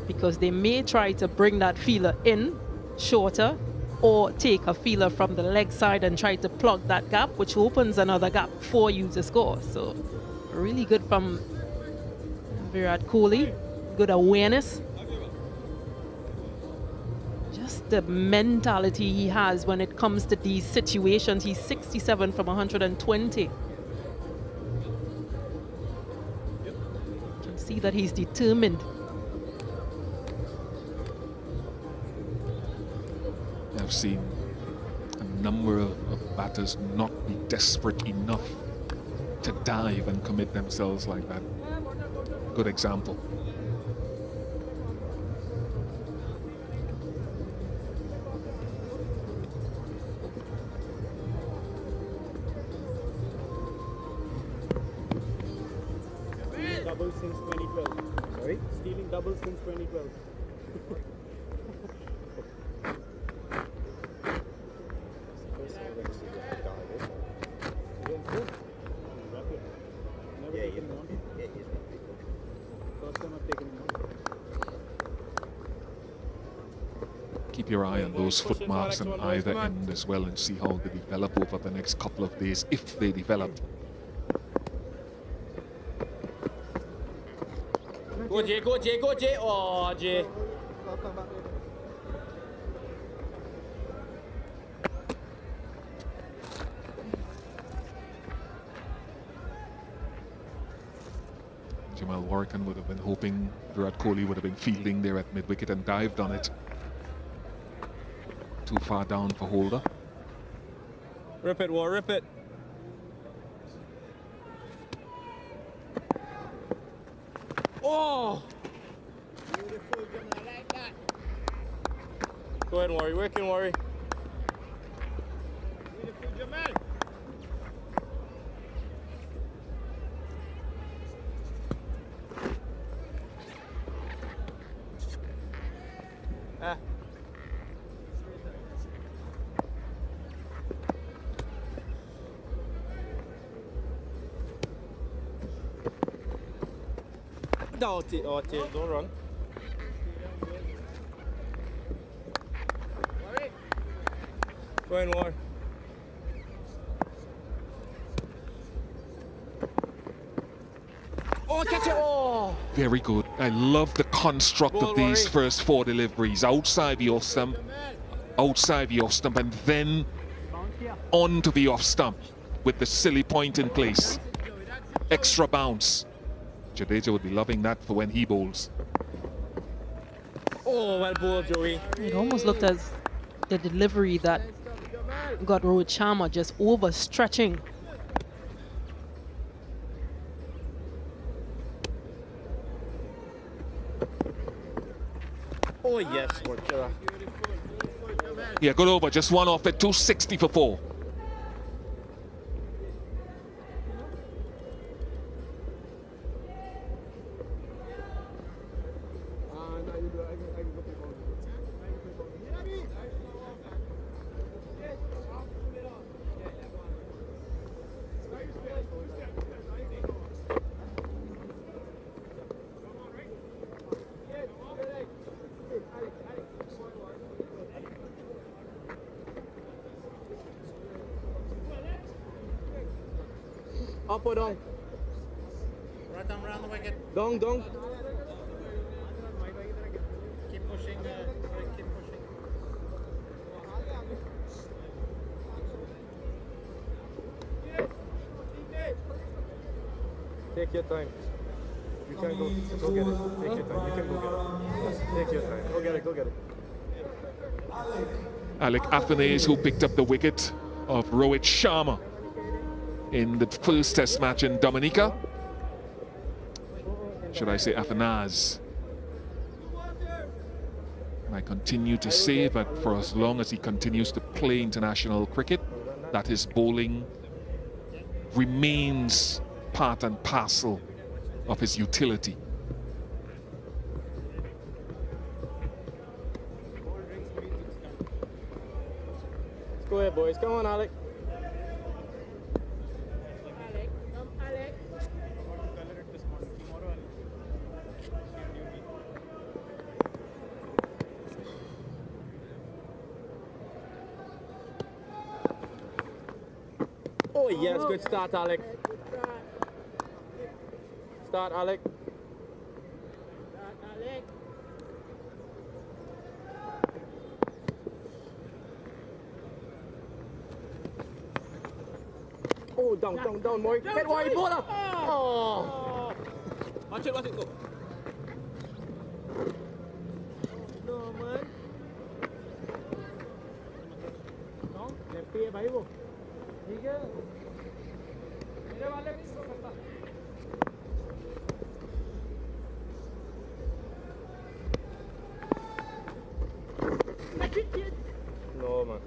because they may try to bring that fielder in shorter or take a fielder from the leg side and try to plug that gap, which opens another gap for you to score. So really good from Virat Kohli. good awareness. Just the mentality he has when it comes to these situations. He's 67 from 120. You can see that he's determined. I've seen a number of batters not be desperate enough to dive and commit themselves like that. Good example. Doubles since 2012. Sorry? Stealing doubles since 2012. Keep your eye on those footmarks on either end as well and see how they develop over the next couple of days, if they develop. Go Jay, go Jay, go Jay. Oh, Jay. Jamal Warrican would have been hoping Virat Kohli would have been fielding there at mid-wicket and dived on it. Too far down for Holder. Rip it, War, rip it. Oh! Beautiful, Jamal, I like that. Go ahead, Worry. Working, Worry. Beautiful, Jamal. Ah. No, don't run. Go ahead, War. Oh, catch it! Oh! Very good. I love the construct of these first four deliveries. Outside the off stump, and then onto the off stump with the silly point in place. Extra bounce. Jadeja would be loving that for when he bowls. Oh, well bowled, Joey. It almost looked as the delivery that got Rohit Sharma just overstretching. Oh, yes, Sport Killer. Yeah, good over. Just one off at 260 for 4. Up or down? Right arm around the wicket. Down, down. Keep pushing, keep pushing. Take your time. You can go get it. Take your time. You can go get it. Take your time. Go get it. Alec Athanaze, who picked up the wicket of Rohit Sharma in the first test match in Dominica. Should I say Athanaze? And I continue to say that for as long as he continues to play international cricket, that his bowling remains part and parcel of his utility. Go ahead, boys. Come on, Alec. Oh, yes. Good start, Alec. Start, Alec. Oh, down, Mori. Get wide, bowler. Oh. Watch it, go. No, man. No, left पे है भाई वो. ठीक है. मेरे वाले भी सो सकता. No, man.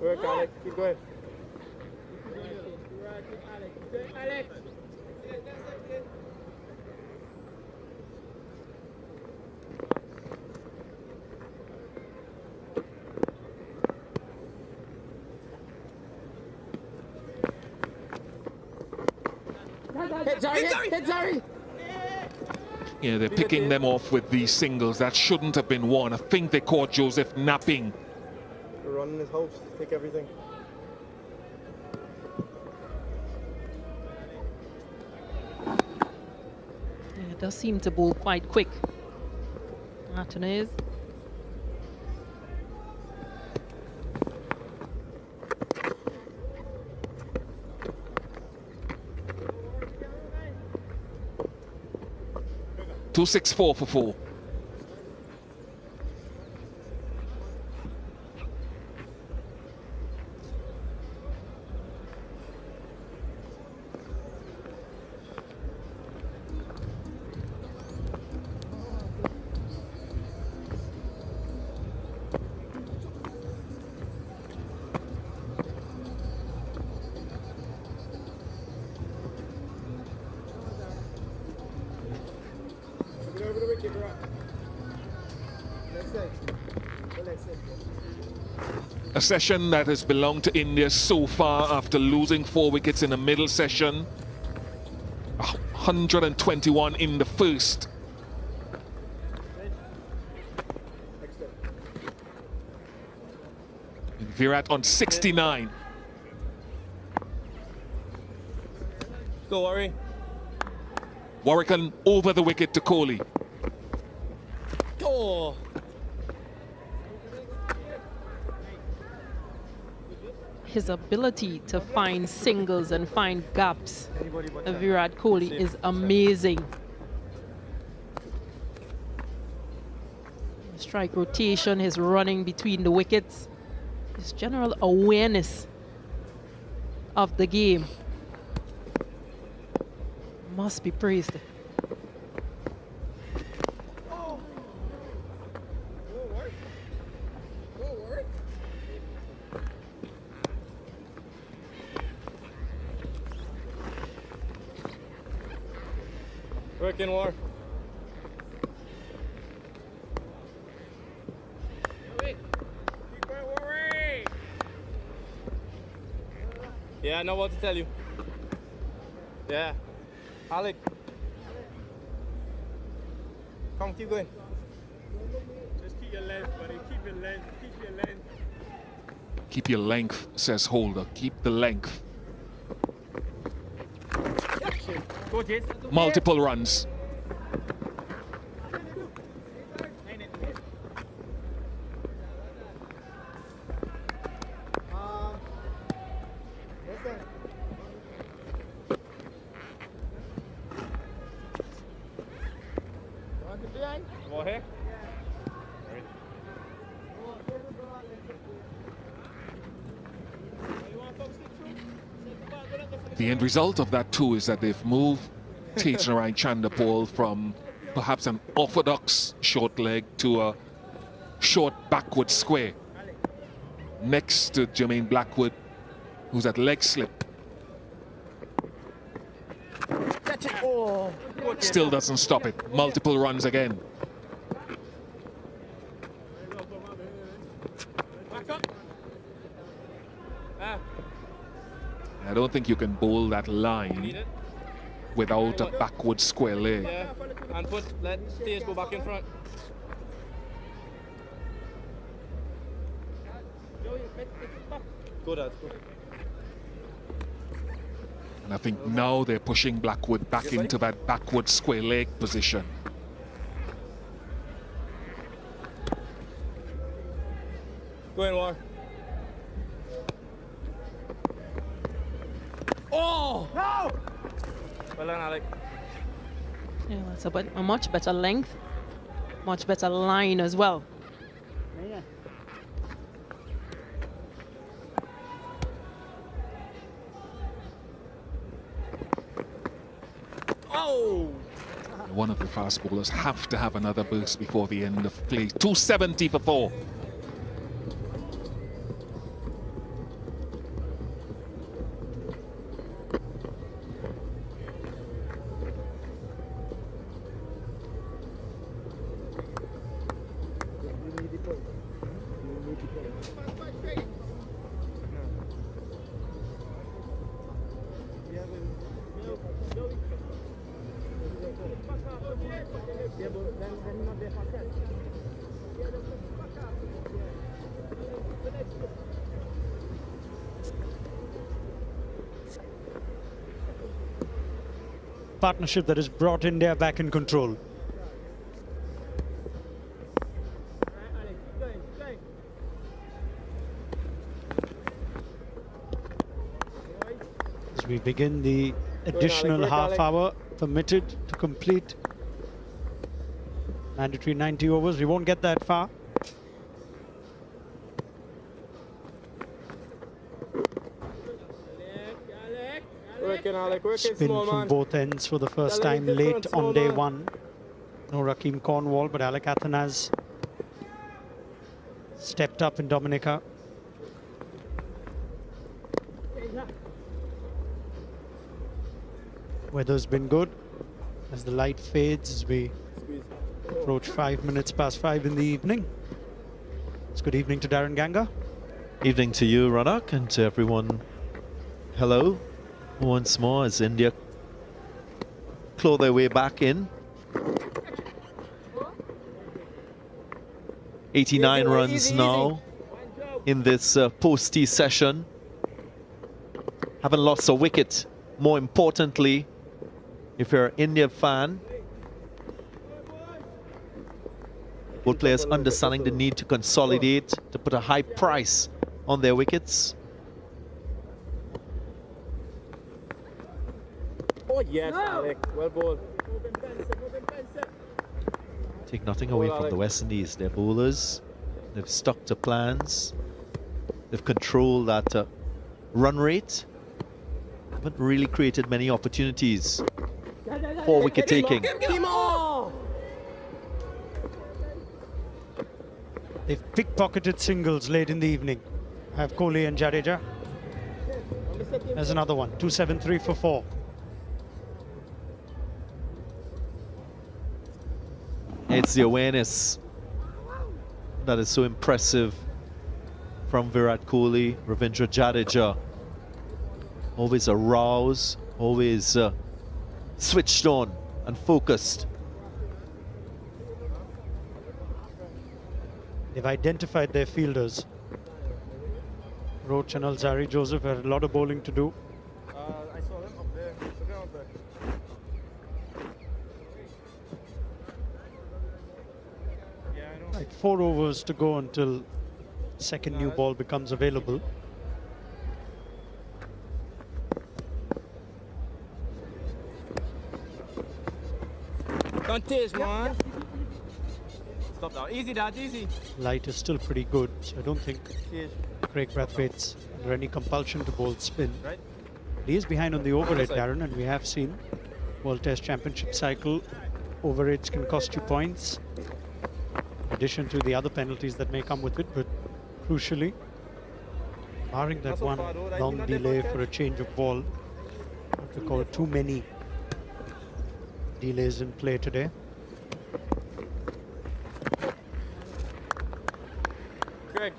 Work, Alex. Keep going. Alex. Hit Zari! Yeah, they're picking them off with these singles that shouldn't have been won. I think they caught Joseph napping. They're running his house, take everything. Yeah, it does seem to bowl quite quick. Martinez. Two 6-4 for 4. Over the wicket, Virat. Next side. A session that has belonged to India so far after losing 4 wickets in the middle session. 121 in the first. Virat on 69. Go, Warren. Warwican over the wicket to Kohli. Oh. His ability to find singles and find gaps of Virat Kohli is amazing. Strike rotation, his running between the wickets, his general awareness of the game must be praised. Working, War. Yeah, I know what to tell you. Yeah. Alec. Come, keep going. Just keep your length, buddy. Keep your length. Keep your length. Keep your length, says Holder. Keep the length. Go, Jess. Multiple runs. More here. The end result of that too is that they've moved Tejarai Chanderpaul from perhaps an orthodox short leg to a short backward square next to Jermaine Blackwood, who's at leg slip. Oh. Still doesn't stop it. Multiple runs again. I don't think you can bowl that line without a backward square leg. Yeah, and let Tejas go back in front. And I think now they're pushing Blackwood back into that backward square leg position. Go in, War. Oh! No! Well done, Alec. Yeah, that's a much better length, much better line as well. Oh! One of the fast bowlers have to have another burst before the end of play. 270 for 4. Partnership that has brought India back in control. As we begin the additional half hour permitted to complete mandatory 90 overs, we won't get that far. Working, Alec. Working, Spin small from man. both ends for the first time late on day one. No Rakeem Cornwall, but Alec Athanas stepped up in Dominica. Weather's been good as the light fades as we approach 5 minutes past 5 in the evening. It's good evening to Darren Ganga. Evening to you, Ranak, and to everyone. Hello. Once more as India claw their way back in. 89 runs now in this post-tea session. Haven't lost a wicket. More importantly, if you're an India fan, both players understanding the need to consolidate, to put a high price on their wickets. Oh, yes, Alec. Well bowled. Take nothing away from the West Indies. Their bowlers, they've stuck to plans. They've controlled that run rate. Haven't really created many opportunities for wicket taking. They've pickpocketed singles late in the evening. Have Kohli and Jadeja. There's another one. 273 for 4. It's the awareness that is so impressive from Virat Kohli, Ravindra Jadeja. Always aroused, always switched on and focused. They've identified their fielders. Roach and Alzari Joseph had a lot of bowling to do. I saw them up there. Look at up there. Yeah, I know. Right, 4 overs to go until second new ball becomes available. Don't tease, man. Stop now. Easy, Dad. Easy. Light is still pretty good, so I don't think Tease. Craig Brathwaite's under any compulsion to bowl spin. Right. He is behind on the overrate, Darren, and we have seen World Test Championship cycle overrates can cost you points, in addition to the other penalties that may come with it. But crucially, barring that one long delay for a change of ball, not to call too many delays in play today. Craig,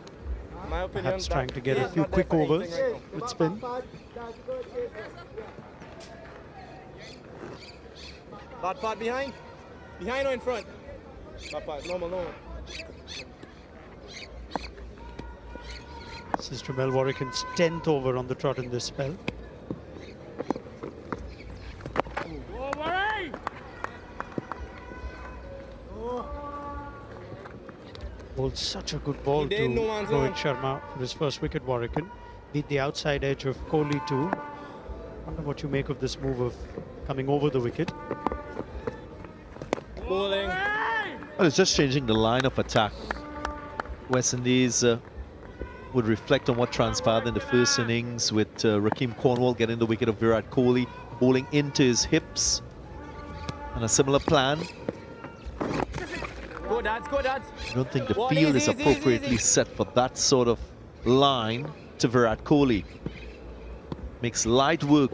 in my opinion, Perhaps trying to get a few quick overs with spin. Bad part behind? Behind or in front? Bad part. Normal, normal. This is Jamel Warrican's 10th over on the trot in this spell. Bowled such a good ball to Rohit Sharma for his first wicket. Warrican beat the outside edge of Kohli too. Wonder what you make of this move of coming over the wicket. Bowling. Well, it's just changing the line of attack. West Indies would reflect on what transpired in the first innings with Rakeem Cornwall getting the wicket of Virat Kohli, bowling into his hips. And a similar plan. Go, dads, go, dads. I don't think the One, field easy, is easy, appropriately easy. set for that sort of line to Virat Kohli. Makes light work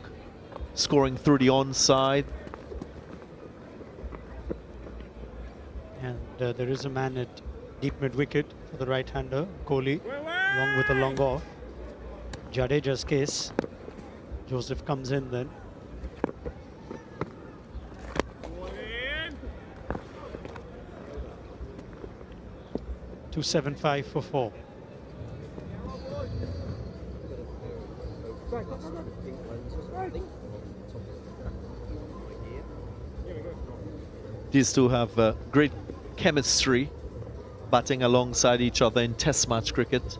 scoring through the onside. And there is a man at deep mid-wicket for the right-hander, Kohli, along with a long off. Jadeja's case. Joseph comes in then. .275 for 4. These two have great chemistry, batting alongside each other in Test match cricket.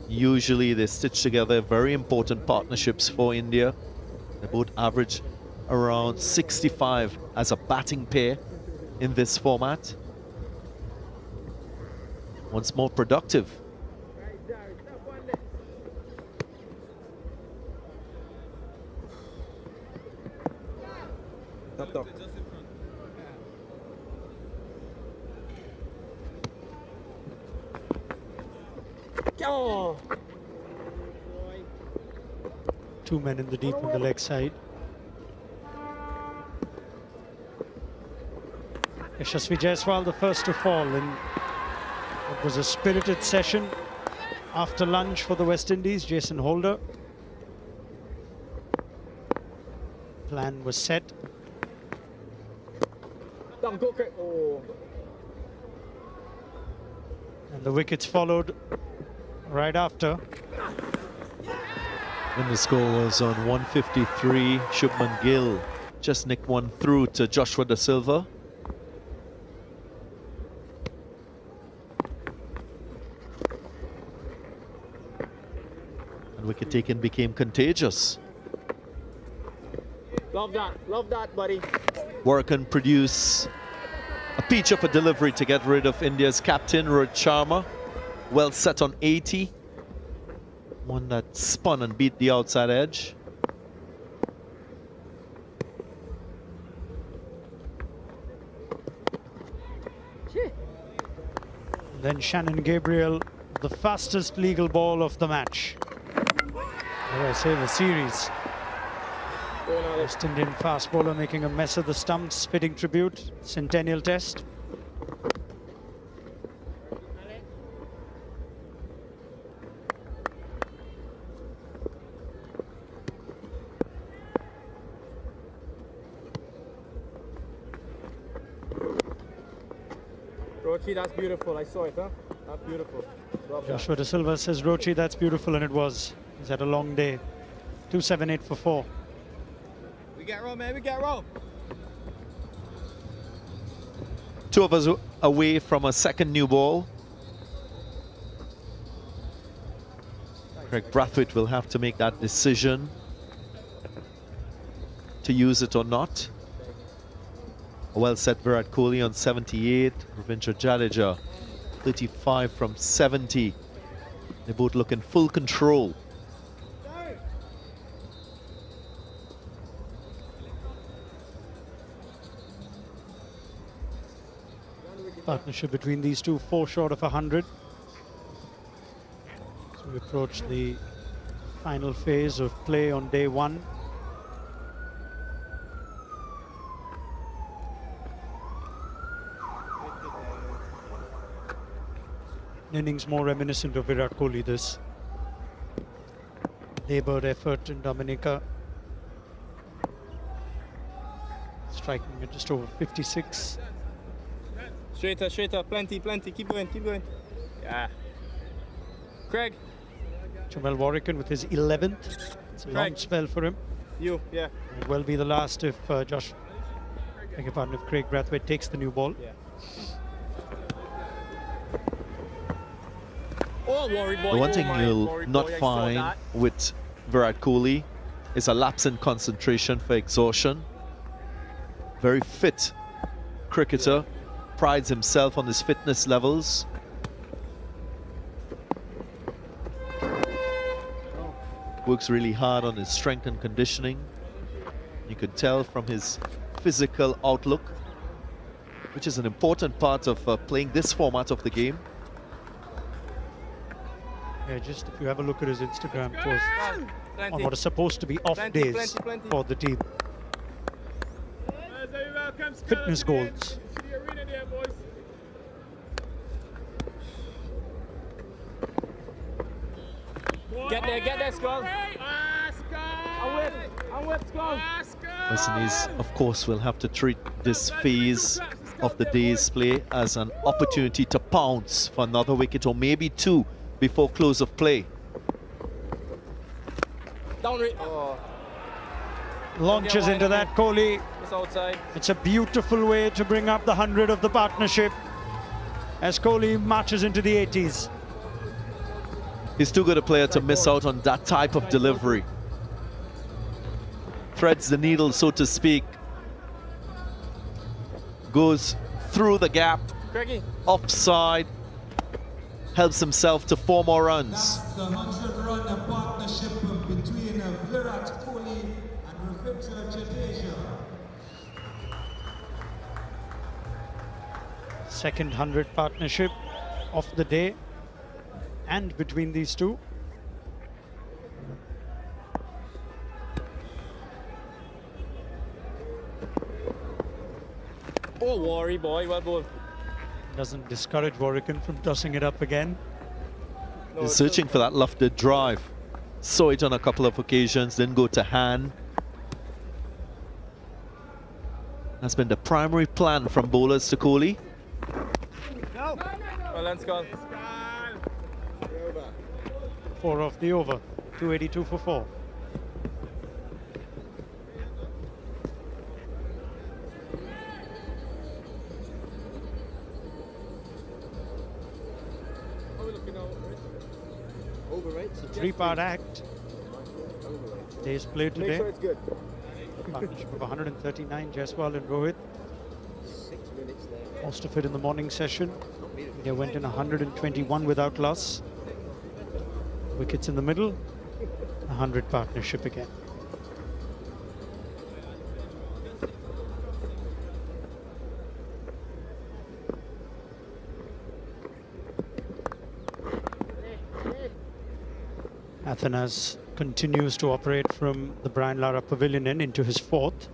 Usually they stitch together very important partnerships for India. They both average around 65 as a batting pair in this format. Once more productive. Top. 2 men in the deep on the leg side. Yashasvi Jaiswal, the first to fall in what was a spirited session after lunch for the West Indies. Jason Holder. Plan was set. Oh. And the wickets followed right after. When the score was on 153, Shubman Gill just nicked one through to Joshua Da Silva. And wicket taking became contagious. Love that, buddy. Warrican produce a peach of a delivery to get rid of India's captain, Rohit Sharma. Well set on 80. One that spun and beat the outside edge. Then Shannon Gabriel, the fastest legal ball of the match. Or I say the series. West Indian fast bowler making a mess of the stumps, fitting tribute, Centennial Test. Rochi, that's beautiful. I saw it, huh? That's beautiful. Love that. Joshua Da Silva says, Rochi, that's beautiful, and it was. He's had a long day. 278 for 4. We get roll, man. We get roll. Two of us away from a second new ball. Craig Brathwaite will have to make that decision to use it or not. A well set Virat Kohli on 78. Ravindra Jadeja 35 from 70. They both look in full control. Partnership between these two, 4 short of 100. So we approach the final phase of play on day 1. An innings more reminiscent of Virat Kohli, this. Laboured effort in Dominica. Striking at just over 56. Straighter, plenty. Keep going. Yeah. Craig. Jamel Warrican with his 11th. It's a long Craig. spell for him. You, yeah. It will be the last if beg your pardon, if Craig Brathwaite takes the new ball. Yeah. Oh, Warri boy. The one thing oh my, you'll Warri not boy, I saw find that. with Virat Kohli is a lapse in concentration for exhaustion. Very fit cricketer, prides himself on his fitness levels. Works really hard on his strength and conditioning. You can tell from his physical outlook, which is an important part of playing this format of the game. Yeah, just if you have a look at his Instagram post on Plenty. what is supposed to be off Plenty, days plenty. for the team. Fitness goals. Get there, Skull. I'm with Skull. West Indies, of course, will have to treat this phase of the day's play as an opportunity to pounce for another wicket or maybe two before close of play. Down it. Oh, Launches wide into of that, it. Kohli. it's outside. It's a beautiful way to bring up the 100 of the partnership as Kohli marches into the 80s. He's too good a player to miss out on that type of delivery. Threads the needle, so to speak. Goes through the gap, Craigie. offside, helps himself to 4 more runs. That's the 100-run partnership between Virat Kohli and Ravindra Jadeja. Second 100 partnership of the day and between these two. Oh, Warri boy, well done. Doesn't discourage Warrican from tossing it up again. No, He's searching for that lofted drive. Saw it on a couple of occasions, didn't go to hand. That's been the primary plan from bowlers to Kohli. Well done, Skull. 4 off the over, 282 for 4. It's a 3-part act. Day's played Make today. sure it's good. Partnership of 139, Jaiswal and Rohit. 6 minutes there. Most of it in the morning session. They went in 121 without loss. Wickets in the middle. 100 partnership again. Athanas continues to operate from the Brian Lara Pavilion Inn into his 4th.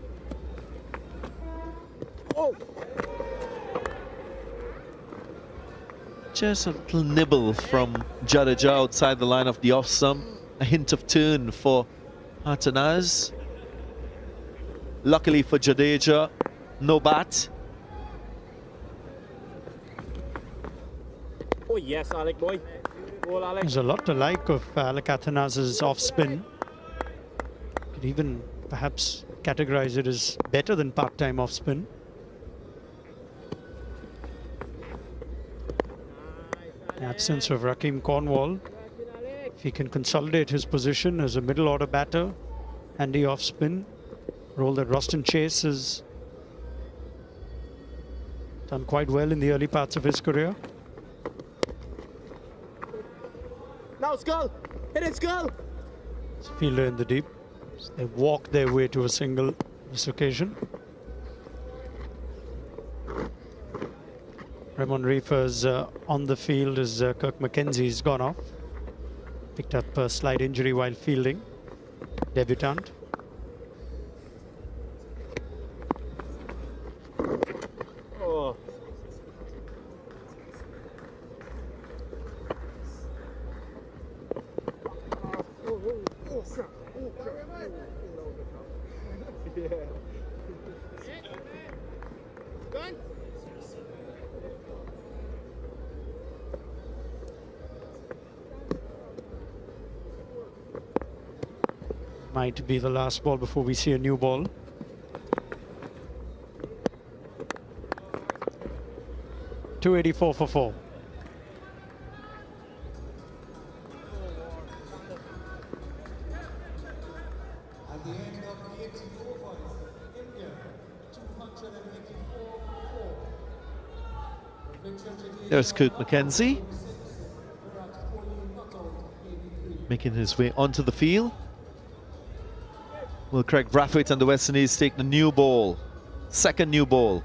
Just a little nibble from Jadeja outside the line of the off stump. A hint of turn for Athanas. Luckily for Jadeja, no bat. Oh, yes, Alec boy. Well, Alec. There's a lot to like of Alec Athanas's off spin. Could even perhaps categorize it as better than part-time off spin. The absence of Rakeem Cornwall. If he can consolidate his position as a middle order batter, handy off spin, role that Roston Chase has done quite well in the early parts of his career. Now, Skull. Hit it, Skull. It's a fielder in the deep. They walk their way to a single this occasion. Ramon Reefer's on the field as Kirk Mackenzie's gone off. Picked up a slight injury while fielding. Debutant. Oh. might be the last ball before we see a new ball. .284 for 4. At the end of the 18 overs, India 284 for 4. There's Kirk McKenzie making his way onto the field. Will Craig Brathwaite and the West Indies take the new ball? Second new ball.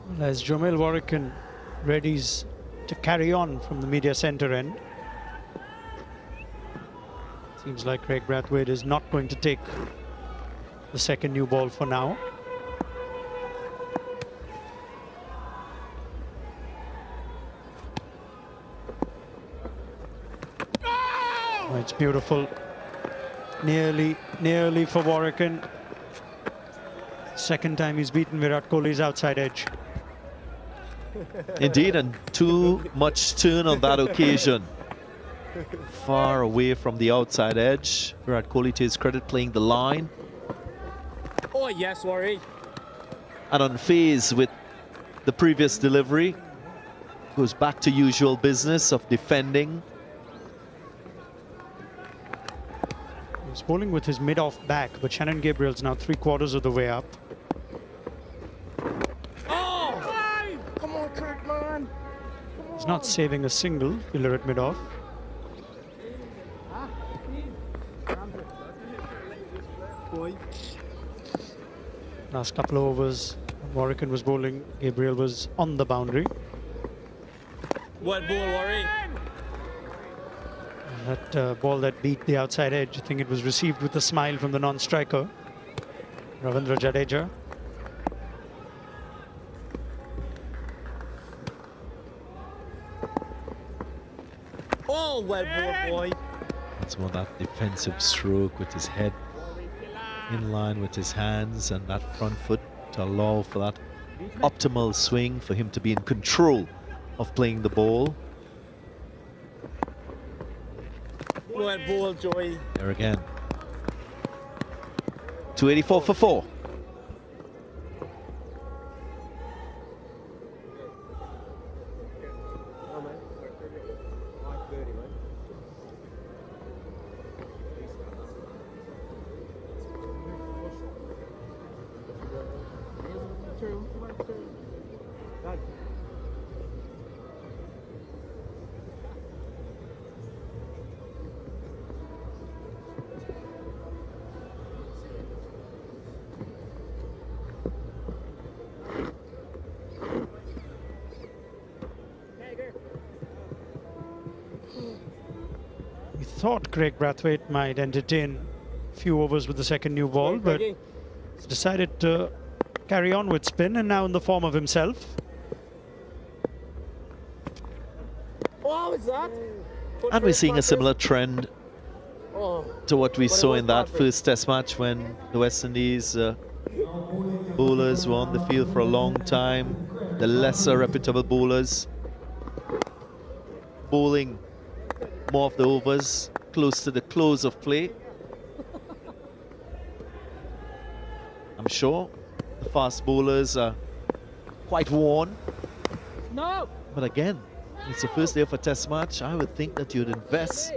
Well, as Jamil Warrican readies to carry on from the media centre end. Seems like Craig Brathwaite is not going to take the second new ball for now. Oh, it's beautiful. Nearly for Warrican. Second time he's beaten Virat Kohli's outside edge. Indeed, and too much turn on that occasion. Far away from the outside edge. Virat Kohli, to his credit, playing the line. Oh, yes, worry. And unfazed with the previous delivery. Goes back to usual business of defending. He's bowling with his mid-off back, but Shannon Gabriel's now 3/4 of the way up. Come on, Kirk, man. He's not saving a single, Filler at mid-off. Last couple of overs, Warrican was bowling, Gabriel was on the boundary. What ball, worry? And that ball that beat the outside edge, I think it was received with a smile from the non-striker, Ravindra Jadeja. Oh, well ball, boy. It's more that defensive stroke with his head in line with his hands and that front foot to allow for that optimal swing for him to be in control of playing the ball. Well ball, Joey. There again. 284 for 4. We thought Craig Brathwaite might entertain a few overs with the second new ball, but he's decided to carry on with spin, and now in the form of himself. Oh, what's that? And we're seeing a similar trend to what we saw in that first test match when the West Indies bowlers were on the field for a long time. The lesser reputable bowlers bowling more of the overs close to the close of play. I'm sure the fast bowlers are quite worn. No. But again, it's the first day of a test match. I would think that you'd invest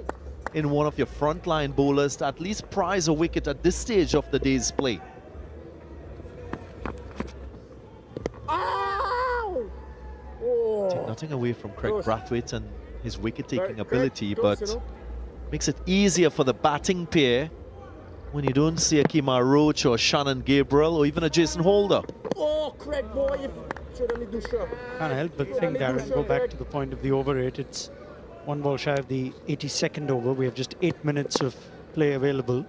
in one of your frontline bowlers to at least prize a wicket at this stage of the day's play. Ow! Oh. Take nothing away from Craig Close. Brathwaite and his wicket-taking Very ability, close, but you know. makes it easier for the batting pair when you don't see a Kemar Roach or Shannon Gabriel or even a Jason Holder. Oh, Craig, boy, you should only do sure. Can't help but think, Darren, go back to the point of the over rate. It's one ball shy of the 82nd over. We have just 8 minutes of play available.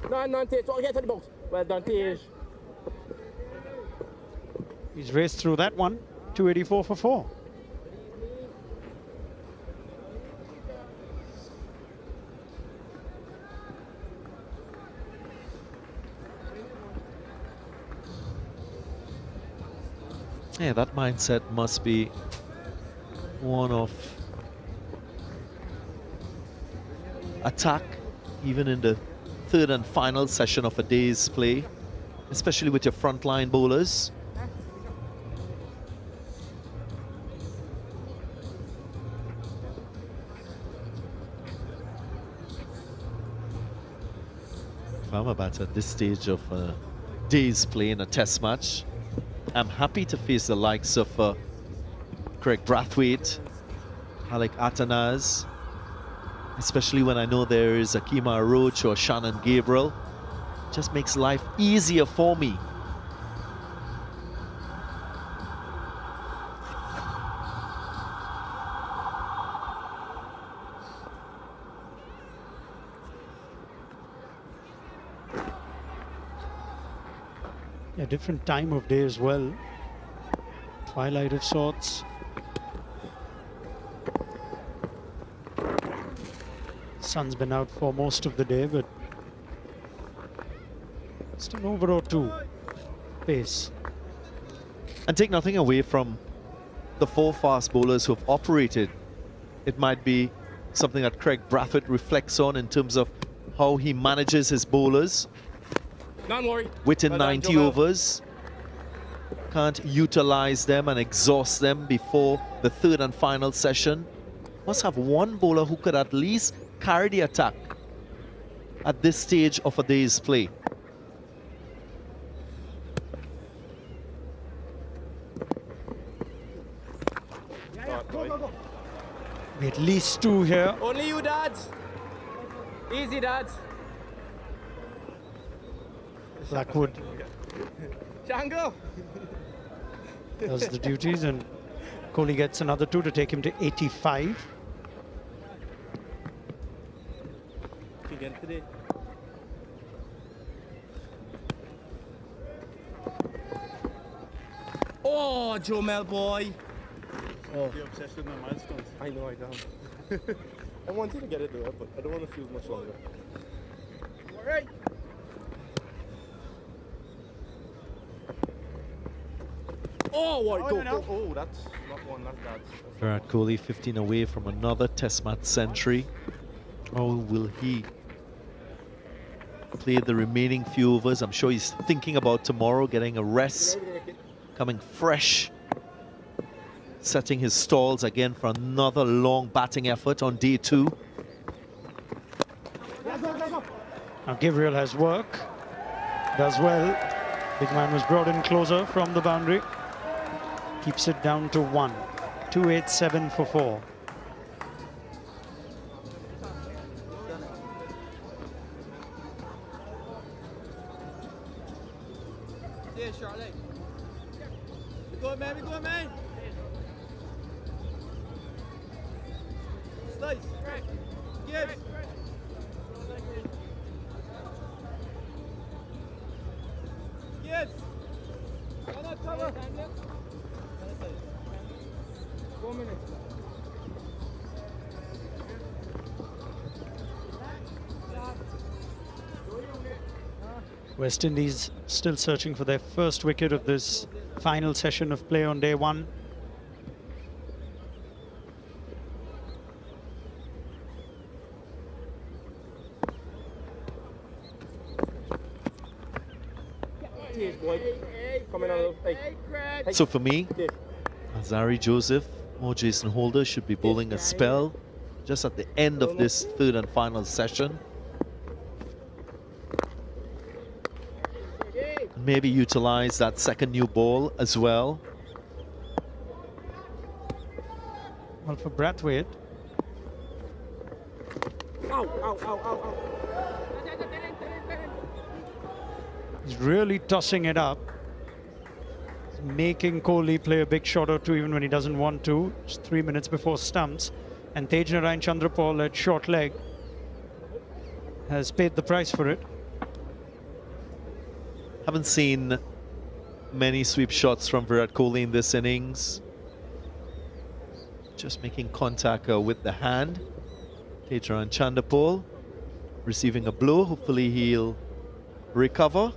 No, Tej. So get to the box. Well done, Tej. He's raced through that one. 284 for 4. Yeah, that mindset must be one of attack, even in the third and final session of a day's play, especially with your frontline bowlers. If I'm a batter at this stage of a day's play in a test match, I'm happy to face the likes of Craig Brathwaite, Alec Atanaz, especially when I know there is Akima Roach or Shannon Gabriel. Just makes life easier for me. A different time of day as well. Twilight of sorts. Sun's been out for most of the day, but just an over or two pace. And take nothing away from the 4 fast bowlers who have operated. It might be something that Craig Brathwaite reflects on in terms of how he manages his bowlers. Don't worry. Within Well done, 90 Joel. overs, can't utilize them and exhaust them before the third and final session. Must have one bowler who could at least carry the attack at this stage of a day's play. At least 2 here. Only you, dads. Easy, dads. Blackwood Django. does the duties, and Kohli gets another 2 to take him to 85. Again today. Oh, Joe Mel boy. You're obsessed with my milestones. I know I don't. I want you to get it though, but I don't want to feel much longer. Alright. Oh, what? Go, go. Oh, that's not one, that's dad's. Virat Kohli 15 away from another test match century. How will he play the remaining few overs? I'm sure he's thinking about tomorrow, getting a rest, coming fresh, setting his stalls again for another long batting effort on day 2. Now Gabriel has work, does well. Big man was brought in closer from the boundary. Keeps it down to 1. 287 for 4. Yeah, Charlotte. Go, man. Go, man. Slice. Gibbs. Gibbs. Cover. 4 minutes. West Indies still searching for their first wicket of this final session of play on day 1. Coming out of hey. So for me, Azari Joseph or Jason Holder should be bowling a spell just at the end of this third and final session. Maybe utilize that second new ball as well. Well, for Brathwaite, he's really tossing it up, making Kohli play a big shot or two even when he doesn't want to. Just 3 minutes before stumps, and Tejnarayan Chandrapal at short leg has paid the price for it. Haven't seen many sweep shots from Virat Kohli in this innings. Just making contact with the hand. Tejnarayan Chandrapal receiving a blow. Hopefully he'll recover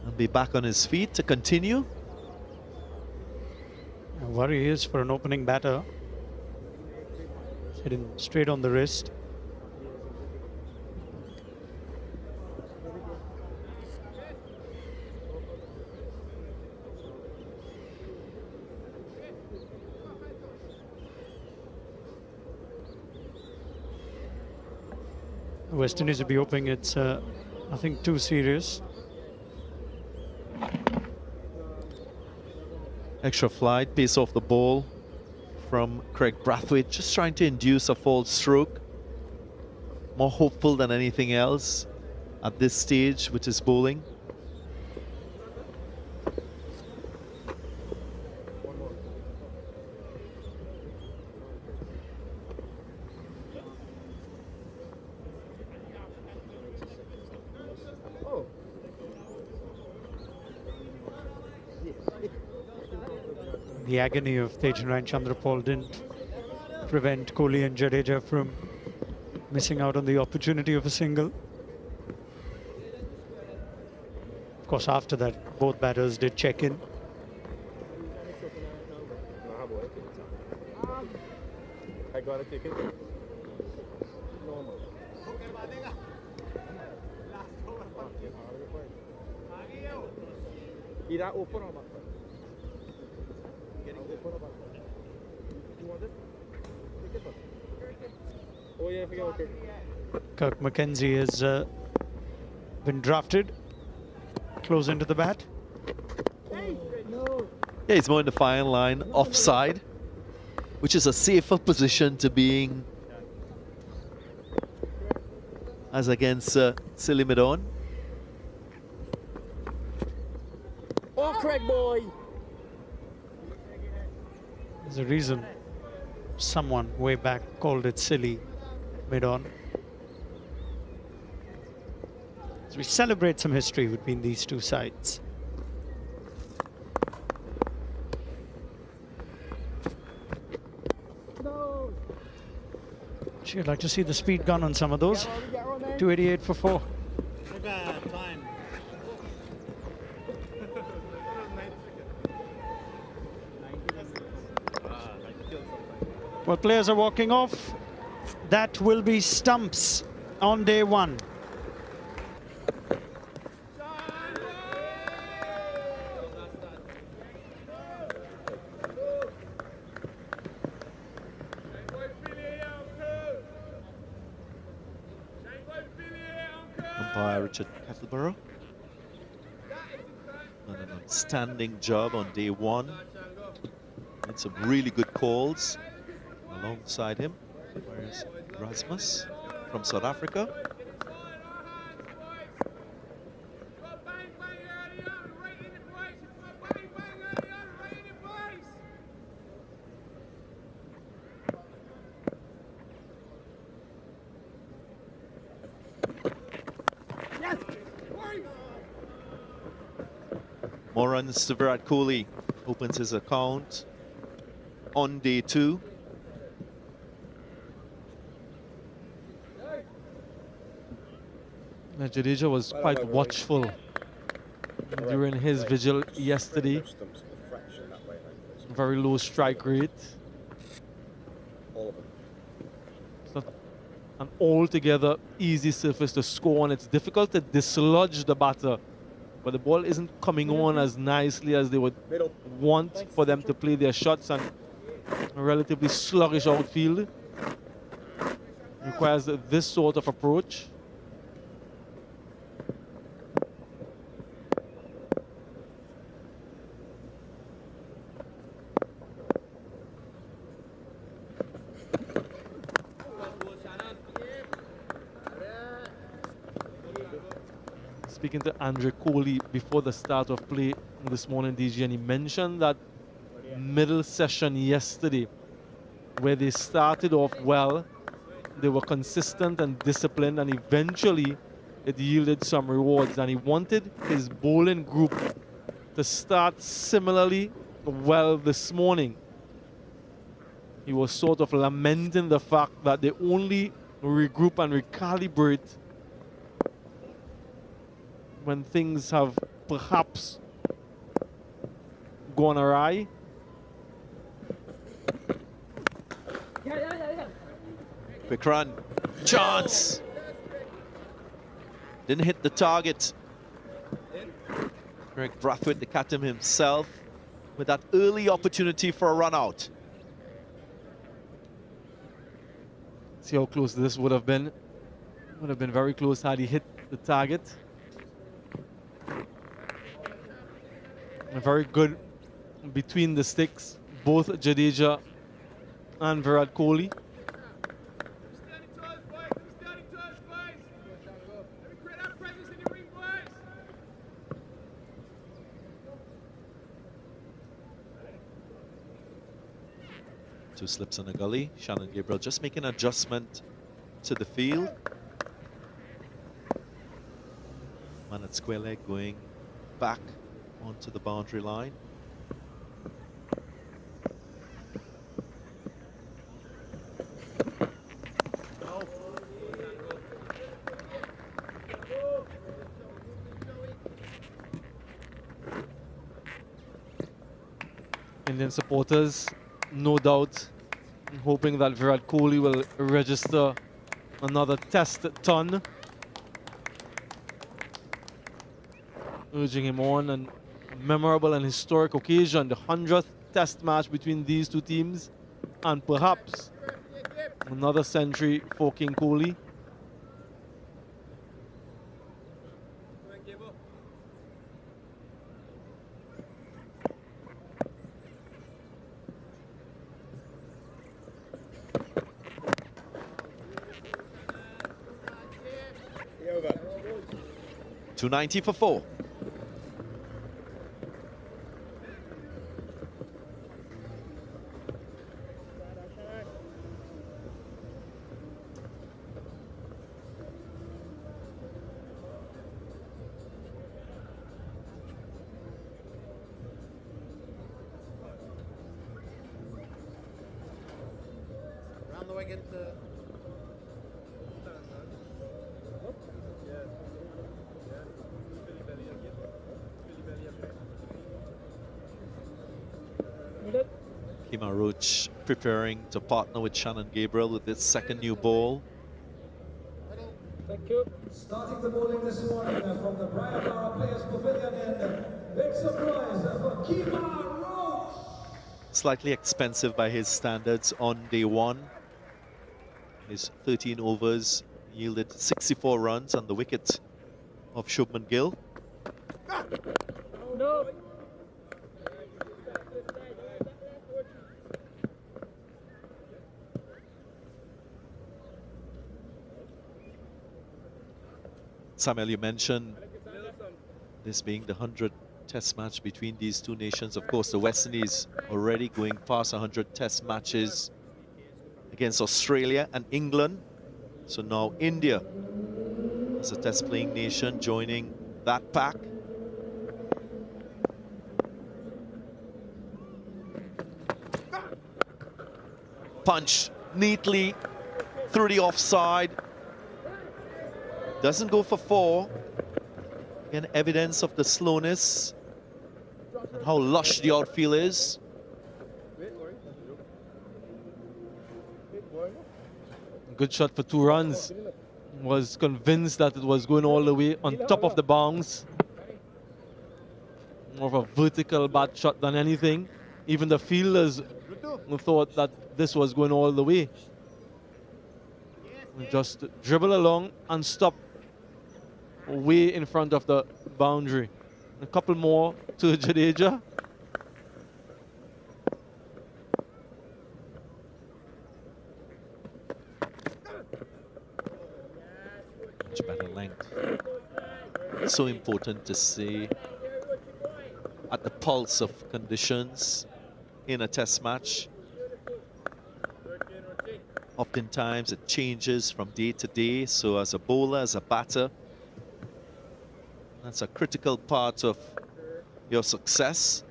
and be back on his feet to continue. A worry is for an opening batter. It's hitting straight on the wrist. West Indies will be hoping it's nothing too serious. Extra flight, pace off the ball from Craig Brathwaite, just trying to induce a false stroke. More hopeful than anything else at this stage with his bowling. The agony of Tejan Chandrapal didn't prevent Kohli and Jadeja from missing out on the opportunity of a single. Of course, after that, both batters did check in. I gotta take it. Normal. Either open or back. You want it? Take it. Oh yeah, I forget what Kirk McKenzie has been drafted close into the bat. Yeah, he's more in the fine line offside, which is a safer position to being as against Silly Midon. Oh, Craig boy! There's a reason someone way back called it silly mid-on. As we celebrate some history between these two sides. Gee, I'd like to see the speed gun on some of those. 288 for 4. Well, players are walking off. That will be stumps on day one. Umpire Richard Kettleborough. Done an outstanding job on day one. Made some really good calls. Alongside him, where's Rasmus from South Africa? More runs to Virat Kohli. Opens his account on day two. Jadeja was quite watchful during his vigil yesterday. Very low strike rate. It's not an altogether easy surface to score on. It's difficult to dislodge the batter, but the ball isn't coming on as nicely as they would want for them to play their shots, and a relatively sluggish outfield requires this sort of approach. Speaking to Andre Kohli before the start of play this morning, DG, and he mentioned that middle session yesterday where they started off well, they were consistent and disciplined, and eventually it yielded some rewards, and he wanted his bowling group to start similarly well this morning. He was sort of lamenting the fact that they only regroup and recalibrate when things have perhaps gone awry. Quick run. Chance. Didn't hit the target. Greg Brathwaite, the captain himself, with that early opportunity for a run out. See how close this would have been. Would have been very close had he hit the target. And very good between the sticks, both Jadeja and Virat Kohli. Two slips in the gully. Shannon Gabriel just making an adjustment to the field. Man at square leg going back onto the boundary line. Indian supporters, no doubt, hoping that Virat Kohli will register another test ton. Urging him on a memorable and historic occasion, the 100th test match between these two teams, and perhaps another century for King Kohli. .290 for 4. Round the way, get the... Kima Roach preparing to partner with Shannon Gabriel with his second new ball. Thank you. Starting the bowling this morning from the Brian Players Pavilion and big surprise for Kima Roach. Slightly expensive by his standards on day one. His 13 overs yielded 64 runs on the wicket of Shubman Gill. No. Samuel, you mentioned this being the 100th test match between these two nations. Of course, the West Indies already going past 100 test matches against Australia and England. So now India, as a test playing nation, joining that pack. Punch neatly through the offside. Doesn't go for 4. Again, evidence of the slowness and how lush the outfield is. Good shot for 2 runs. Was convinced that it was going all the way on top of the bounce. More of a vertical bat shot than anything. Even the fielders thought that this was going all the way. Just dribble along and stop way in front of the boundary. A couple more to Jadeja. Much better length. So important to see at the pulse of conditions in a test match. Oftentimes it changes from day to day, so as a bowler, as a batter, that's a critical part of your success.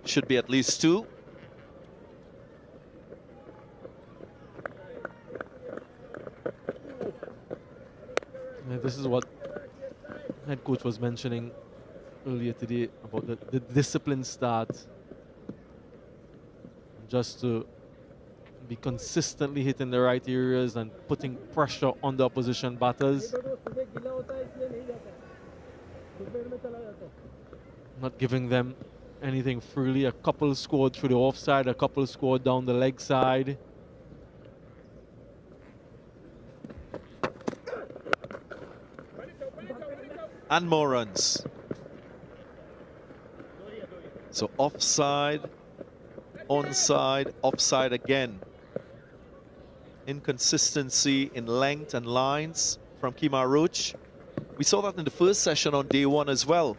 Should be at least 2. Yeah, this is what head coach was mentioning earlier today about the disciplined start. Just to be consistently hitting the right areas and putting pressure on the opposition batters. Not giving them anything freely. A couple scored through the offside, a couple scored down the leg side. And more runs. So offside, onside, offside again. Inconsistency in length and lines from Kemar Roach. We saw that in the first session on day one as well,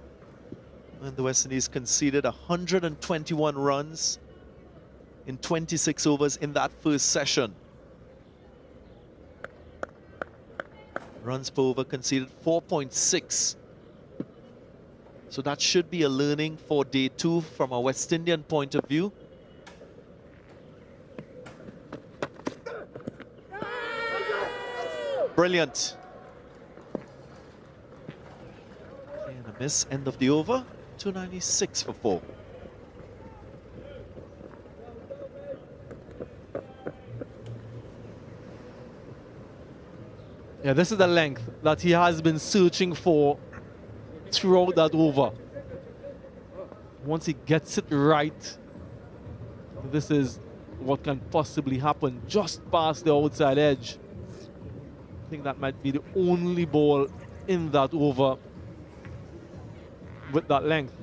when the West Indies conceded 121 runs in 26 overs in that first session. Runs per over conceded 4.6. So that should be a learning for day two from a West Indian point of view. Brilliant. And a miss, end of the over. 296 for 4. Yeah, this is the length that he has been searching for throughout that over. Once he gets it right, this is what can possibly happen just past the outside edge. I think that might be the only ball in that over with that length.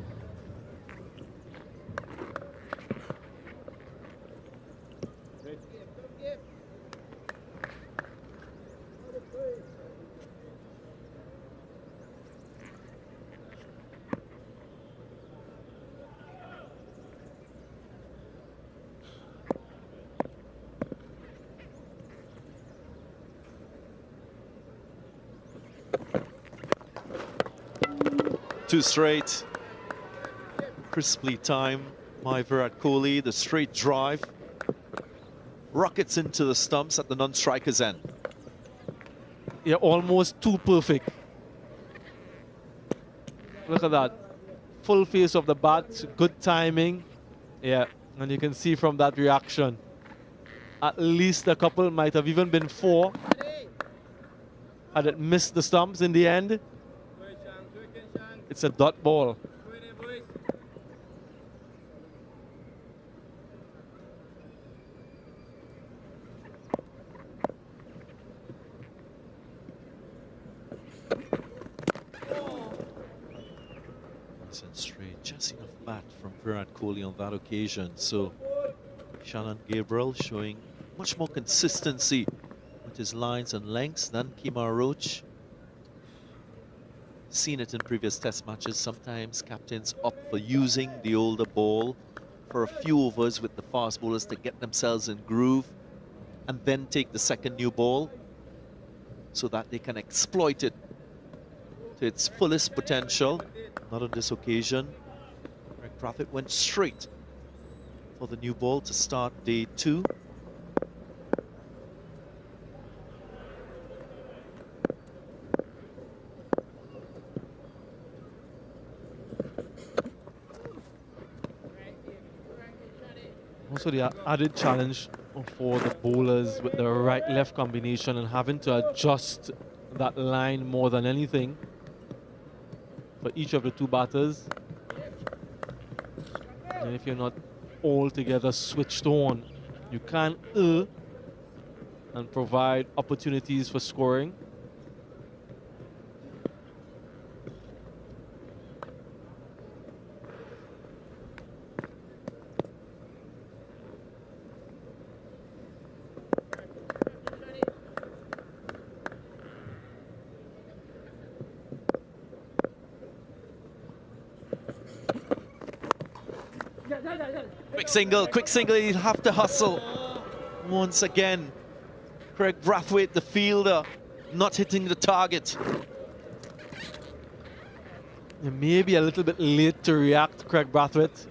Two straight. Crisply timed by Virat Kohli. The straight drive rockets into the stumps at the non-striker's end. Yeah, almost too perfect. Look at that. Full face of the bat, good timing. Yeah, and you can see from that reaction, at least a couple, might have even been 4. Had it missed the stumps in the end, it's a dot ball. Nice and straight, just enough bat from Virat Kohli on that occasion. So Shannon Gabriel showing much more consistency with his lines and lengths than Kemar Roach. Seen it in previous test matches. Sometimes captains opt for using the older ball for a few overs with the fast bowlers to get themselves in groove and then take the second new ball so that they can exploit it to its fullest potential. Not on this occasion. Greg Brathwaite went straight for the new ball to start day 2. Also the added challenge for the bowlers with the right-left combination and having to adjust that line more than anything for each of the 2 batters. And if you're not altogether switched on, you can err and provide opportunities for scoring. Quick single, he'll have to hustle. Once again, Craig Brathwaite, the fielder, not hitting the target. Maybe a little bit late to react, Craig Brathwaite.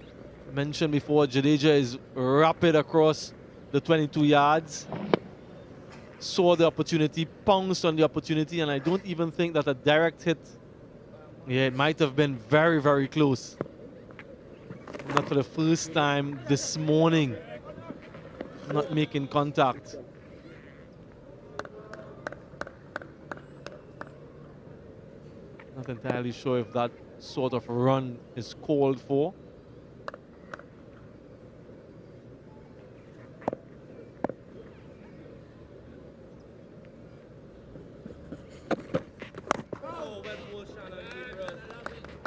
Mentioned before, Jadeja is rapid across the 22 yards. saw the opportunity, pounced on the opportunity, and I don't even think that a direct hit, yeah, it might have been very, very close. Not for the first time this morning, not making contact. Not entirely sure if that sort of run is called for.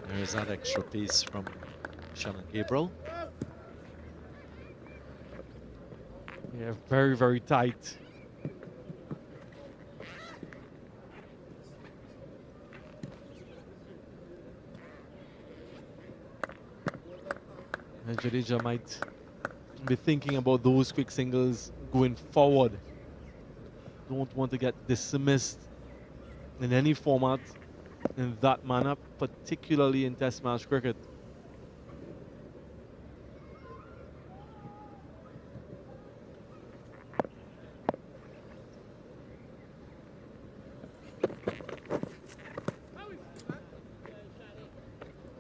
There's that extra piece from Shannon Gabriel. Yeah, very, very tight. And Jadeja might be thinking about those quick singles going forward. Don't want to get dismissed in any format in that manner, particularly in Test match cricket.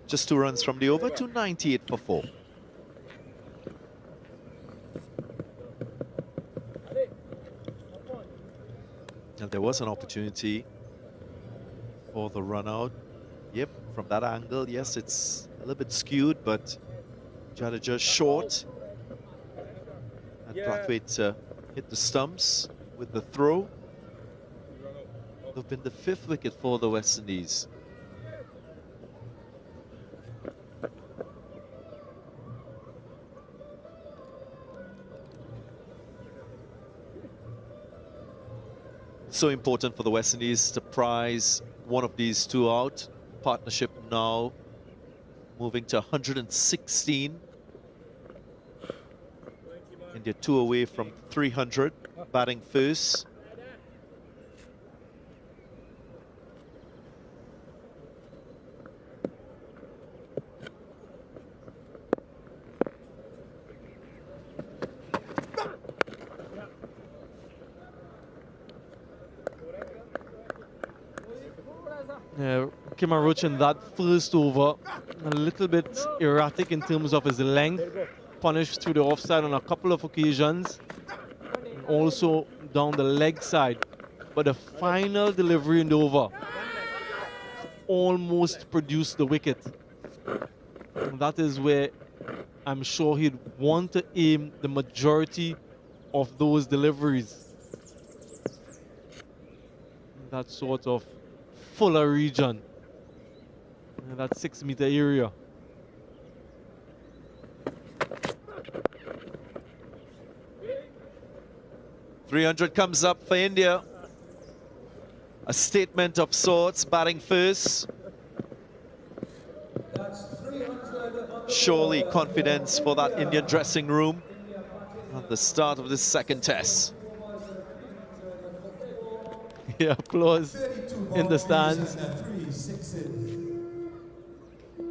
Just 2 runs from the over to 98 for 4. And there was an opportunity for the run out. Yep, from that angle, yes, it's a little bit skewed, but Jadeja short. And Brathwaite hit the stumps with the throw. Would have been the 5th wicket for the West Indies. So important for the West Indies to prize one of these 2 out. Partnership now moving to 116. India 2 away from 300, batting first. Yeah, Kemar Roach in that first over, a little bit erratic in terms of his length, punished through the offside on a couple of occasions, and also down the leg side. But the final delivery in the over almost produced the wicket. And that is where I'm sure he'd want to aim the majority of those deliveries. That sort of fuller region, that 6-meter area. .300 comes up for India. A statement of sorts, batting first. Surely confidence for that Indian dressing room at the start of this second test. Yeah, applause in the stands.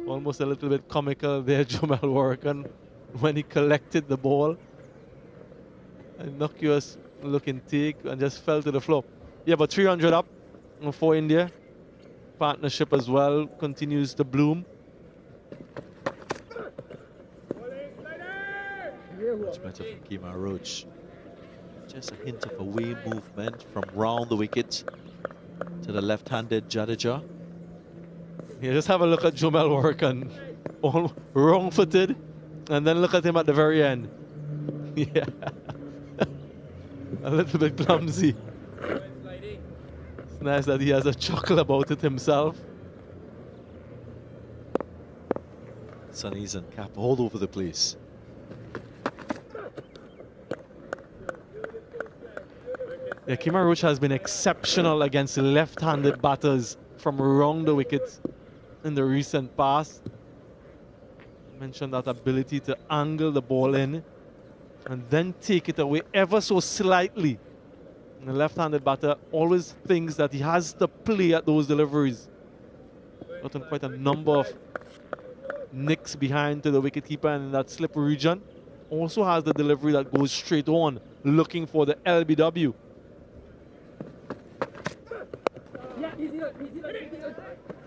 Almost a little bit comical there, Jamal Warrican, when he collected the ball. Innocuous looking take and just fell to the floor. Yeah, but 300 up for India. Partnership as well continues to bloom. Much better from Kemar Roach. Just a hint of away movement from round the wicket to the left-handed Jadeja. Yeah, just have a look at Jamal Warrican, all wrong-footed, and then look at him at the very end. Yeah, a little bit clumsy. It's nice that he has a chuckle about it himself. Sunnies and cap all over the place. Yeah, Kemar Roach has been exceptional against left-handed batters from around the wicket in the recent past. I mentioned that ability to angle the ball in and then take it away ever so slightly. And the left-handed batter always thinks that he has to play at those deliveries. Gotten quite a number of nicks behind to the wicketkeeper and in that slip region. Also has the delivery that goes straight on, looking for the LBW.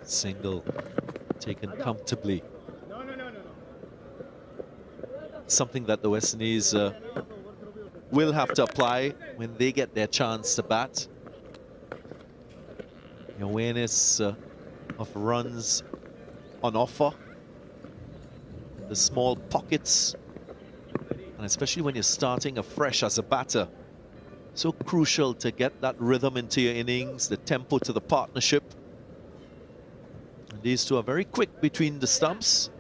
Single taken comfortably. Something that the West Indies will have to apply when they get their chance to bat. The awareness of runs on offer, the small pockets, and especially when you're starting afresh as a batter, so crucial to get that rhythm into your innings, the tempo to the partnership. And these two are very quick between the stumps.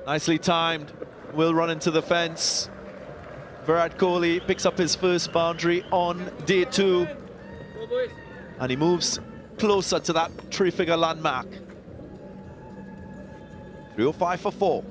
Nicely timed, will run into the fence. Virat Kohli picks up his first boundary on day 2. And he moves closer to that 3-figure landmark. 305 for 4.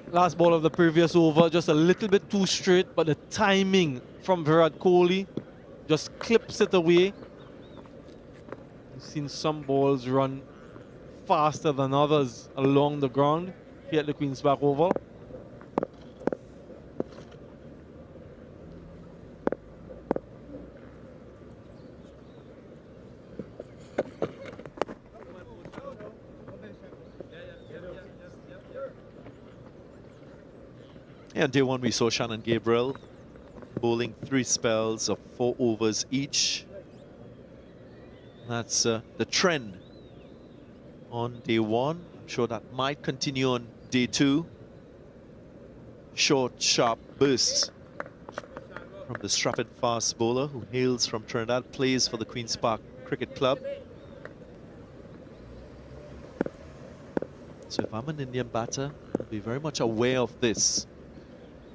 Last ball of the previous over, just a little bit too straight, but the timing from Virat Kohli just clips it away. You've seen some balls run faster than others along the ground here at the Queen's Park Oval. Yeah, on day 1 we saw Shannon Gabriel bowling 3 spells of 4 overs each. That's the trend on day 1. I'm sure that might continue on day 2. Short, sharp bursts from the strapping fast bowler who hails from Trinidad, plays for the Queen's Park Cricket Club. So if I'm an Indian batter, I'll be very much aware of this.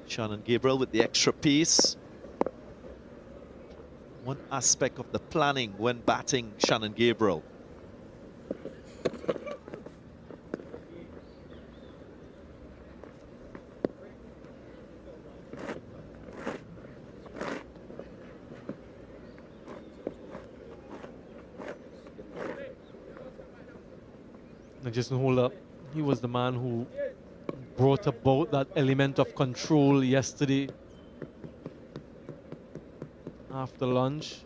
Shannon Gabriel with the extra piece. One aspect of the planning when batting Shannon Gabriel. Now just hold up. He was the man who brought about that element of control yesterday after lunch.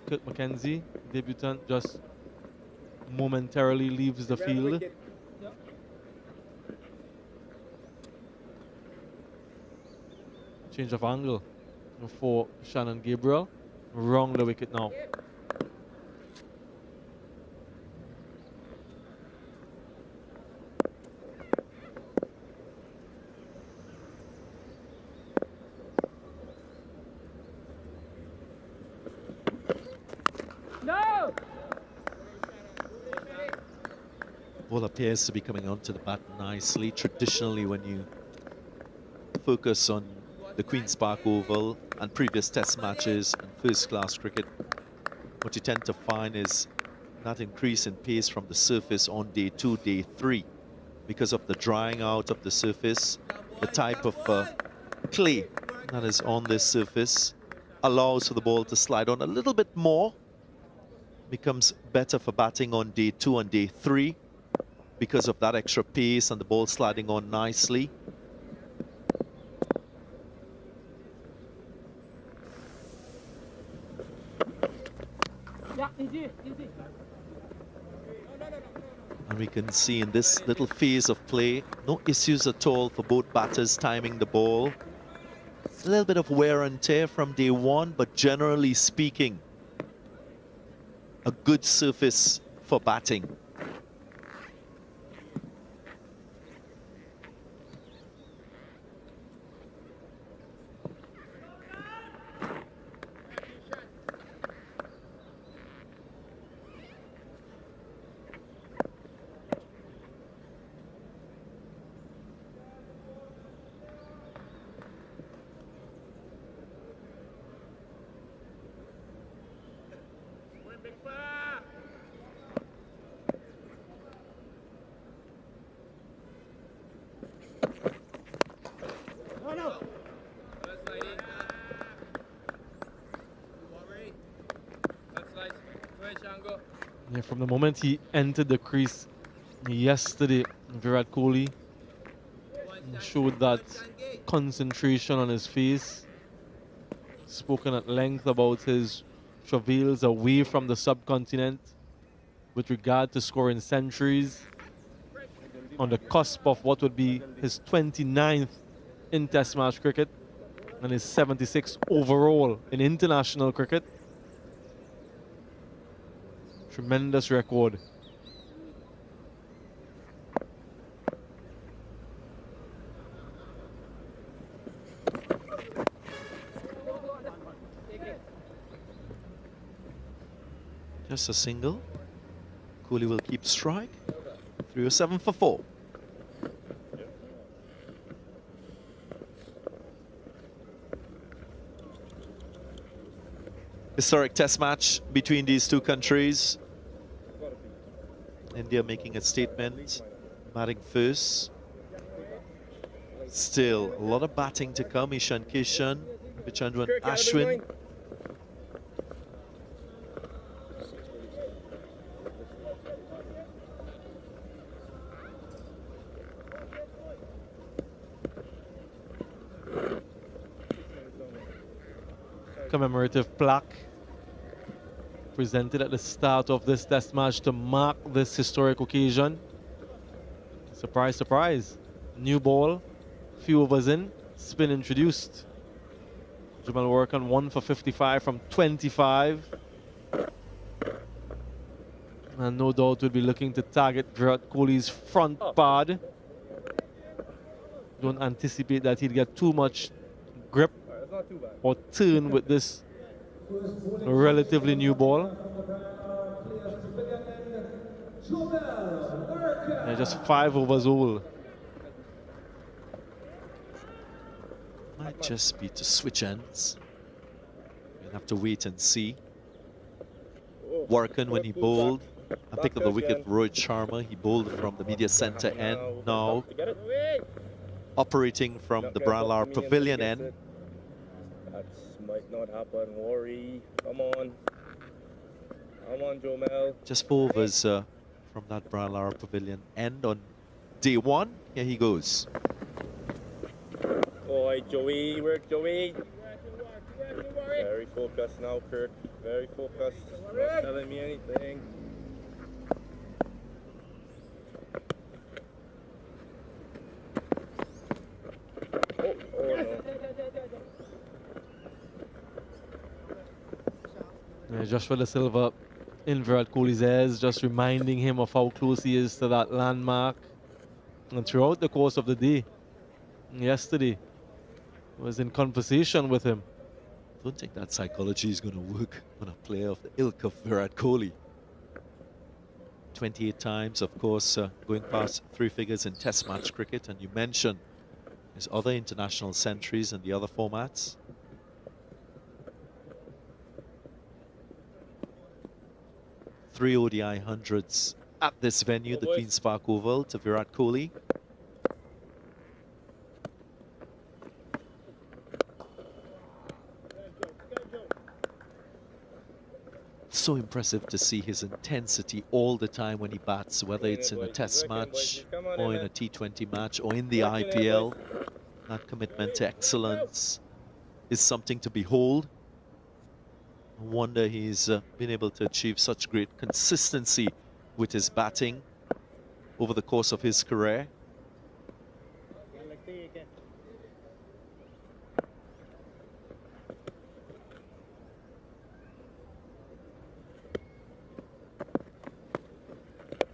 Kirk McKenzie, debutant, just momentarily leaves the field. Change of angle for Shannon Gabriel. Wrong the wicket now. Ball appears to be coming onto the bat nicely. Traditionally, when you focus on the Queen's Park Oval and previous test matches and first-class cricket, what you tend to find is that increase in pace from the surface on day 2, day 3. Because of the drying out of the surface, the type of clay that is on this surface allows for the ball to slide on a little bit more. Becomes better for batting on day 2 and day 3. Because of that extra pace and the ball sliding on nicely. And we can see in this little phase of play, no issues at all for both batters timing the ball. A little bit of wear and tear from day 1, but generally speaking, a good surface for batting. Yeah, from the moment he entered the crease yesterday, Virat Kohli showed that concentration on his face. Spoken at length about his travails away from the subcontinent with regard to scoring centuries on the cusp of what would be his 29th in Test match cricket and his 76th overall in international cricket. Tremendous record. Just a single. Kohli will keep strike. 307 for 4. Historic test match between these two countries. India making a statement, batting first. Still a lot of batting to come. Ishan Kishan, Vichandran Ashwin. Commemorative plaque presented at the start of this test match to mark this historic occasion. Surprise, surprise. New ball, few overs in, spin introduced. Jamal work on 1 for 55 from 25. And no doubt will be looking to target Virat Kohli's front pad. Don't anticipate that he'll get too much grip or turn with this relatively new ball. Yeah, just 5 overs old. Might just be to switch ends. We'll have to wait and see. Warkan when he bowled, and pick up the wicket for Rohit Sharma. He bowled from the media center end. Now operating from the Bralar Pavilion end. That might not happen. Worry. Come on. Come on, Jomel. Just 4 overs from that Bralar Pavilion end on day 1. Here he goes. Boy, Joey, work, Joey. Very focused now, Kirk. Very focused. Not telling me anything. Oh no. Yeah, Joshua De Silva in Virat Kohli's ears, just reminding him of how close he is to that landmark. And throughout the course of the day, yesterday, was in conversation with him. Don't think that psychology is going to work on a player of the ilk of Virat Kohli. 28 times, of course, going past 3 figures in Test match cricket, and you mentioned his other international centuries and the other formats. Three ODI hundreds at this venue, the Queen's Park Oval, to Virat Kohli. So impressive to see his intensity all the time when he bats, whether it's in a Test match or in a T20 match or in the IPL. That commitment to excellence is something to behold. No wonder he's been able to achieve such great consistency with his batting over the course of his career.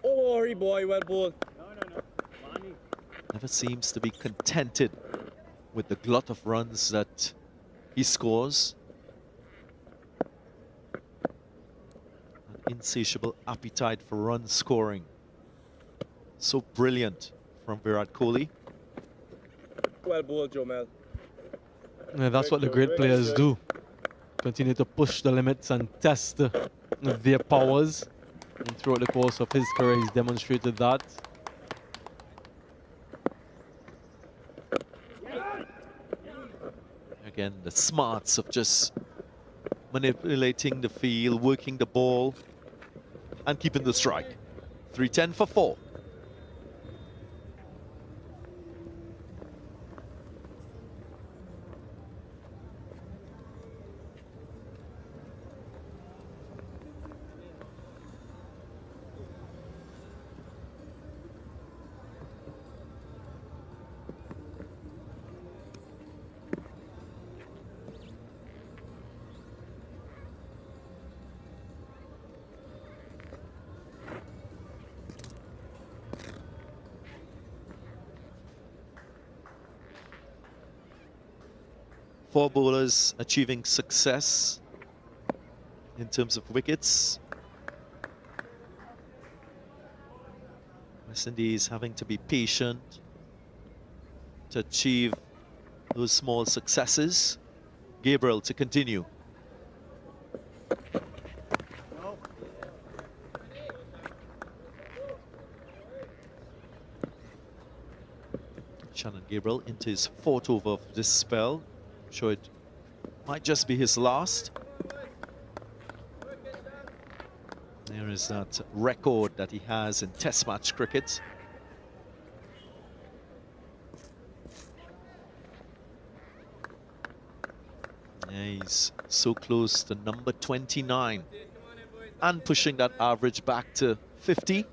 Oh, hurry boy, well bowled. Never seems to be contented with the glut of runs that he scores. An insatiable appetite for run scoring. So brilliant from Virat Kohli. Well bowled, Jomel. Yeah, that's what the great players do. Continue to push the limits and test their powers. And throughout the course of his career, he's demonstrated that. Again, the smarts of just manipulating the field, working the ball, and keeping the strike. 310 for 4. Four bowlers achieving success in terms of wickets. West Indies having to be patient to achieve those small successes. Gabriel to continue. Shannon Gabriel into his 4th over of this spell. Sure, it might just be his last. There is that record that he has in Test match cricket. Yeah, he's so close to number 29 and pushing that average back to 50.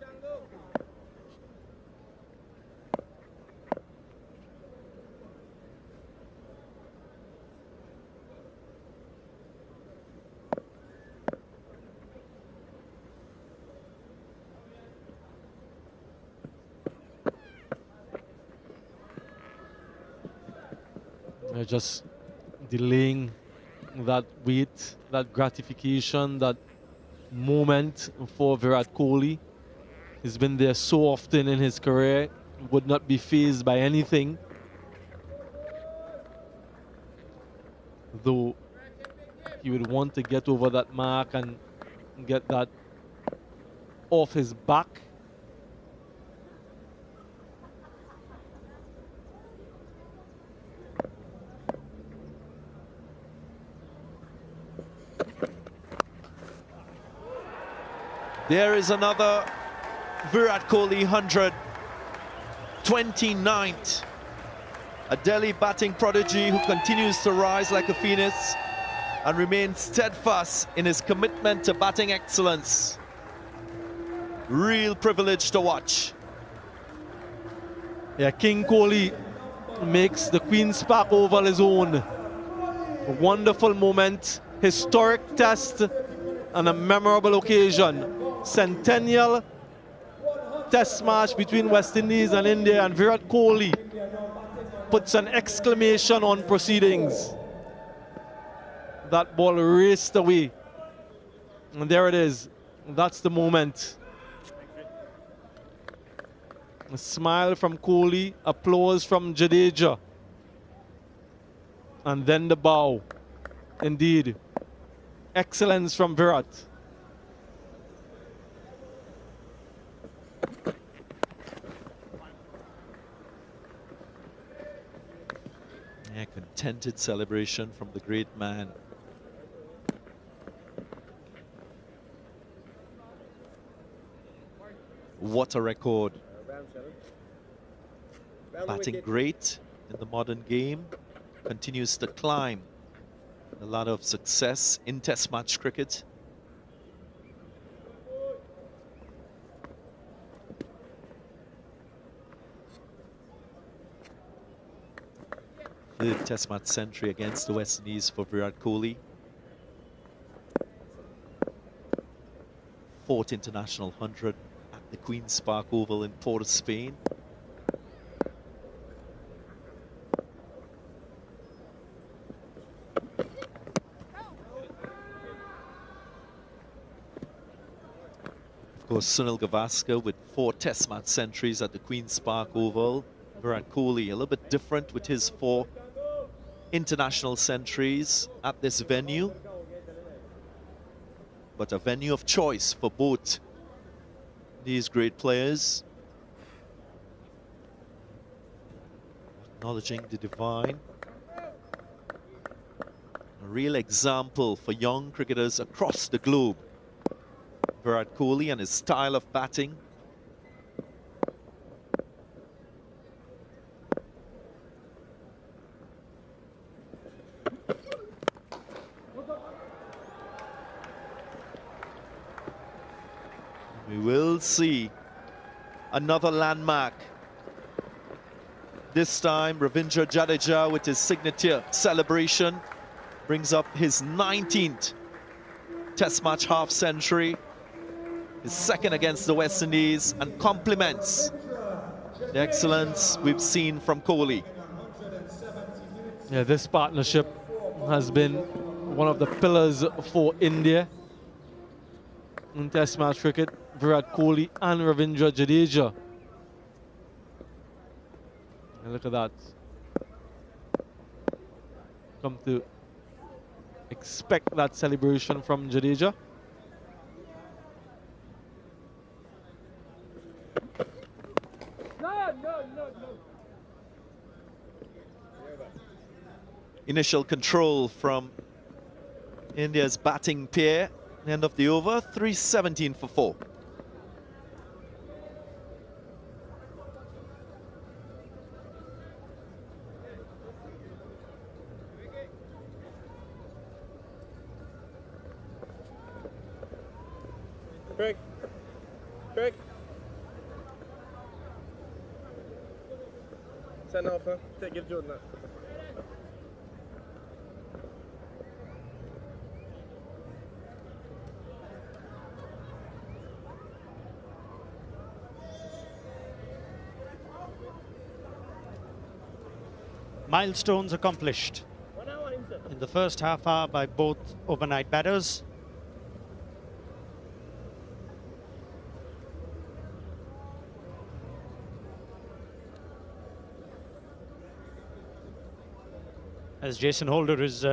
Just delaying that wait, that gratification, that moment for Virat Kohli. He's been there so often in his career, would not be fazed by anything. Though he would want to get over that mark and get that off his back. There is another Virat Kohli 100, 29th. A Delhi batting prodigy who continues to rise like a phoenix and remains steadfast in his commitment to batting excellence. Real privilege to watch. Yeah, King Kohli makes the Queen's Park Oval his own. A wonderful moment, historic test, and a memorable occasion. Centennial test match between West Indies and India, and Virat Kohli puts an exclamation on proceedings. That ball raced away. And there it is. That's the moment. A smile from Kohli, applause from Jadeja. And then the bow. Indeed. Excellence from Virat. Yeah, contented celebration from the great man. What a record. Batting great in the modern game. Continues to climb a lot of success in Test match cricket. Third Test match century against the West Indies for Virat Kohli. 4th international 100 at the Queen's Park Oval in Port of Spain. Of course, Sunil Gavaskar with 4 Test match centuries at the Queen's Park Oval. Virat Kohli a little bit different with his 4 international centuries at this venue, but a venue of choice for both these great players. Acknowledging the divine. real example for young cricketers across the globe. Virat Kohli and his style of batting. We will see another landmark. This time, Ravindra Jadeja with his signature celebration brings up his 19th Test match half century, his second against the West Indies, and complements the excellence we've seen from Kohli. Yeah, this partnership has been one of the pillars for India in Test match cricket. Virat Kohli and Ravindra Jadeja. And look at that. Come to expect that celebration from Jadeja. Initial control from India's batting pair. End of the over, 317 for 4. Craig. Craig. Send off, huh? Give Jordan that. Milestones accomplished in the first half hour by both overnight batters. As Jason Holder is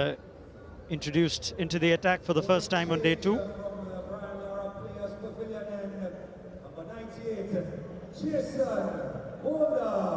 introduced into the attack for the first time on day 2. Number 98, Jason Holder.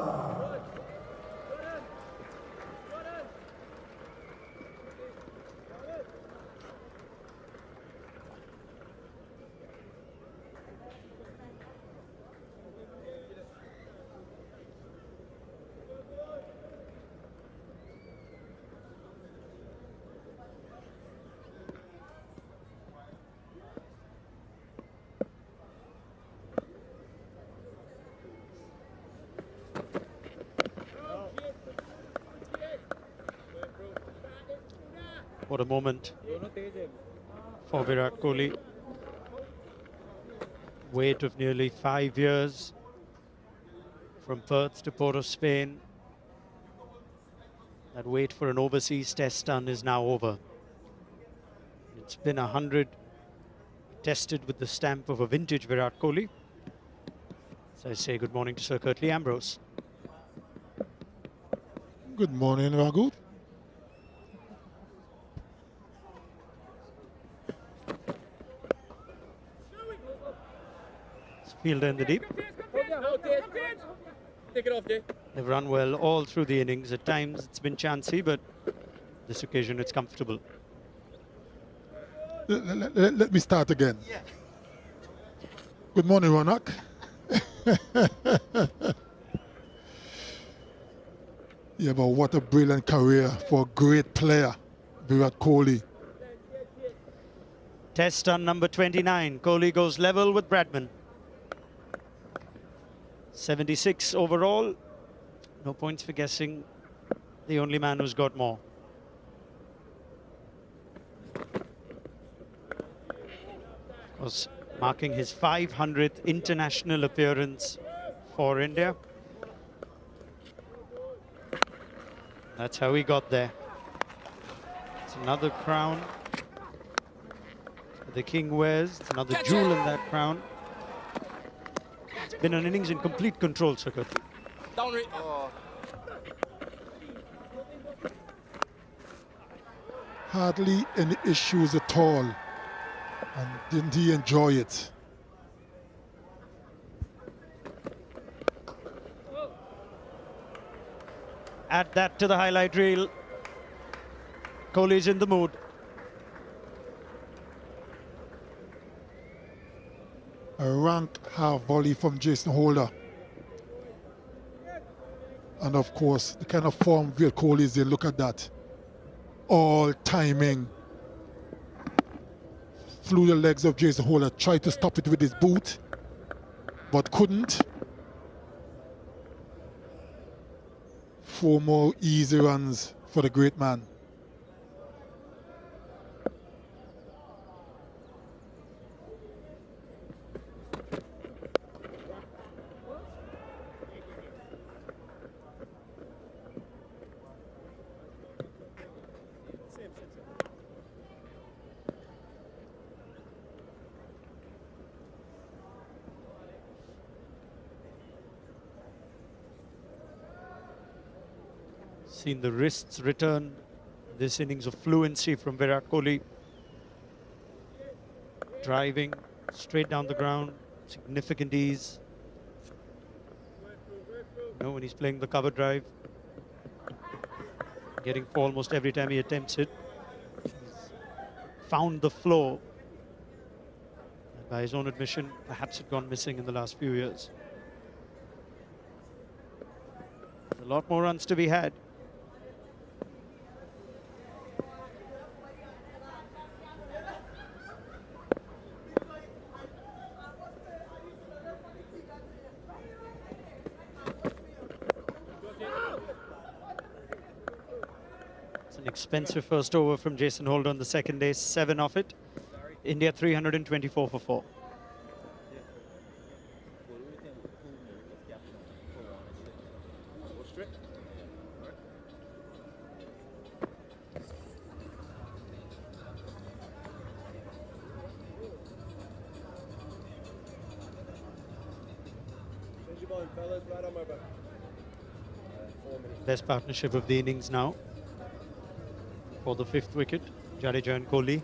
What a moment for Virat Kohli. Wait of nearly 5 years from Perth to Port of Spain. That wait for an overseas test run is now over. It's been 100 tested with the stamp of a vintage Virat Kohli. So I say good morning to Sir Curtly Ambrose. Good morning, Raghu. Fielder in the deep. Take it off, Jay. They've run well all through the innings. At times it's been chancy, but this occasion it's comfortable. Let me start again. Yeah. Good morning, Ronak. Yeah, but what a brilliant career for a great player, Virat Kohli. Test on number 29. Kohli goes level with Bradman. 76 overall. No points for guessing the only man who's got more. Of course, marking his 500th international appearance for India. That's how he got there. It's another crown the king wears. It's another jewel in that crown. It's been an innings in complete control, Sir Curtly. Down it. Oh. Hardly any issues at all. And didn't he enjoy it? Add that to the highlight reel. Kohli's in the mood. A rank half volley from Jason Holder. And of course, the kind of form Virat Kohli is in, look at that. All timing. Flew the legs of Jason Holder, tried to stop it with his boot, but couldn't. 4 more easy runs for the great man. Seen the wrists return. This innings of fluency from Virat Kohli. Driving straight down the ground, significant ease. You know, when he's playing the cover drive, getting four almost every time he attempts it. He's found the flow. And by his own admission, perhaps had gone missing in the last few years. A lot more runs to be had. Expensive first over from Jason Holder on the second day, 7 off it. India 324 for 4. Best partnership of the innings now. For the 5th wicket, Jadeja and Kohli.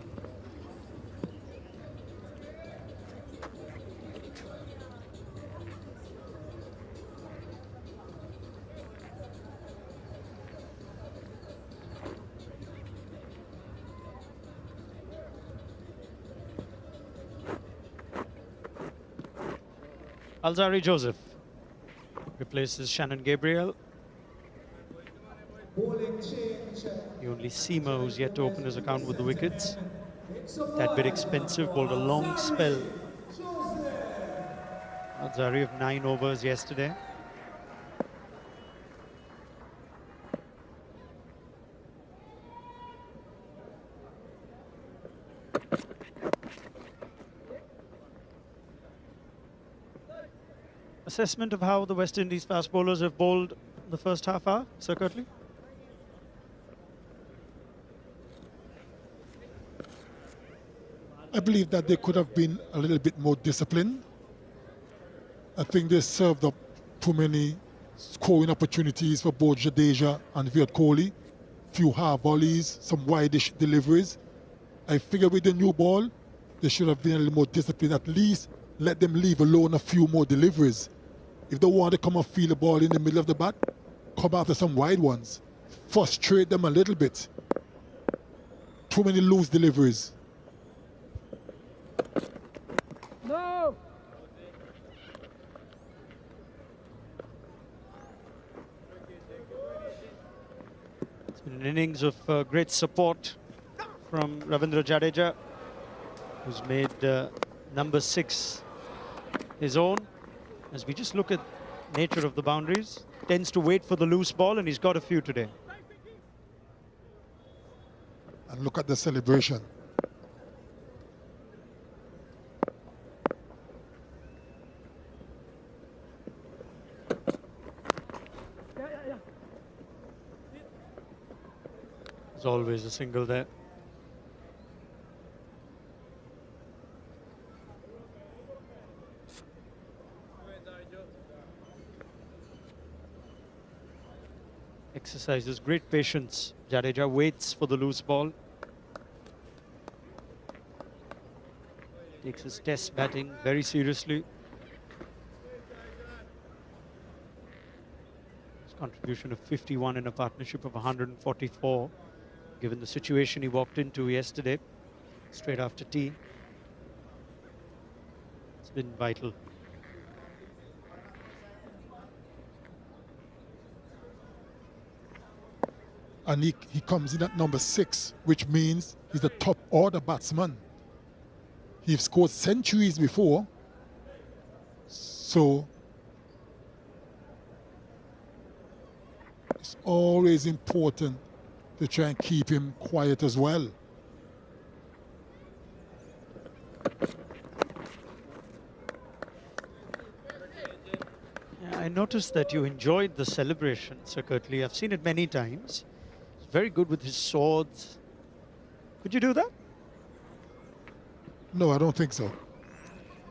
Alzari Joseph replaces Shannon Gabriel. The only seamer who's yet to open his account with the wickets. That bit expensive, bowled a long spell. Alzari of 9 overs yesterday. Assessment of how the West Indies fast bowlers have bowled the first half hour, Sir Kirtley? I believe that they could have been a little bit more disciplined. I think they served up too many scoring opportunities for both Jadeja and Virat Kohli. Few half volleys, some wide-ish deliveries. I figure with the new ball, they should have been a little more disciplined. At least let them leave alone a few more deliveries. If they want to come and feel the ball in the middle of the bat, come after some wide ones. Frustrate them a little bit. Too many loose deliveries. No! It's been an innings of great support from Ravindra Jadeja, who's made number 6 his own. As we just look at nature of the boundaries, tends to wait for the loose ball, and he's got a few today. And look at the celebration. There's always a single there. Exercises great patience. Jadeja waits for the loose ball. Takes his test batting very seriously. His contribution of 51 in a partnership of 144. given the situation he walked into yesterday, straight after tea. It's been vital. And he comes in at number 6, which means he's a top order batsman. He's scored centuries before, so it's always important to try and keep him quiet as well. Yeah, I noticed that you enjoyed the celebration, Sir Kirtley. I've seen it many times. He's very good with his swords. Could you do that? No, I don't think so.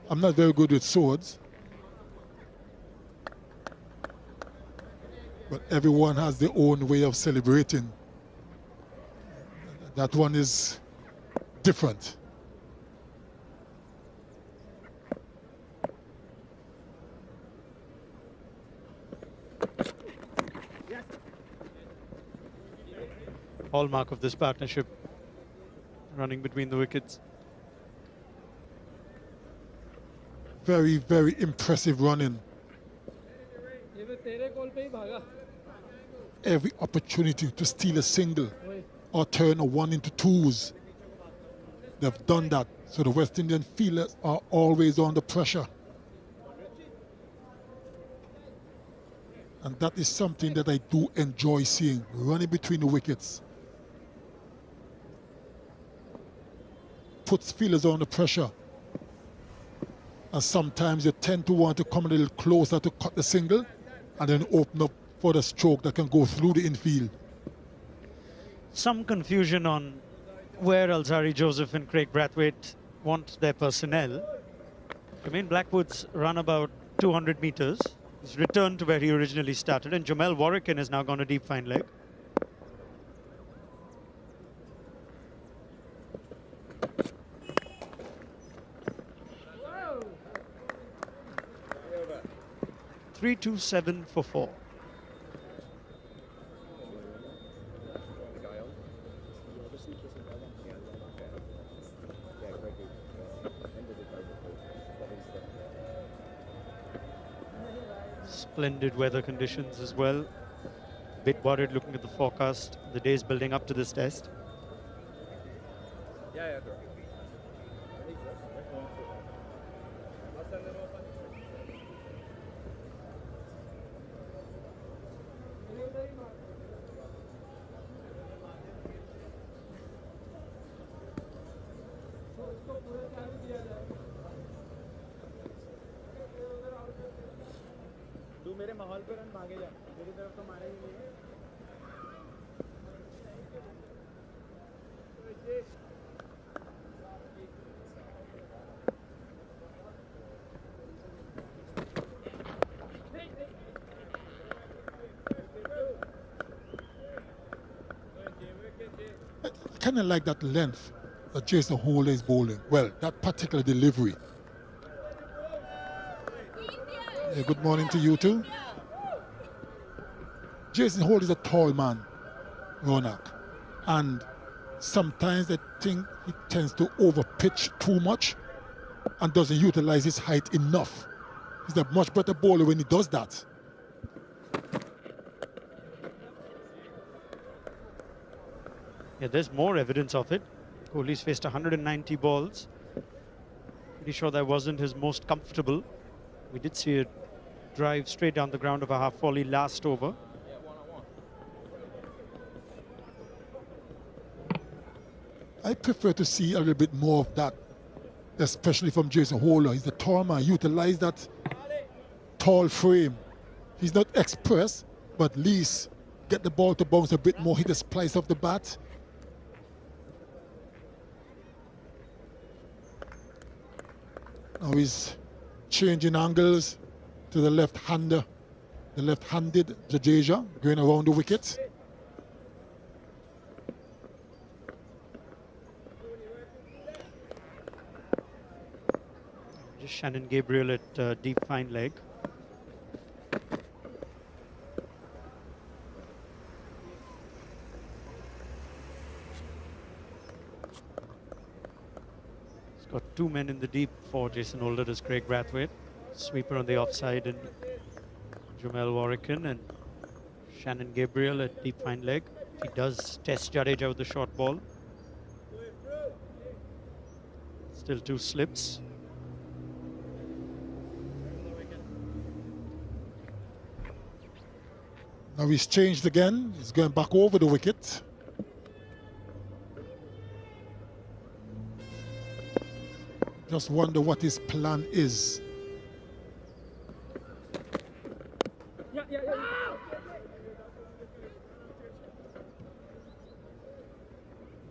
I'm not very good with swords. But everyone has their own way of celebrating. That one is different. Hallmark of this partnership, running between the wickets. Very, very impressive running. Every opportunity to steal a single or turn a 1 into 2s. They've done that. So the West Indian fielders are always under pressure. And that is something that I do enjoy seeing, running between the wickets. Puts fielders under pressure. And sometimes you tend to want to come a little closer to cut the single and then open up for the stroke that can go through the infield. Some confusion on where Alzari Joseph and Craig Brathwaite want their personnel. Jermaine Blackwood's run about 200 meters. He's returned to where he originally started, and Jamel Warrican has now gone a deep fine leg. Wow. 3-2-7 for 4. Splendid weather conditions as well. Bit worried looking at the forecast, the days building up to this test. मेरे माहौल पे run भागे जा मेरी तरफ तो मारे ही नहीं है I kind of like that length that Jason Hole is bowling. Well, that particular delivery. Yeah, good morning to you too. Jason Hole is a tall man, Ronak, and sometimes I think he tends to overpitch too much and doesn't utilize his height enough. He's a much better bowler when he does that. Yeah, there's more evidence of it. Kohli's faced 190 balls. Pretty sure that wasn't his most comfortable. We did see a drive straight down the ground of a half volley last over. I prefer to see a little bit more of that, especially from Jason Hole. He's a tall man. Utilize that tall frame. He's not express, but at least get the ball to bounce a bit more, hit the splice of the bat. Now he's changing angles to the left-hander, the left-handed Jadeja going around the wicket. Just Shannon Gabriel at deep fine leg. Got two men in the deep for Jason Holder. There's Craig Brathwaite, sweeper on the offside, and Jamel Warrican, and Shannon Gabriel at deep fine leg. He does test Jadeja with the short ball. Still two slips. Now he's changed again. He's going back over the wicket. Just wonder what his plan is.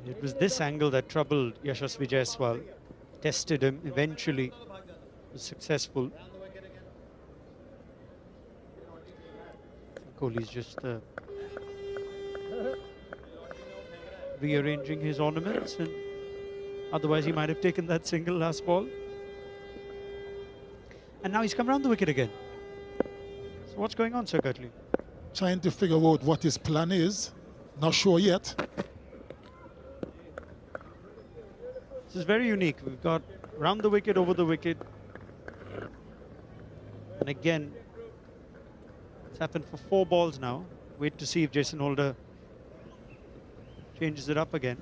It was this angle that troubled Yashasvi Jaiswal. Tested him, eventually was successful. Kohli's just rearranging his ornaments, and otherwise he might have taken that single last ball. And now he's come around the wicket again. So what's going on, Sir Kirtley? Trying to figure out what his plan is. Not sure yet. This is very unique. We've got round the wicket, over the wicket. And again, it's happened for 4 balls now. Wait to see if Jason Holder changes it up again.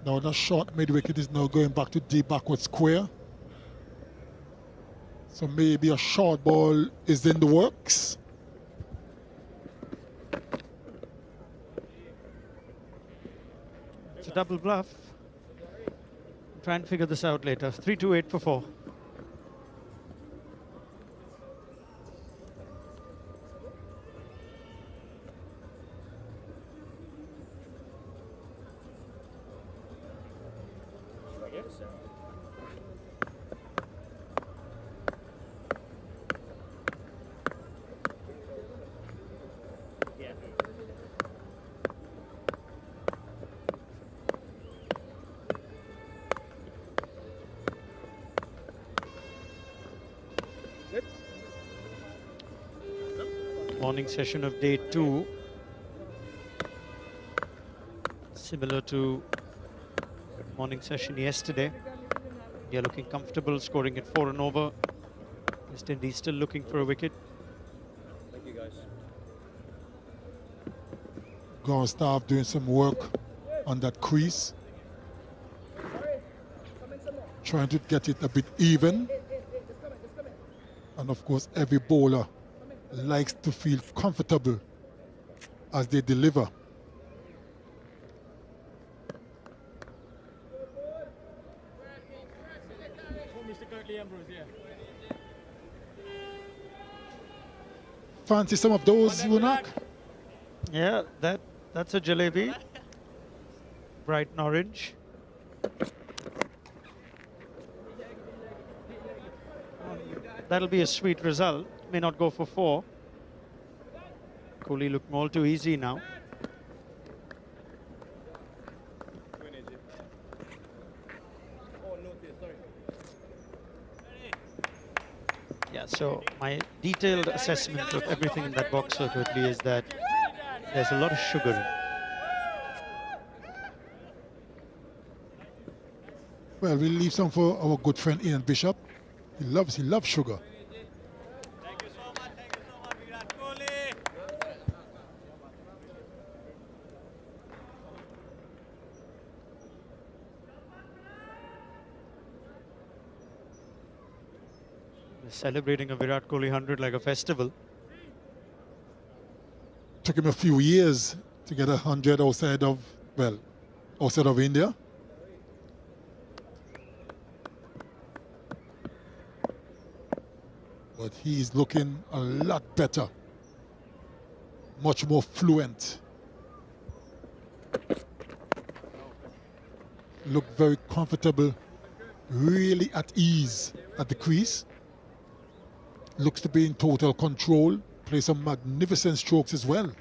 Now the short mid-wicket is now going back to deep backward square. So maybe a short ball is in the works. It's a double bluff. Try and figure this out later. 3-2-8 for 4. Morning session of day 2. Similar to morning session yesterday. India looking comfortable, scoring at 4 and over. West Indies still looking for a wicket. Thank you, guys. Ground staff doing some work on that crease. Trying to get it a bit even. And of course, every bowler likes to feel comfortable as they deliver. Fancy some of those, Unak? Yeah, that's a jalebi. Bright and orange. That'll be a sweet result. May not go for 4. Kohli looked all too easy now. Yeah, so my detailed assessment of everything in that box certainly is that there's a lot of sugar in it. Well, we'll leave some for our good friend Ian Bishop. He loves sugar. Thank you so much, Virat Kohli. They're celebrating a Virat Kohli 100 like a festival. Took him a few years to get 100 outside of India. But he's looking a lot better. Much more fluent. Looked very comfortable, really at ease at the crease. Looks to be in total control. Plays some magnificent strokes as well,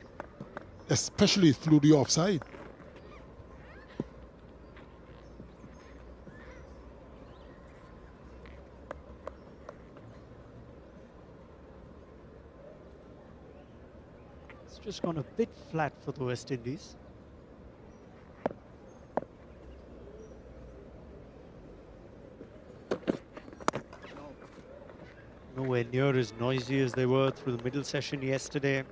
especially through the offside. It's just gone a bit flat for the West Indies. Nowhere near as noisy as they were through the middle session yesterday.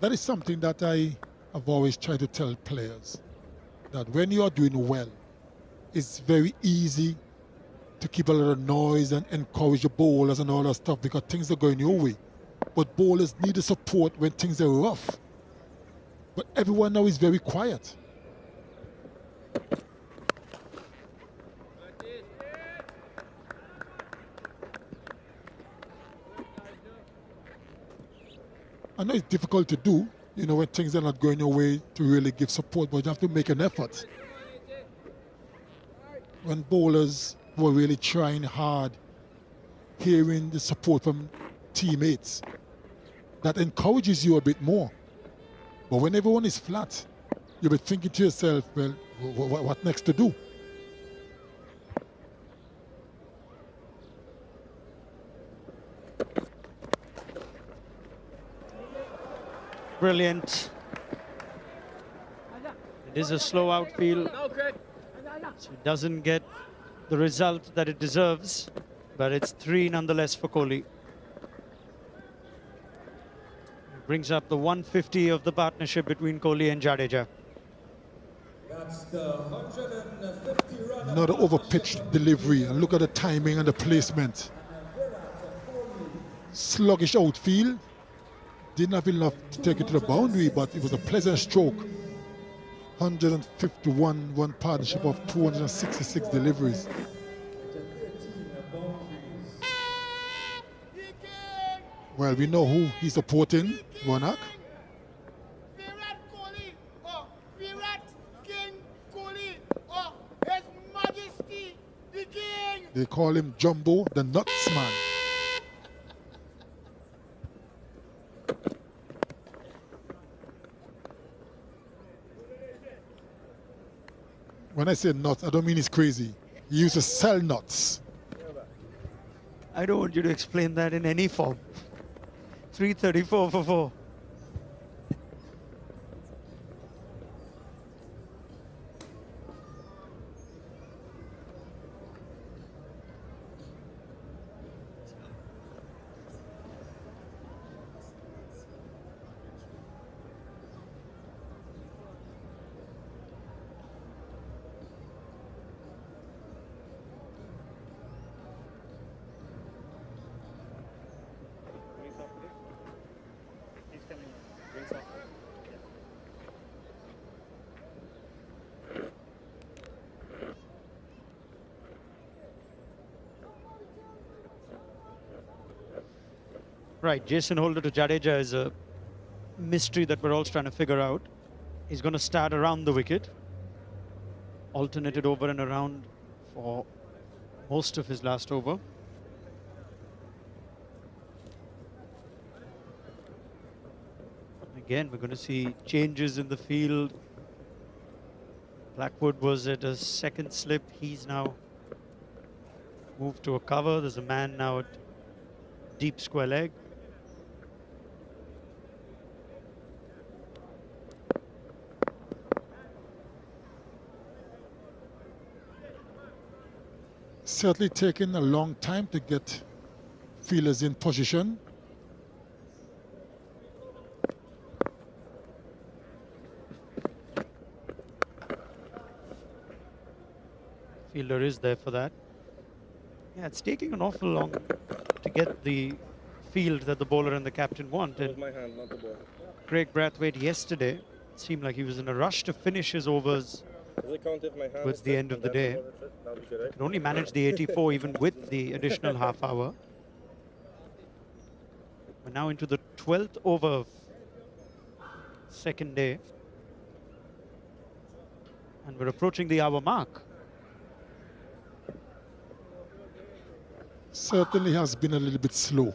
That is something that I have always tried to tell players, that when you are doing well, it's very easy to keep a lot of noise and encourage the bowlers and all that stuff because things are going your way. But bowlers need the support when things are rough. But everyone now is very quiet. I know it's difficult to do, you know, when things are not going your way, to really give support, but you have to make an effort. When bowlers were really trying hard, hearing the support from teammates, that encourages you a bit more. But when everyone is flat, you'll be thinking to yourself, well, what next to do? Brilliant. It is a slow outfield, so it doesn't get the result that it deserves, but it's 3 nonetheless for Kohli. Brings up the 150 of the partnership between Kohli and Jadeja. That's the 150 run. Another overpitched delivery, and look at the timing and the placement. Sluggish outfield. Didn't have enough to take it to the boundary, but it was a pleasant stroke. 151, one partnership of 266 deliveries. Well, we know who he's supporting, Ronak. Virat Kohli, or Virat King Kohli, or His Majesty the King. They call him Jumbo, the Nuts Man. When I say nuts, I don't mean he's crazy. He used to sell nuts. I don't want you to explain that in any form. 334 for 4. Right, Jason Holder to Jadeja is a mystery that we're all trying to figure out. He's going to start around the wicket, alternated over and around for most of his last over. Again, we're going to see changes in the field. Blackwood was at a second slip. He's now moved to a cover. There's a man now at deep square leg. Certainly taking a long time to get fielders in position. Fielder is there for that. Yeah, it's taking an awful long to get the field that the bowler and the captain want. That was And my hand, not the ball. Craig Brathwaite yesterday seemed like he was in a rush to finish his overs. Does it count if my hand Towards is the set end of and the then day. ball is set? That'll be good, right? Can only manage the 84 even with the additional half hour. We're now into the 12th over of second day. And we're approaching the hour mark. Certainly has been a little bit slow.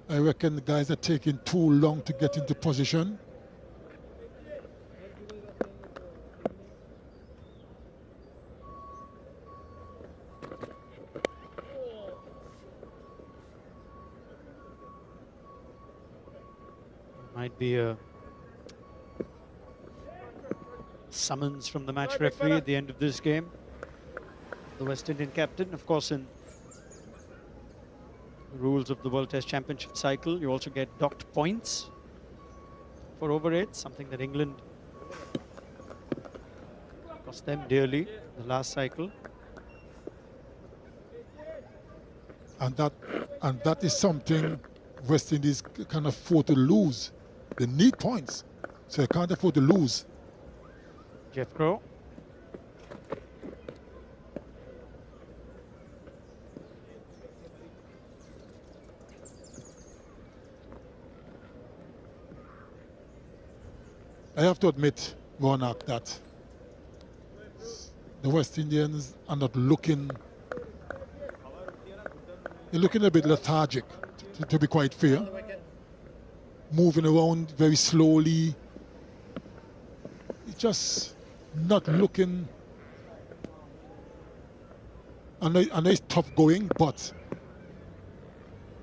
I reckon the guys are taking too long to get into position. Might be a summons from the match referee at the end of this game. The West Indian captain, of course, in the rules of the World Test Championship cycle, you also get docked points for over 8, something that England cost them dearly the last cycle. And that is something West Indies can't afford to lose. They need points, so they can't afford to lose. Jeff Crow. I have to admit, Ronak, that the West Indians are not looking. They're looking a bit lethargic, to be quite fair. Moving around very slowly. It's just not looking. I know it's tough going, but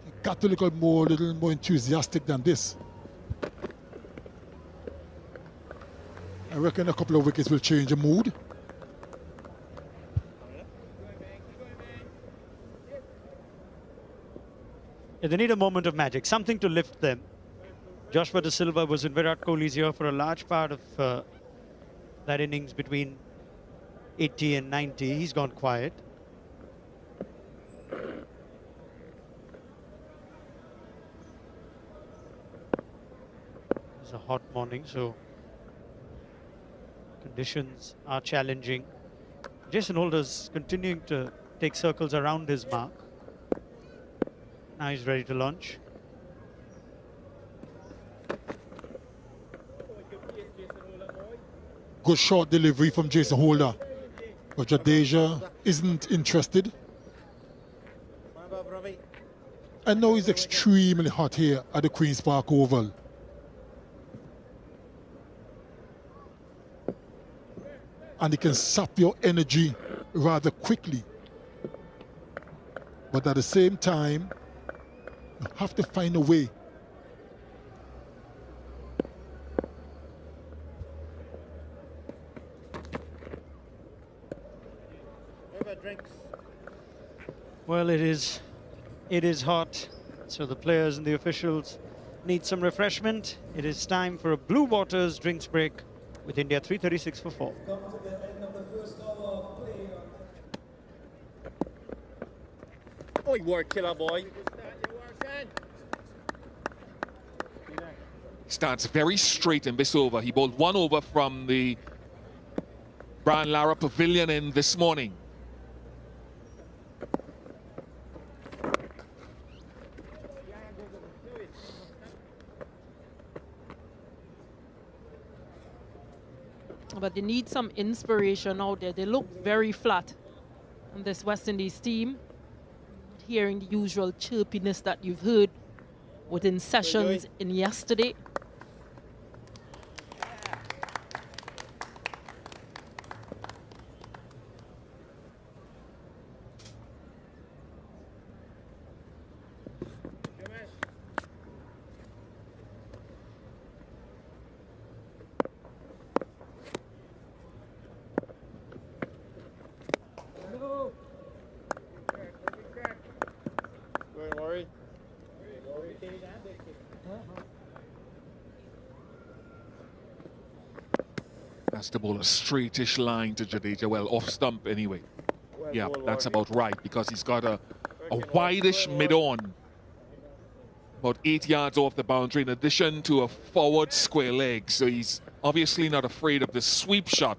you got to look a little more enthusiastic than this. I reckon a couple of wickets will change the mood. Yeah, they need a moment of magic, something to lift them. Joshua De Silva was in Virat Kohli's ear for a large part of that innings between 80 and 90. He's gone quiet. It's a hot morning, so conditions are challenging. Jason Holder's continuing to take circles around his mark. Now he's ready to launch. Good short delivery from Jason Holder. But Jadeja isn't interested. I know it's extremely hot here at the Queen's Park Oval. And it can sap your energy rather quickly. But at the same time, you have to find a way. Well, it is hot, so the players and the officials need some refreshment. It is time for a Blue Waters drinks break with India 336 for 4. Come to the end of the first hour of play. Oh, you work killer, boy. Starts very straight in this over. He bowled one over from the Brian Lara Pavilion in this morning. But they need some inspiration out there. They look very flat on this West Indies team. Hearing the usual chirpiness that you've heard within sessions in yesterday. Don't worry. Has to bowl a straightish line to Jadeja. Well, off stump anyway. Yeah, that's about right, because he's got a wideish mid-on. About 8 yards off the boundary, in addition to a forward square leg. So he's obviously not afraid of the sweep shot.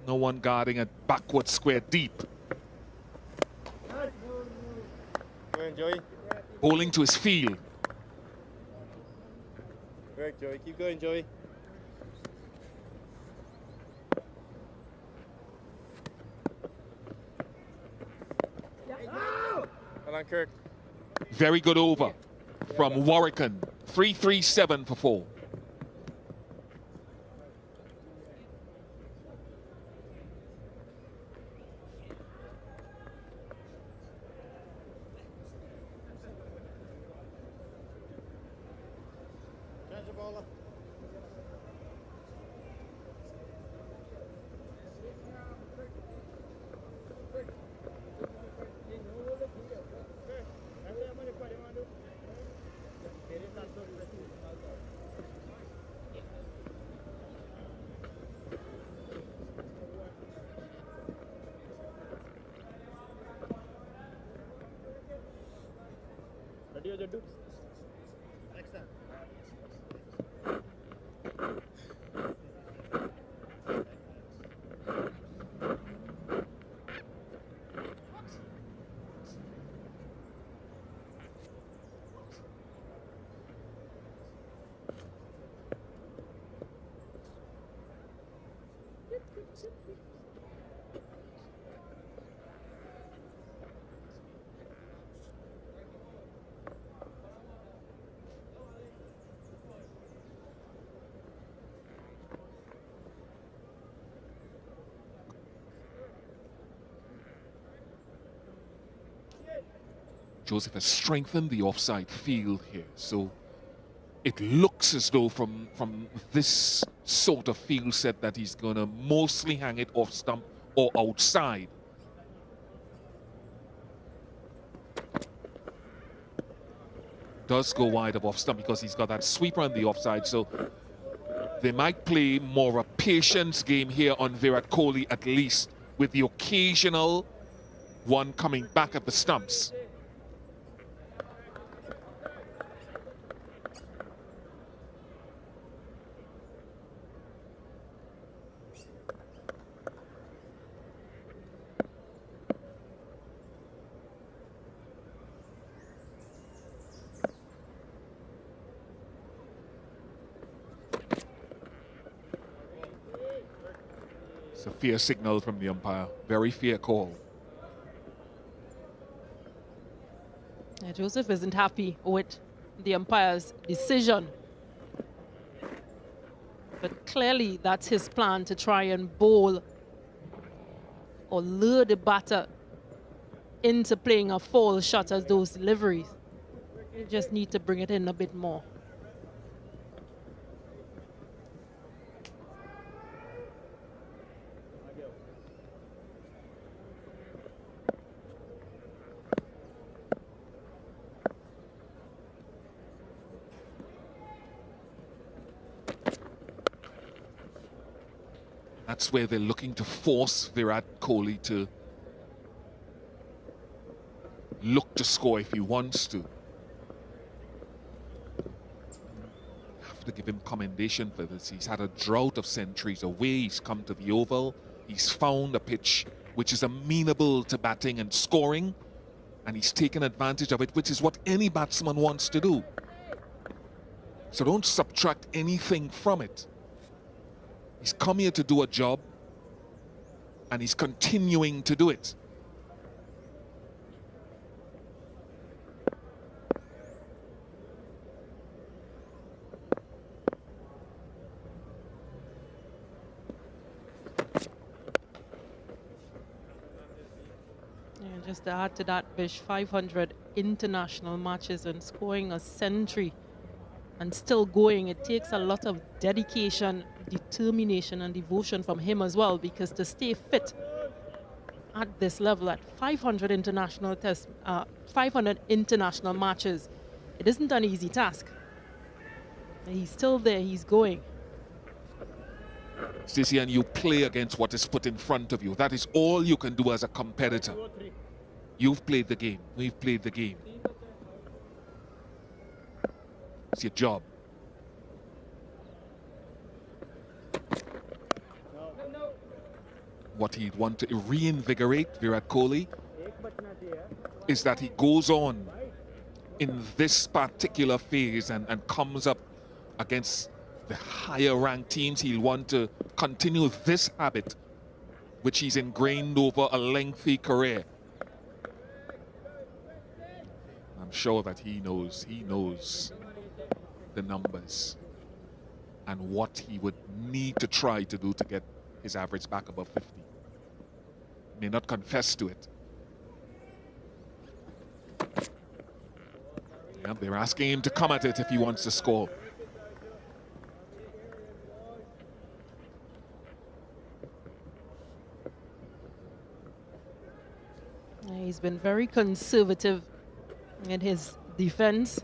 No one guarding a backward square deep. Go on, Joey. Bowling to his field. Correct, Joey. Keep going, Joey. Well on, Kirk. Very good over from Warwican. 3-3-7 for 4. Joseph has strengthened the offside field here, so it looks as though from this sort of field set that he's going to mostly hang it off stump or outside. Does go wide of off stump because he's got that sweeper on the offside, so they might play more a patience game here on Virat Kohli, at least, with the occasional one coming back at the stumps. It's a fair signal from the umpire. Very fair call. Yeah, Joseph isn't happy with the umpire's decision. But clearly that's his plan, to try and bowl or lure the batter into playing a foul shot as those deliveries. You just need to bring it in a bit more. That's where they're looking to force Virat Kohli to look to score if he wants to. Have to give him commendation for this. He's had a drought of centuries away. He's come to the Oval. He's found a pitch which is amenable to batting and scoring, and he's taken advantage of it, which is what any batsman wants to do. So don't subtract anything from it. He's come here to do a job, and he's continuing to do it. Yeah, just to add to that, Bish, 500 international matches and scoring a century and still going. It takes a lot of dedication, determination and devotion from him as well, because to stay fit at this level, at 500 international matches, it isn't an easy task. He's still there, he's going. Stacey, and you play against what is put in front of you. That is all you can do as a competitor. You've played the game. We've played the game. It's your job. What he'd want to reinvigorate Virat Kohli is that he goes on in this particular phase and comes up against the higher ranked teams. He'll want to continue this habit, which he's ingrained over a lengthy career. I'm sure that he knows the numbers and what he would need to try to do to get his average back above 50. May not confess to it. Yeah, they're asking him to come at it if he wants to score. He's been very conservative in his defense.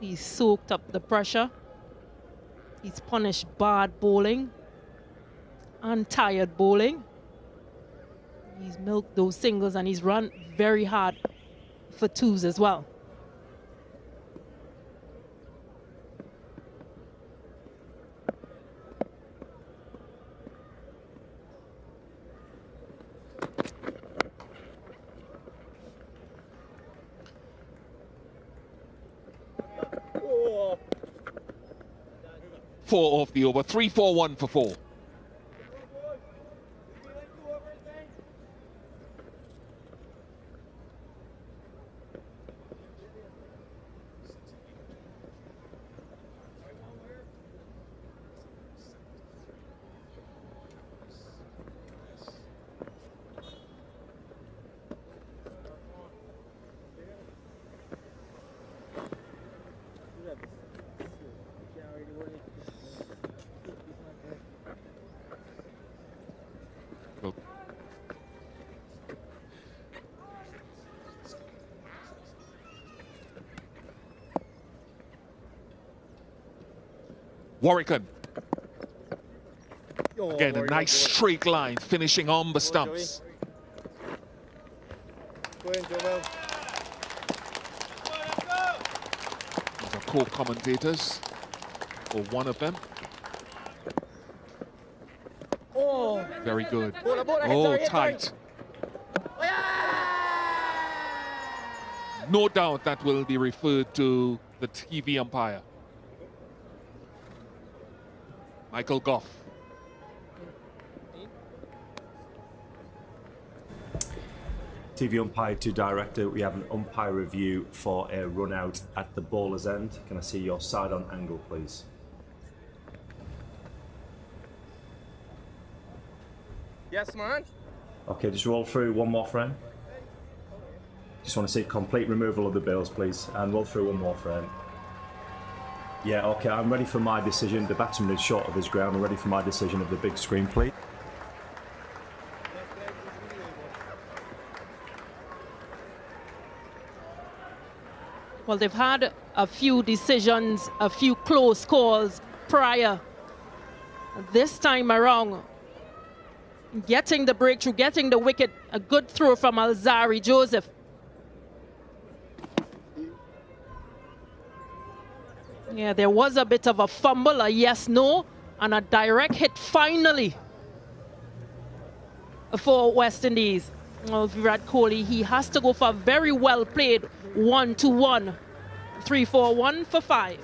He's soaked up the pressure. He's punished bad bowling and tired bowling. He's milked those singles and he's run very hard for twos as well. Four off the over. 3-4-1 for 4. Warwickon. Again, a nice straight line, finishing on the stumps. These are co-commentators, or one of them. Very good. Oh, tight. No doubt that will be referred to the TV umpire. Michael Goff. TV umpire to director, we have an umpire review for a run out at the bowler's end. Can I see your side on angle, please? Yes, man. Okay, just roll through one more frame. Just want to see complete removal of the bills, please, and roll through one more frame. Yeah, okay, I'm ready for my decision. The batsman is short of his ground. I'm ready for my decision of the big screen, please. Well, they've had a few decisions, a few close calls prior. This time around, getting the breakthrough, getting the wicket, a good throw from Alzari Joseph. Yeah, there was a bit of a fumble, a yes-no, and a direct hit finally for West Indies. Well, Virat Kohli, he has to go for a very well-played 1-1. 3-4-1 for 5.